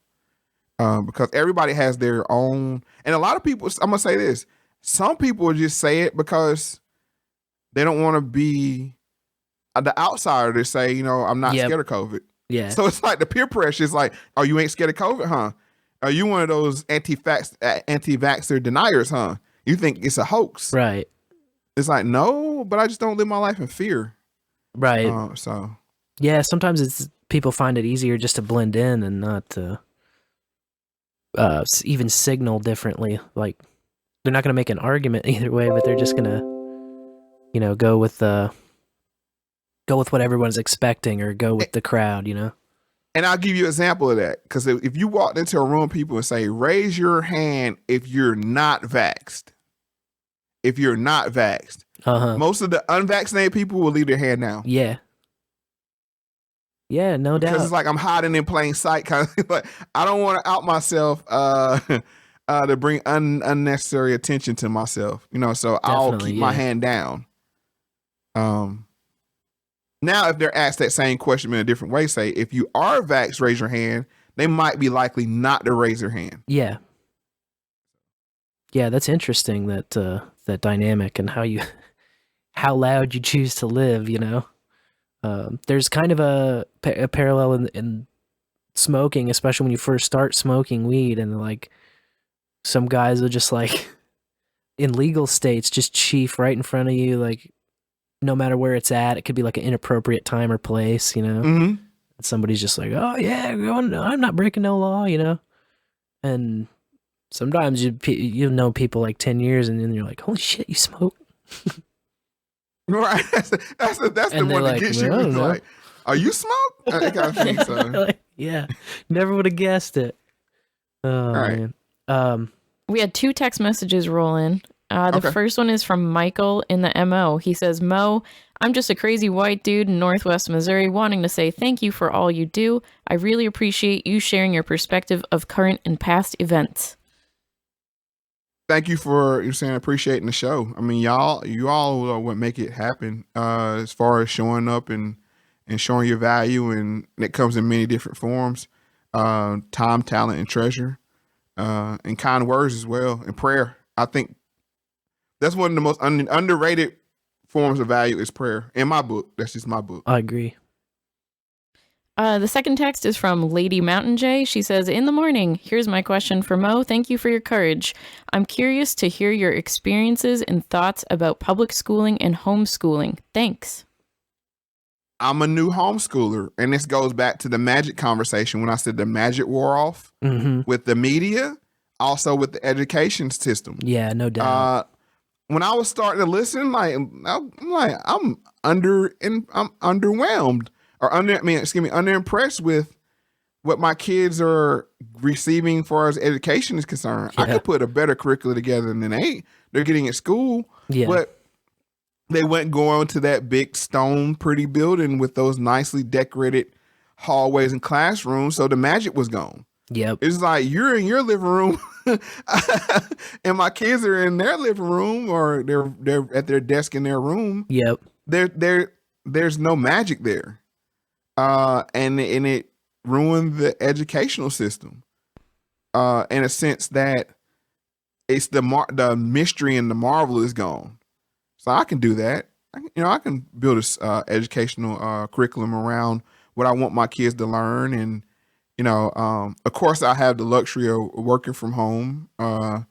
Because everybody has their own, and a lot of people, I'm gonna say this, some people just say it because they don't want to be the outsider to say, I'm not Yep. scared of COVID. Yeah. So it's like the peer pressure is like, oh, you ain't scared of COVID, huh? Are you one of those anti-vaxxer deniers, huh? You think it's a hoax. Right. It's like, no, but I just don't live my life in fear. Right. So. Yeah, sometimes people find it easier just to blend in and not to even signal differently. Like, they're not going to make an argument either way, but they're just going to, go with what everyone's expecting or go with the crowd, And I'll give you an example of that. Because if you walked into a room of people and say, raise your hand if you're not vaxxed. If you're not vaxxed. Most of the unvaccinated people will leave their hand down. Yeah. Yeah, no doubt. Because it's like I'm hiding in plain sight. Kind of like, I don't want to out myself to bring unnecessary attention to myself. So I'll keep my hand down. Now, if they're asked that same question in a different way, say, if you are vaxxed, raise your hand, they might be likely not to raise their hand. Yeah. Yeah, that's interesting, that dynamic and how loud you choose to live, There's kind of a parallel in smoking, especially when you first start smoking weed, and like some guys will just like in legal states just chief right in front of you, like no matter where it's at. It could be like an inappropriate time or place, Mm-hmm. And somebody's just like, oh yeah, I'm not breaking no law, and sometimes you know people like 10 years and then you're like, holy shit, you smoke. Right. That's the one that gets you. "Well, I don't It's know." like, are you smoke? That kind of thing, so. Like, yeah, never would have guessed it. Oh, right. man. We had 2 text messages roll in. The first one is from Michael in the MO. He says, Mo, I'm just a crazy white dude in Northwest Missouri wanting to say thank you for all you do. I really appreciate you sharing your perspective of current and past events. Thank you for appreciating the show. I mean, you all are what make it happen. As far as showing up and showing your value, and it comes in many different forms: time, talent, and treasure, and kind words as well, and prayer. I think that's one of the most underrated forms of value is prayer. In my book, that's just my book. I agree. The second text is from Lady Mountain J. She says, in the morning, here's my question for Mo. Thank you for your courage. I'm curious to hear your experiences and thoughts about public schooling and homeschooling. Thanks. I'm a new homeschooler, and this goes back to the magic conversation when I said the magic wore off with the media, also with the education system. Yeah, no doubt. When I was starting to listen, I'm underwhelmed. Underimpressed with what my kids are receiving as far as education is concerned. Yeah. I could put a better curriculum together than they're getting at school. Yeah. But they went going to that big stone pretty building with those nicely decorated hallways and classrooms. So the magic was gone. Yep. It's like you're in your living room and my kids are in their living room, or they're at their desk in their room. Yep. There's no magic there. And it ruined the educational system, in a sense that it's the mystery and the marvel is gone. So I can do that. I can build a educational curriculum around what I want my kids to learn, and of course I have the luxury of working from home.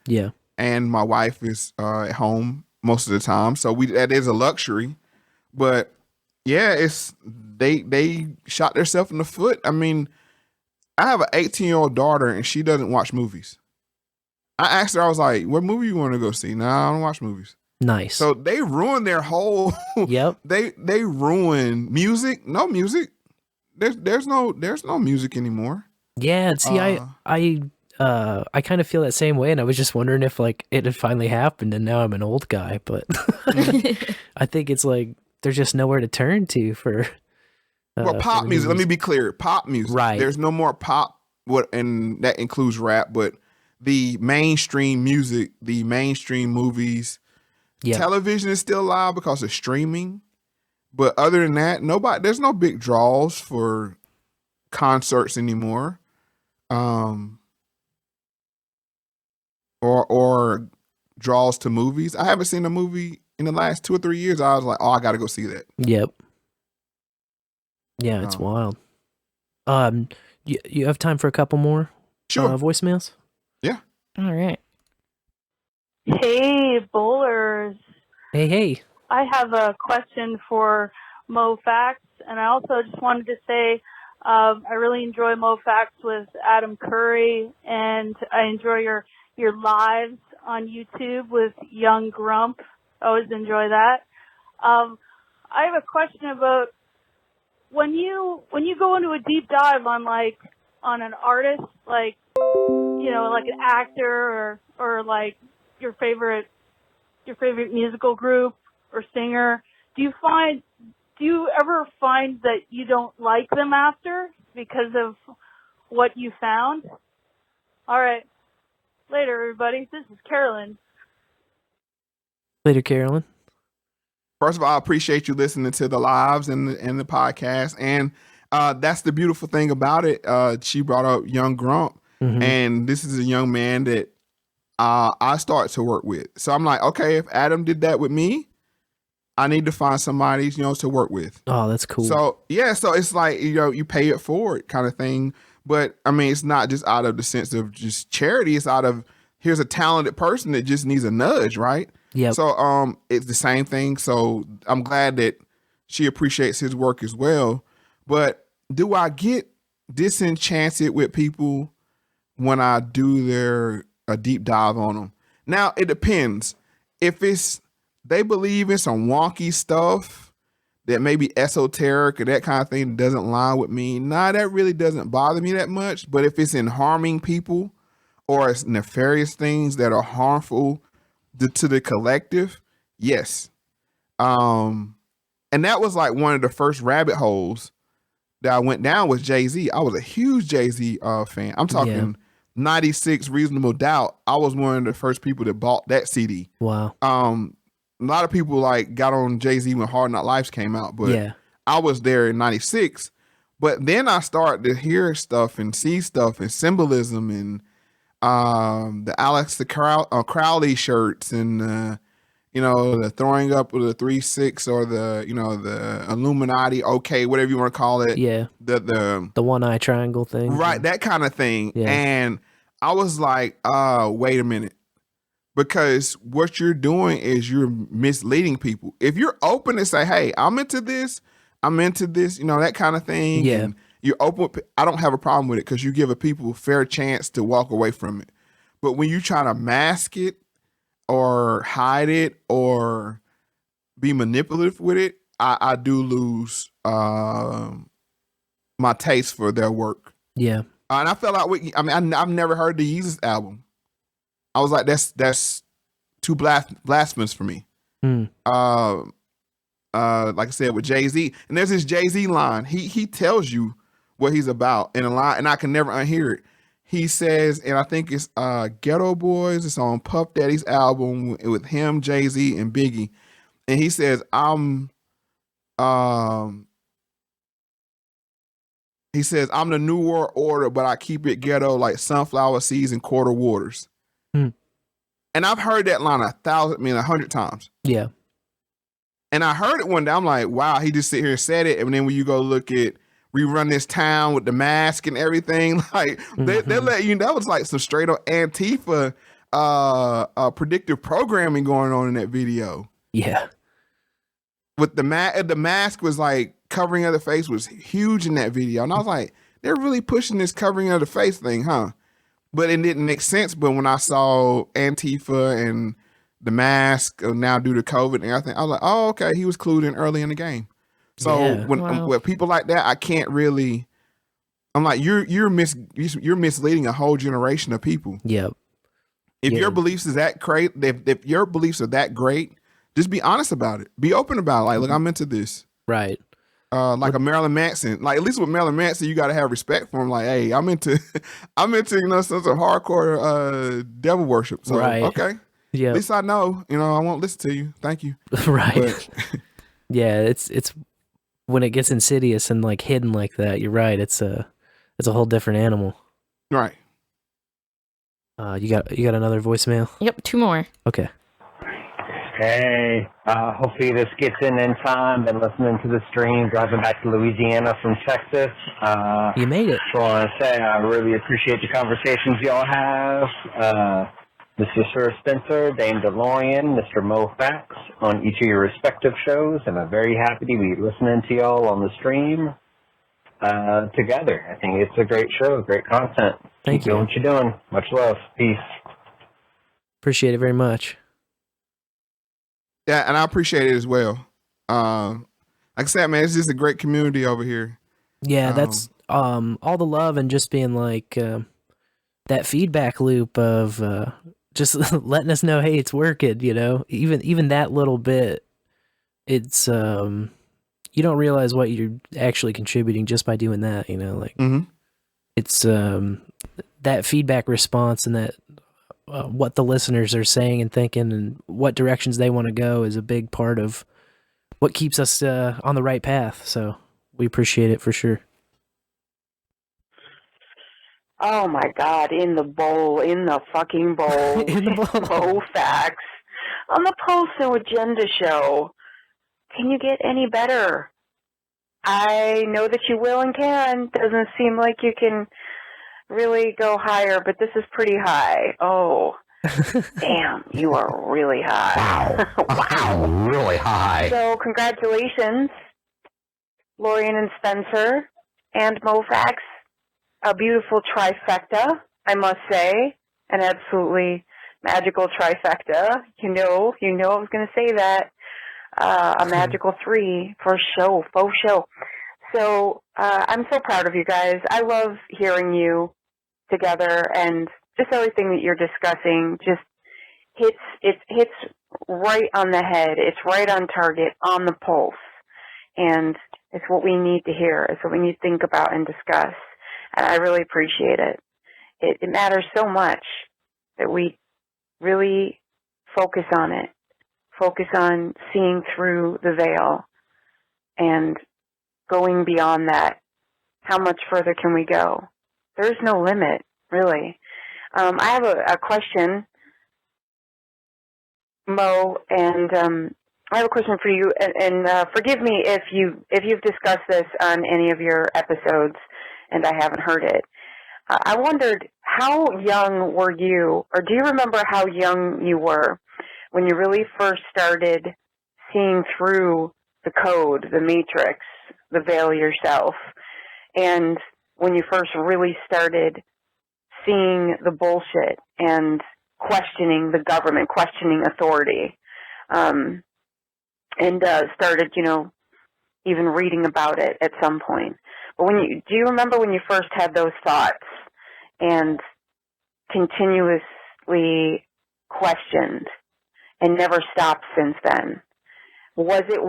Yeah, and my wife is at home most of the time, so that is a luxury, but. Yeah, they shot themselves in the foot. I mean, I have an 18-year-old daughter and she doesn't watch movies. I asked her, I was like, what movie you want to go see? Nah, I don't watch movies. Nice. So they ruined their whole Yep. They ruined music. No music. There's no music anymore. Yeah, see, I kind of feel that same way, and I was just wondering if like it had finally happened and now I'm an old guy, but I think it's like there's just nowhere to turn to for pop music. Let me be clear. Pop music. Right. There's no more pop, and that includes rap, but the mainstream music, the mainstream movies, television is still alive because of streaming. But other than that, there's no big draws for concerts anymore. Or draws to movies. I haven't seen a movie in the last 2 or 3 years. I was like, oh, I got to go see that. Yep. Yeah, it's wild. You have time for a couple more? Sure. Voicemails? Yeah. All right. Hey, bowlers. Hey. I have a question for Moe Factz, and I also just wanted to say I really enjoy Moe Factz with Adam Curry, and I enjoy your lives on YouTube with YungGrump. Always enjoy that. I have a question about when you go into a deep dive on an artist, like like an actor or like your favorite musical group or singer, do you ever find that you don't like them after because of what you found? All right. Later, everybody. This is Carolyn. Later, Carolyn. First of all, I appreciate you listening to the lives and the podcast. And that's the beautiful thing about it. She brought up YungGrump. Mhm. And this is a young man that I start to work with. So I'm like, okay, if Adam did that with me, I need to find somebody, to work with. Oh, that's cool. So, yeah, so it's like, you pay it forward kind of thing. But, I mean, it's not just out of the sense of just charity. It's out of, here's a talented person that just needs a nudge, right? Yeah. So, it's the same thing. So I'm glad that she appreciates his work as well. But do I get disenchanted with people when I do a deep dive on them? Now, it depends. If they believe in some wonky stuff that may be esoteric or that kind of thing that doesn't line with me, that really doesn't bother me that much. But if it's in harming people or it's nefarious things that are harmful to the collective, yes. And that was like one of the first rabbit holes that I went down with Jay-Z. I was a huge Jay-Z fan. I'm talking 96 Reasonable Doubt. I was one of the first people that bought that CD. Wow. A lot of people got on Jay-Z when Hard Knock Life came out, but I was there in 96. But then I started to hear stuff and see stuff and symbolism and the Alex Crowley shirts and the throwing up with the 3-6 or the Illuminati, whatever you want to call it. Yeah. The one eye triangle thing. Right, that kind of thing. Yeah. And I was like, wait a minute. Because what you're doing is you're misleading people. If you're open to say, hey, I'm into this, that kind of thing. Yeah. And you're open, I don't have a problem with it because you give a people a fair chance to walk away from it. But when you try to mask it or hide it or be manipulative with it, I do lose my taste for their work. Yeah. And I felt like, I've never heard the Yeezus album. I was like, that's too blasphemous for me. Like I said with Jay-Z, and there's this Jay-Z line. He tells you what he's about in a line, and I can never unhear it. He says, and I think it's Ghetto Boys. It's on Puff Daddy's album with him, Jay-Z, and Biggie. And he says, I'm the New World Order, but I keep it ghetto like sunflower seeds and quarter waters. And I've heard that line 100 times. Yeah. And I heard it one day. I'm like, wow, he just sit here and said it. And then when you go look at We Run This Town with the mask and everything, like they let you, that was like some straight up Antifa predictive programming going on in that video. Yeah. With the mask was like covering of the face was huge in that video. And I was like, they're really pushing this covering of the face thing, huh? But it didn't make sense. But when I saw Antifa and the mask now due to COVID and everything, I was like, oh, okay, he was clued in early in the game. So when people like that, I can't really. I'm like, you're misleading a whole generation of people. Yep. If your beliefs is that great, if your beliefs are that great, just be honest about it. Be open about it. Like, look, I'm into this. Right. Like a Marilyn Manson. Like, at least with Marilyn Manson, you got to have respect for him. Like, hey, I'm into some hardcore devil worship. So, right. Okay. Yeah. At least I know. I won't listen to you. Thank you. Right. But, yeah. It's when it gets insidious and like hidden like that. You're right. It's a whole different animal. Right. You got another voicemail? Yep. 2 more. Okay. Hey, hopefully this gets in time. Been listening to the stream, driving back to Louisiana from Texas. You made it. So I want to say I really appreciate the conversations y'all have. Mr. Sir Spencer, Dame DeLorean, Mr. Moe Factz on each of your respective shows, and I'm very happy to be listening to y'all on the stream together. I think it's a great show, great content. Thank Keep doing what you're doing. Much love. Peace. Appreciate it very much. Yeah, and I appreciate it as well. Like I said, man, it's just a great community over here. Yeah, that's all the love and just being like that feedback loop of just letting us know, hey, it's working, you know. Even that little bit, it's you don't realize what you're actually contributing just by doing that, you know, like it's that feedback response and that what the listeners are saying and thinking and what directions they want to go is a big part of what keeps us on the right path. So we appreciate it for sure. Oh my God, in the fucking bowl. In the bowl. Moe Factz on the Post No Agenda show. Can you get any better? I know that you will and can. Doesn't seem like you can really go higher, but this is pretty high. Oh, damn, you are really high. Wow, really high. So congratulations, Lorian and Spencer and Moe Factz. A beautiful trifecta, I must say. An absolutely magical trifecta. You know I was going to say that. A magical 3 for show, faux show. So I'm so proud of you guys. I love hearing you together, and just everything that you're discussing just hits right on the head. It's right on target, on the pulse, and it's what we need to hear. It's what we need to think about and discuss, and I really appreciate it. It matters so much that we really focus on it, focus on seeing through the veil and going beyond that. How much further can we go? There's no limit, really. I have a question, Mo, and I have a question for you. And forgive me if you've discussed this on any of your episodes, and I haven't heard it. I wondered, how young were you, or do you remember how young you were when you really first started seeing through the code, the matrix, the veil yourself, and when you first really started seeing the bullshit and questioning the government, questioning authority, and started, even reading about it at some point. But do you remember when you first had those thoughts and continuously questioned and never stopped since then? Was it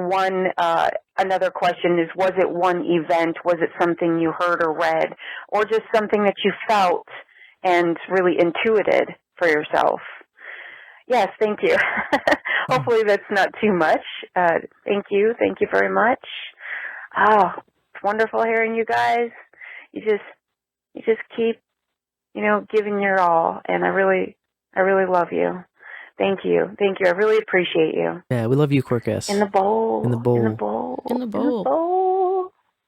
another question is, was it one event? Was it something you heard or read, or just something that you felt and really intuited for yourself? Yes, thank you. Hopefully that's not too much. Thank you very much. Oh, it's wonderful hearing you guys. You just keep, giving your all, and I really love you. Thank you. I really appreciate you. Yeah, we love you, Quirkus. In the bowl.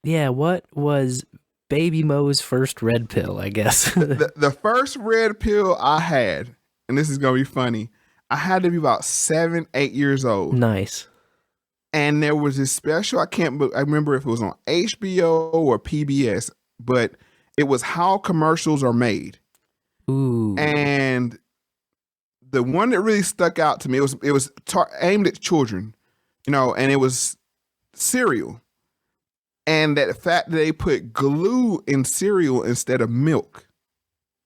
Yeah, what was Baby Moe's first red pill, I guess? the first red pill I had, and this is going to be funny, I had to be about 7-8 years old. Nice. And there was this special, I remember if it was on HBO or PBS, but it was How Commercials Are Made. Ooh. And the one that really stuck out to me, it was aimed at children, and it was cereal. And that fact that they put glue in cereal instead of milk.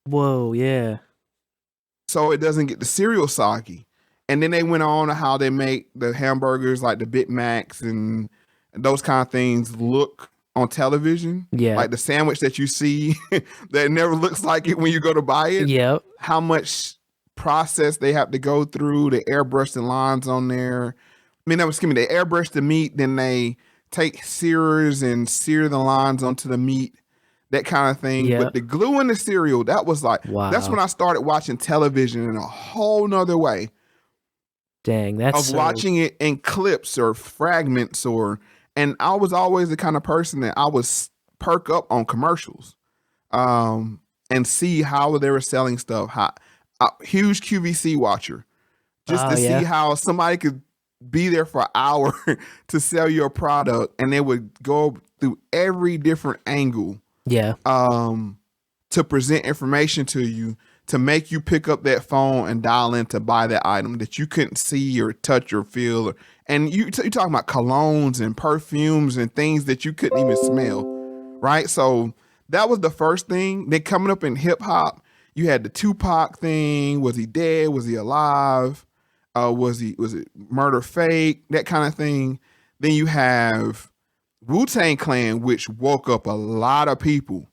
Whoa, yeah. So it doesn't get the cereal soggy. And then they went on to how they make the hamburgers, like the Big Macs and those kind of things, look on television. Yeah. Like the sandwich that you see that never looks like it when you go to buy it. Yep. How much process they have to go through to airbrush the lines on there. They airbrush the meat, then they take sears and sear the lines onto the meat, that kind of thing. Yep. But the glue in the cereal, that was like, wow. That's when I started watching television in a whole nother way. Dang, that's of watching it in clips or fragments and I was always the kind of person that I would perk up on commercials, and see how they were selling stuff. Huge QVC watcher, just to see how somebody could be there for an hour to sell your product, and they would go through every different angle, to present information to you, to make you pick up that phone and dial in to buy that item that you couldn't see or touch or feel. And you're talking about colognes and perfumes and things that you couldn't even smell, right? So that was the first thing. Then coming up in hip hop, you had the Tupac thing. Was he dead? Was he alive? Was it murder fake? That kind of thing. Then you have Wu-Tang Clan, which woke up a lot of people.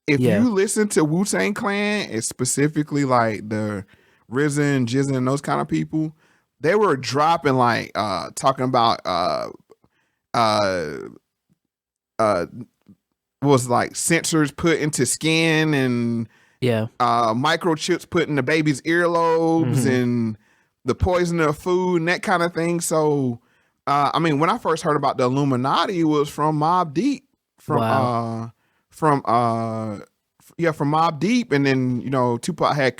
If you listen to Wu-Tang Clan, and specifically like the RZA, Jizza, and those kind of people, they were dropping like talking about was like sensors put into skin and microchips put in the baby's earlobes and the poison of food and that kind of thing. So I mean, when I first heard about the Illuminati, it was from Mobb Deep, from Mobb Deep, and then Tupac had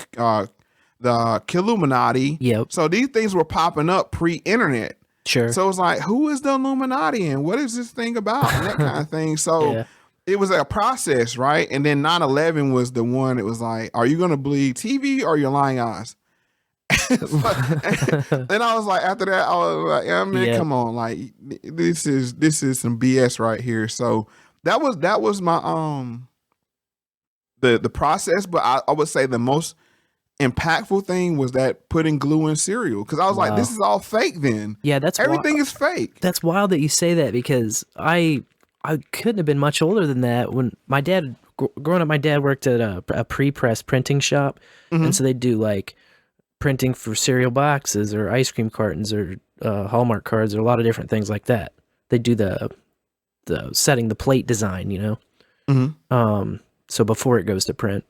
the Killuminati. Yep. So these things were popping up pre-internet. Sure. So it was like, who is the Illuminati and what is this thing about? And that kind of thing. So it was a process, right? And then 9/11 was the one that was like, are you going to believe TV or your lying eyes? Then I was like, after that, I was like, yeah, man, come on, like this is some BS right here. So that was my the process, but I would say the most impactful thing was that putting glue in cereal, because I was like, this is all fake. Then that's everything is fake. That's wild that you say that, because I couldn't have been much older than that when my dad growing up. My dad worked at a pre-press printing shop, and so they do like printing for cereal boxes or ice cream cartons or Hallmark cards or a lot of different things like that. They do the setting the plate design, so before it goes to print.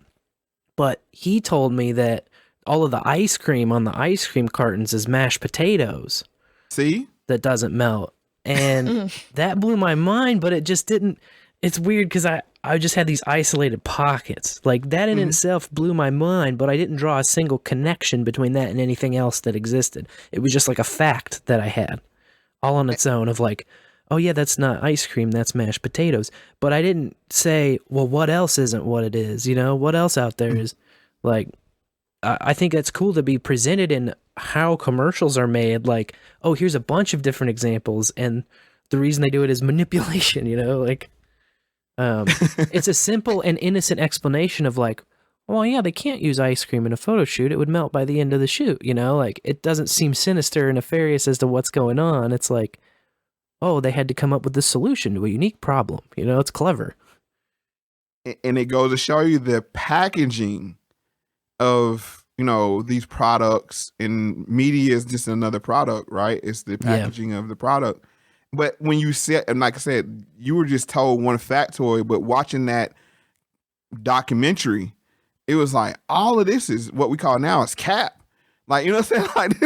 But he told me that all of the ice cream on the ice cream cartons is mashed potatoes. See? That doesn't melt. And that blew my mind, but it just didn't. It's weird because I just had these isolated pockets. Like that in itself blew my mind, but I didn't draw a single connection between that and anything else that existed. It was just like a fact that I had all on its own of like, oh yeah, that's not ice cream, that's mashed potatoes. But I didn't say, well, what else isn't what it is? What else out there is like, I think that's cool to be presented in how commercials are made. Like, oh, here's a bunch of different examples, and the reason they do it is manipulation, like, it's a simple and innocent explanation of like, well, yeah, they can't use ice cream in a photo shoot. It would melt by the end of the shoot, like it doesn't seem sinister and nefarious as to what's going on. It's like, oh, they had to come up with this solution to a unique problem. It's clever. And it goes to show you the packaging of, these products, and media is just another product, right? It's the packaging of the product. But when you said, and like I said, you were just told one factoid, but watching that documentary, it was like, all of this is what we call now is cap. Like, you know what I'm saying? Like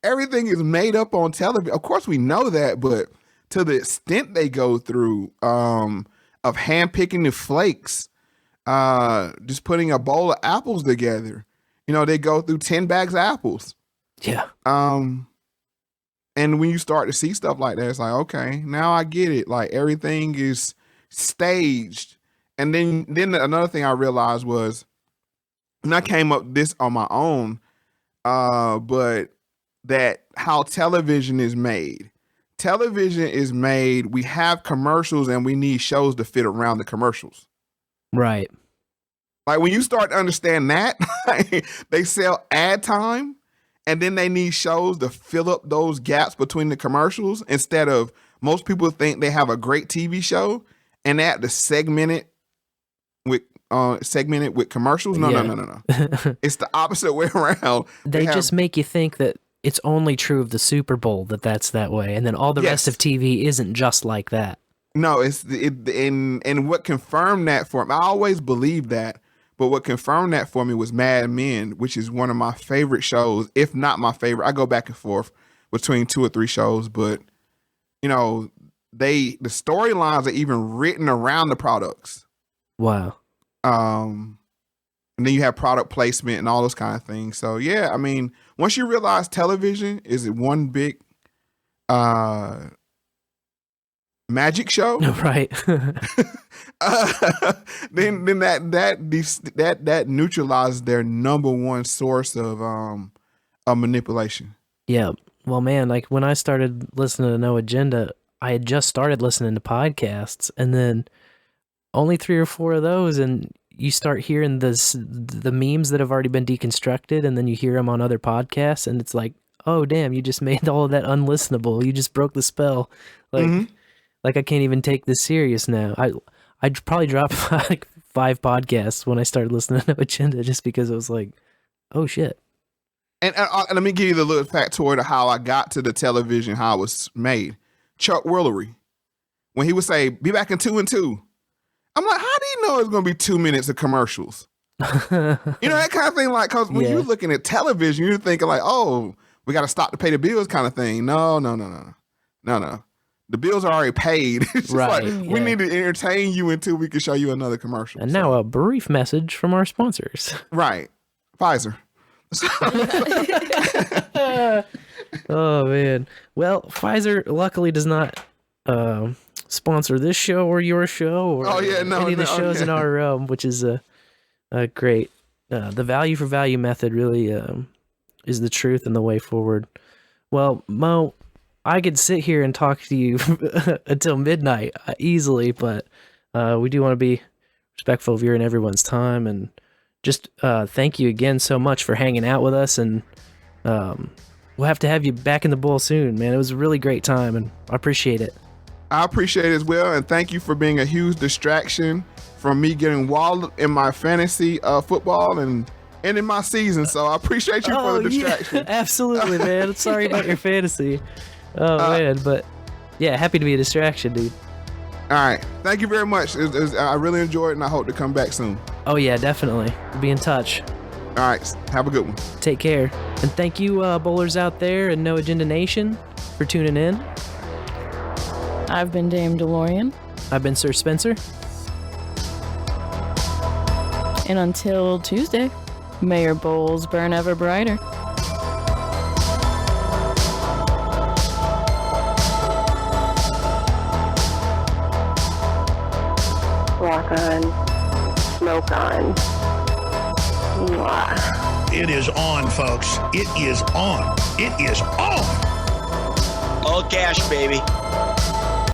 everything is made up on television. Of course we know that, but to the extent they go through of handpicking the flakes, just putting a bowl of apples together. They go through 10 bags of apples. Yeah. And when you start to see stuff like that, it's like, okay, now I get it. Like everything is staged. And then another thing I realized was, and I came up this on my own, but that how television is made. Television is made, we have commercials and we need shows to fit around the commercials. Right. Like when you start to understand that, they sell ad time and then they need shows to fill up those gaps between the commercials, instead of, most people think they have a great TV show and they have to segment it with commercials. No. It's the opposite way around. They just make you think that it's only true of the Super Bowl that's that way, and then all the rest of TV isn't just like that. No, and what confirmed that for me, I always believed that, but what confirmed that for me was Mad Men, which is one of my favorite shows, if not my favorite. I go back and forth. between 2 or 3 shows, but you know, the storylines are even written around the products. Wow. And then you have product placement and all those kind of things. So yeah, I mean, once you realize television is one big magic show, right? Then that neutralizes their number one source of manipulation. Yeah. Well, man, like when I started listening to No Agenda, I had just started listening to podcasts, and then only 3 or 4 of those, and you start hearing the memes that have already been deconstructed, and then you hear them on other podcasts, and it's like, oh damn, you just made all of that unlistenable. You just broke the spell. Like, like I can't even take this serious now. I'd probably drop like 5 podcasts when I started listening to No Agenda, just because it was like, oh shit. And let me give you the little factoid of how I got to the television, how it was made. Chuck Woolery, when he would say, "Be back in 2 and 2." I'm like, how do you know it's going to be 2 minutes of commercials? You know, that kind of thing. Like, because when you're looking at television, you're thinking like, oh, we got to stop to pay the bills kind of thing. No. The bills are already paid. It's just Right, like, we need to entertain you until we can show you another commercial. And now a brief message from our sponsors. Right. Pfizer. Oh man. Well, Pfizer luckily does not sponsor this show or your show or any of the shows in our realm, which is great. The value for value method really is the truth and the way forward. Well, Mo, I could sit here and talk to you until midnight easily, but we do want to be respectful of your and everyone's time, and just thank you again so much for hanging out with us, and we'll have to have you back in the bowl soon, man. It was a really great time, and I appreciate it. I appreciate it as well, and thank you for being a huge distraction from me getting walled in my fantasy football and ending my season. So I appreciate you for the distraction. Yeah, absolutely, man. Sorry about your fantasy. Oh man, but yeah, happy to be a distraction, dude. All right, thank you very much. I really enjoyed it, and I hope to come back soon. Oh yeah, definitely. We'll be in touch. All right, have a good one. Take care, and thank you, bowlers out there and No Agenda Nation, for tuning in. I've been Dame DeLorean. I've been Sir Spencer. And until Tuesday, may your bowls burn ever brighter. Rock on. Smoke on. Mwah. It is on, folks. It is on. It is on. All cash, baby.